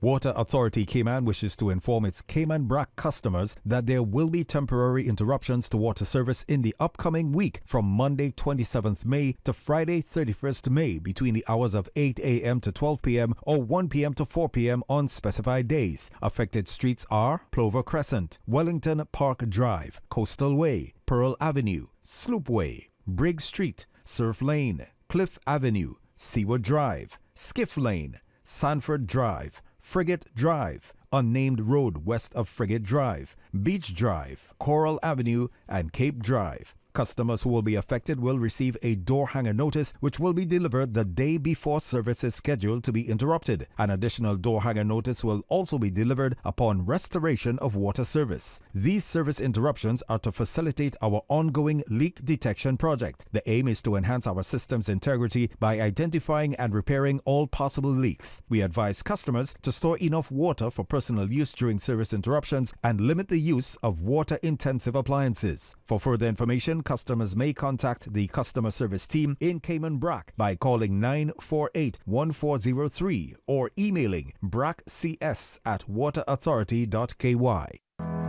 Water Authority Cayman wishes to inform its Cayman Brac customers that there will be temporary interruptions to water service in the upcoming week from Monday 27th May to Friday 31st May between the hours of 8 a.m. to 12 p.m. or 1 p.m. to 4 p.m. on specified days. Affected streets are Plover Crescent, Wellington Park Drive, Coastal Way, Pearl Avenue, Sloop Way, Briggs Street, Surf Lane, Cliff Avenue, Seaward Drive, Skiff Lane, Sanford Drive, Frigate Drive, Unnamed Road west of Frigate Drive, Beach Drive, Coral Avenue, and Cape Drive. Customers who will be affected will receive a door hanger notice which will be delivered the day before service is scheduled to be interrupted. An additional door hanger notice will also be delivered upon restoration of water service. These service interruptions are to facilitate our ongoing leak detection project. The aim is to enhance our system's integrity by identifying and repairing all possible leaks. We advise customers to store enough water for personal use during service interruptions and limit the use of water-intensive appliances. For further information, customers may contact the customer service team in Cayman Brac by calling 948-1403 or emailing braccs@waterauthority.ky.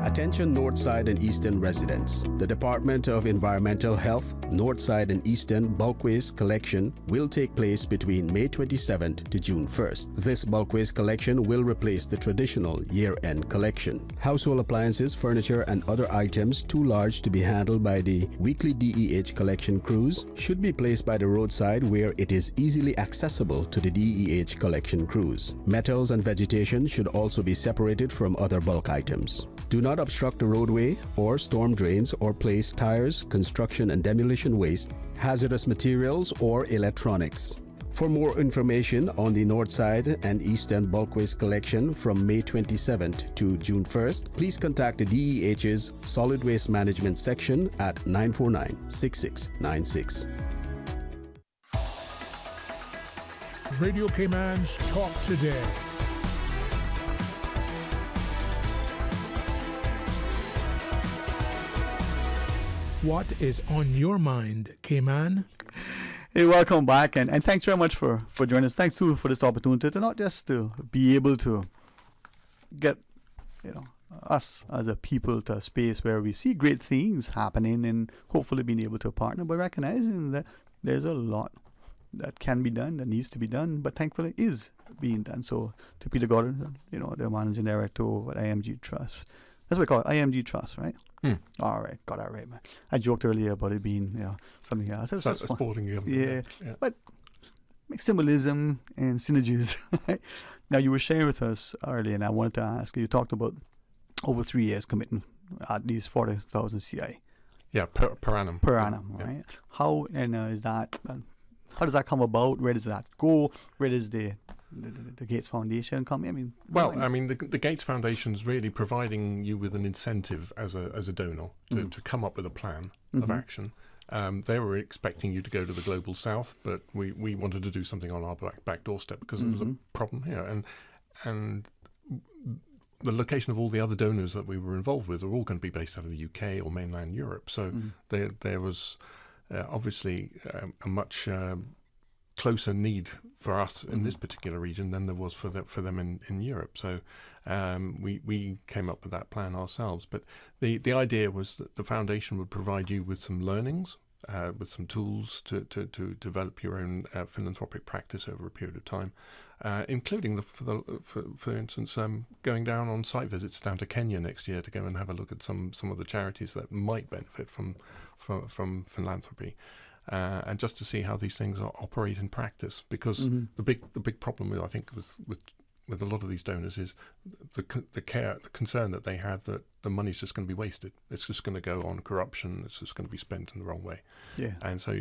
Attention Northside and Eastern residents. The Department of Environmental Health, Northside and Eastern bulk waste collection will take place between May 27th to June 1st. This bulk waste collection will replace the traditional year-end collection. Household appliances, furniture, and other items too large to be handled by the weekly DEH collection crews should be placed by the roadside where it is easily accessible to the DEH collection crews. Metals and vegetation should also be separated from other bulk items. Do not obstruct the roadway or storm drains or place tires, construction and demolition waste, hazardous materials, or electronics. For more information on the Northside and Eastern bulk waste collection from May 27th to June 1st, please contact the DEH's Solid Waste Management section at 949-6696. Radio Cayman's Talk Today. What is on your mind, Cayman? Hey, welcome back, and thanks very much for joining us. Thanks too for this opportunity to not just to be able to get, us as a people to a space where we see great things happening and hopefully being able to partner, but recognizing that there's a lot that can be done, that needs to be done, but thankfully is being done. So to Peter Gordon, the managing director at IMG Trust. That's what we call it, IMG Trust, right? All right, got that right, man. I joked earlier about it being, something else. It's just sporting game. Yeah, but make symbolism and synergies. Right? Now, you were sharing with us earlier, and I wanted to ask you talked about over 3 years committing at least 40,000 CI. Yeah, per annum. Per annum, right? How is that? How does that come about? Where does that go? Where does the Gates Foundation come in? The Gates Foundation is really providing you with an incentive as a donor to come up with a plan of action. They were expecting you to go to the global south, but we wanted to do something on our back doorstep because there was a problem here, and the location of all the other donors that we were involved with are all going to be based out of the UK or mainland Europe. So there was obviously a much closer need for us in this particular region than there was for them in Europe. So we came up with that plan ourselves. But the idea was that the foundation would provide you with some learnings, with some tools to develop your own philanthropic practice over a period of time, including for instance going down on site visits down to Kenya next year to go and have a look at some of the charities that might benefit from philanthropy. And just to see how these things operate in practice, because the big problem I think with a lot of these donors is the concern that they have that the money's just going to be wasted. It's just going to go on corruption. It's just going to be spent in the wrong way. Yeah. And so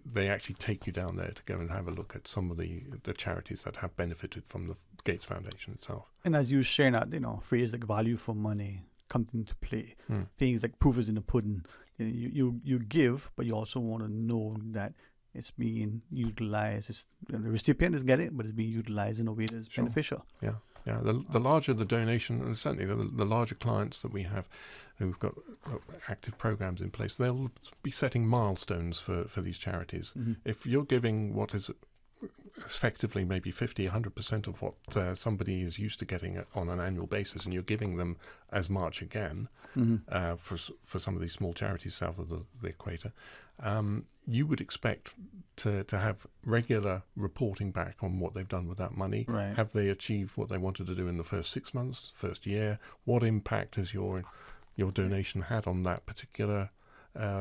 they actually take you down there to go and have a look at some of the charities that have benefited from the Gates Foundation itself. And as you share that, phrase like value for money comes into play. Things like proof is in the pudding. You give, but you also want to know that it's being utilized. The recipient is getting it, but it's being utilized in a way that's beneficial. Yeah. The larger the donation, and certainly the larger clients that we have, who've got active programs in place, they'll be setting milestones for these charities. If you're giving what is effectively maybe 50, 100% of what somebody is used to getting on an annual basis, and you're giving them as much again for some of these small charities south of the equator, you would expect to have regular reporting back on what they've done with that money. Right. Have they achieved what they wanted to do in the first 6 months, first year? What impact has your donation had on that particular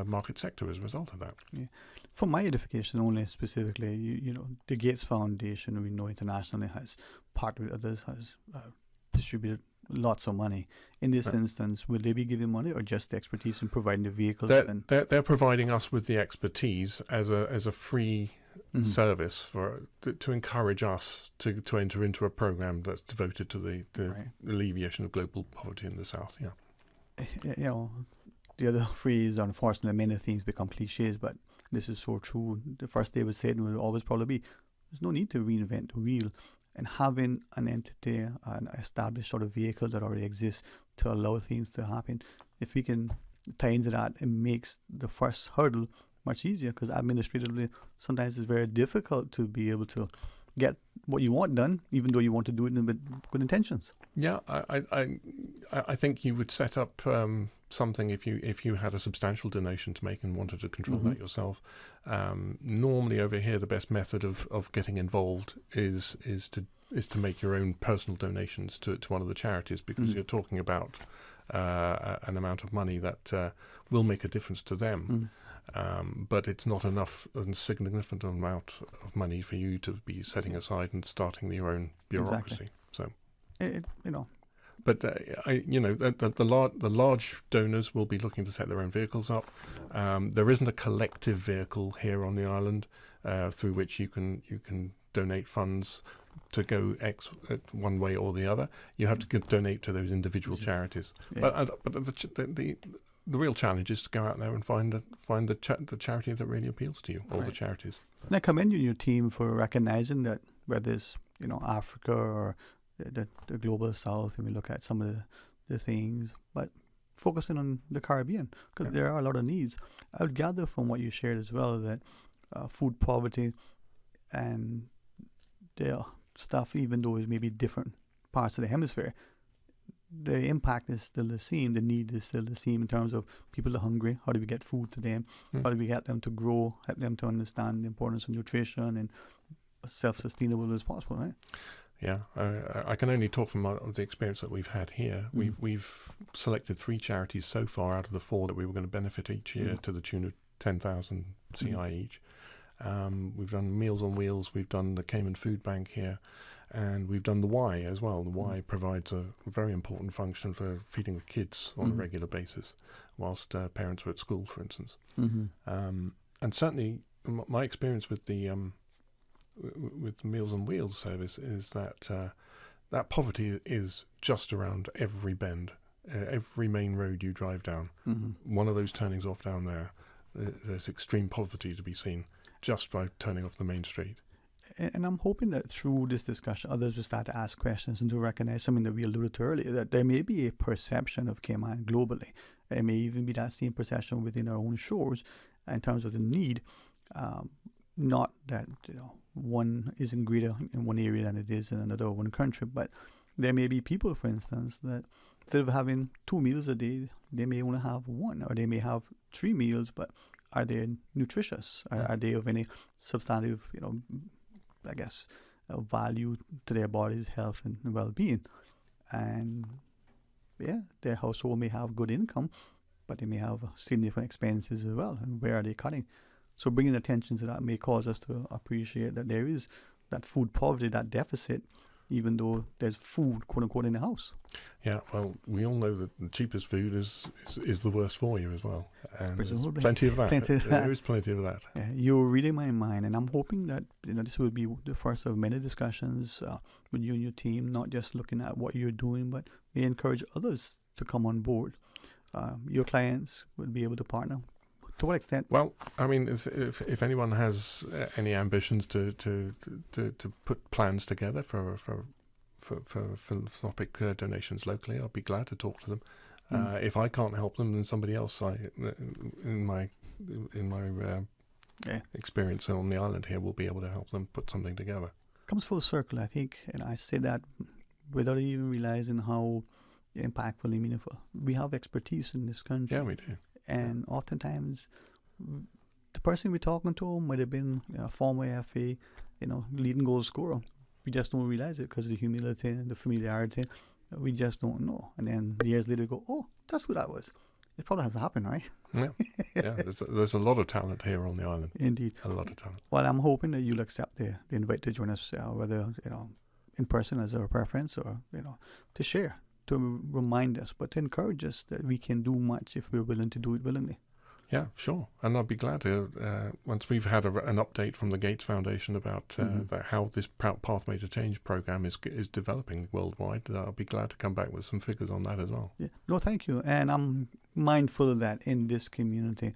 market sector as a result of that? Yeah. For my edification only specifically, you know, the Gates Foundation, we know internationally, has partnered with others, has distributed lots of money. In this instance, will they be giving money or just the expertise in providing the vehicles? They're providing us with the expertise as a free service to encourage us to enter into a program that's devoted to the alleviation of global poverty in the South. Yeah. You know, the other phrase, unfortunately, many things become cliches, but this is so true. The first they would say it will always probably be, there's no need to reinvent the wheel. And having an entity, an established sort of vehicle that already exists to allow things to happen, if we can tie into that, it makes the first hurdle much easier, because administratively, sometimes it's very difficult to be able to get what you want done, even though you want to do it with good intentions. Yeah, I think you would set up something if you had a substantial donation to make and wanted to control that yourself. Normally over here, the best method of getting involved is to make your own personal donations to one of the charities, because you're talking about an amount of money that will make a difference to them. But it's not enough, a significant amount of money for you to be setting aside and starting your own bureaucracy. Exactly. So, you know. But the large donors will be looking to set their own vehicles up. There isn't a collective vehicle here on the island through which you can donate funds to go one way or the other. You have to donate to those individual charities. Yeah. But the real challenge is to go out there and find the charity that really appeals to you, all the charities. And I commend you and your team for recognizing that, whether it's Africa or the global South, when we look at some of the things, but focusing on the Caribbean, because there are a lot of needs. I would gather from what you shared as well that food poverty and the stuff, even though it's maybe different parts of the hemisphere, the impact is still the same, the need is still the same in terms of people are hungry. How do we get food to them? How do we get them to grow, help them to understand the importance of nutrition and self-sustainable as possible, right? Yeah, I can only talk from the experience that we've had here. We've selected 3 charities so far out of the 4 that we were going to benefit each year to the tune of 10,000 CI each. We've done Meals on Wheels, we've done the Cayman Food Bank here, and we've done the Y as well. The Y provides a very important function for feeding the kids on a regular basis, whilst parents are at school, for instance. And certainly, my experience with the Meals on Wheels service is that that poverty is just around every bend, every main road you drive down. One of those turnings off down there, there's extreme poverty to be seen just by turning off the main street. And I'm hoping that through this discussion, others will start to ask questions and to recognize something that we alluded to earlier, that there may be a perception of Cayman globally. It may even be that same perception within our own shores in terms of the need. Not that one isn't greater in one area than it is in another one country, but there may be people, for instance, that instead of having 2 meals a day, they may only have 1, or they may have 3 meals, but are they nutritious? Are they of any substantive, I guess, value to their body's health and well-being? And their household may have good income, but they may have significant expenses as well. And where are they cutting? So bringing attention to that may cause us to appreciate that there is that food poverty, that deficit, even though there's food, quote unquote, in the house. Yeah, well, we all know that the cheapest food is the worst for you as well. And there's plenty of that. There is plenty of that. Yeah, you're reading my mind, and I'm hoping that this will be the first of many discussions with you and your team, not just looking at what you're doing, but may encourage others to come on board. Your clients will be able to partner. To what extent? Well, I mean, if anyone has any ambitions to put plans together for philanthropic donations locally, I'll be glad to talk to them. If I can't help them, then somebody else in my experience on the island here will be able to help them put something together. Comes full circle, I think, and I say that without even realizing how impactful and meaningful. We have expertise in this country. Yeah, we do. And oftentimes, the person we're talking to might have been a former AFA, leading goal scorer. We just don't realize it because of the humility and the familiarity. We just don't know. And then years later, we go, oh, that's who that was. It probably hasn't happened, right? Yeah. There's a lot of talent here on the island. Indeed. A lot of talent. Well, I'm hoping that you'll accept the invite to join us, whether, in person as our preference or, to share, to remind us, but to encourage us that we can do much if we're willing to do it willingly. Yeah, sure. And I'd be glad to, once we've had an update from the Gates Foundation about how this Pathway to Change program is developing worldwide, I'll be glad to come back with some figures on that as well. Yeah. No, thank you. And I'm mindful that in this community,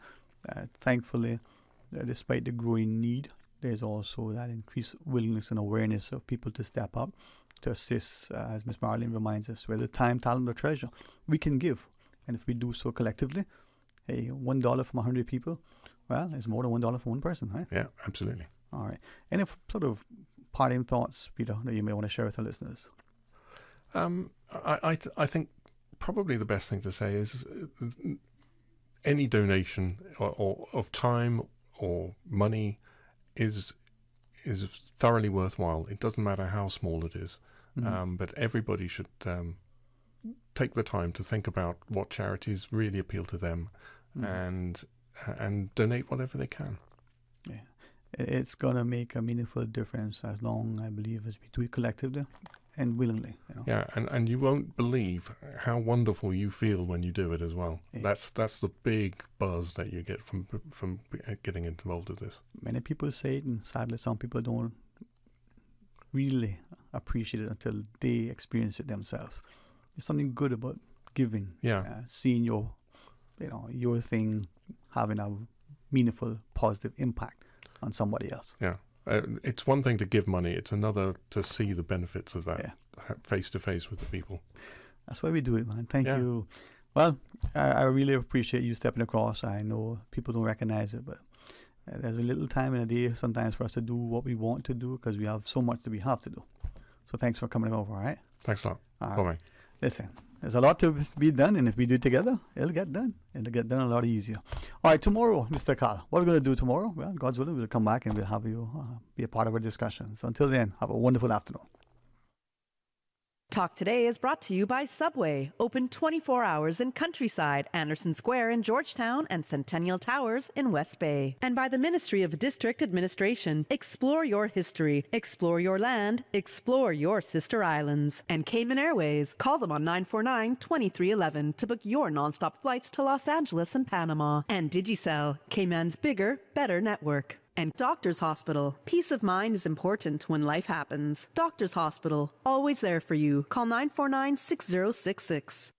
thankfully, despite the growing need, there's also that increased willingness and awareness of people to step up, to assist, as Ms. Marlene reminds us, whether time, talent, or treasure, we can give. And if we do so collectively, hey, $1 from 100 people, well, it's more than $1 from one person, right? Yeah, absolutely. All right. Any sort of parting thoughts, Peter, that you may want to share with our listeners? I think probably the best thing to say is any donation or of time or money is thoroughly worthwhile. It doesn't matter how small it is, but everybody should take the time to think about what charities really appeal to them, and donate whatever they can. Yeah, it's gonna make a meaningful difference as long, I believe, as we do it collectively and willingly. Yeah, and you won't believe how wonderful you feel when you do it as well. Yeah. That's the big buzz that you get from getting involved with this. Many people say it, and sadly, some people don't really appreciate it until they experience it themselves. There's something good about giving. Yeah. Seeing your thing having a meaningful, positive impact on somebody else. Yeah. It's one thing to give money. It's another to see the benefits of that face to face with the people. That's why we do it, man. Thank you. Well, I really appreciate you stepping across. I know people don't recognize it, but there's a little time in a day sometimes for us to do what we want to do because we have so much that we have to do. So thanks for coming over, all right? Thanks a lot. Bye-bye. Listen, there's a lot to be done, and if we do it together, it'll get done. It'll get done a lot easier. All right, tomorrow, Mr. Carl, what are we going to do tomorrow? Well, God's willing, we'll come back and we'll have you be a part of our discussion. So until then, have a wonderful afternoon. Talk Today is brought to you by Subway, open 24 hours in Countryside, Anderson Square in Georgetown, and Centennial Towers in West Bay. And by the Ministry of District Administration, explore your history, explore your land, explore your sister islands. And Cayman Airways, call them on 949-2311 to book your nonstop flights to Los Angeles and Panama. And Digicel, Cayman's bigger, better network. And Doctors Hospital. Peace of mind is important when life happens. Doctors Hospital, always there for you. Call 949-6066.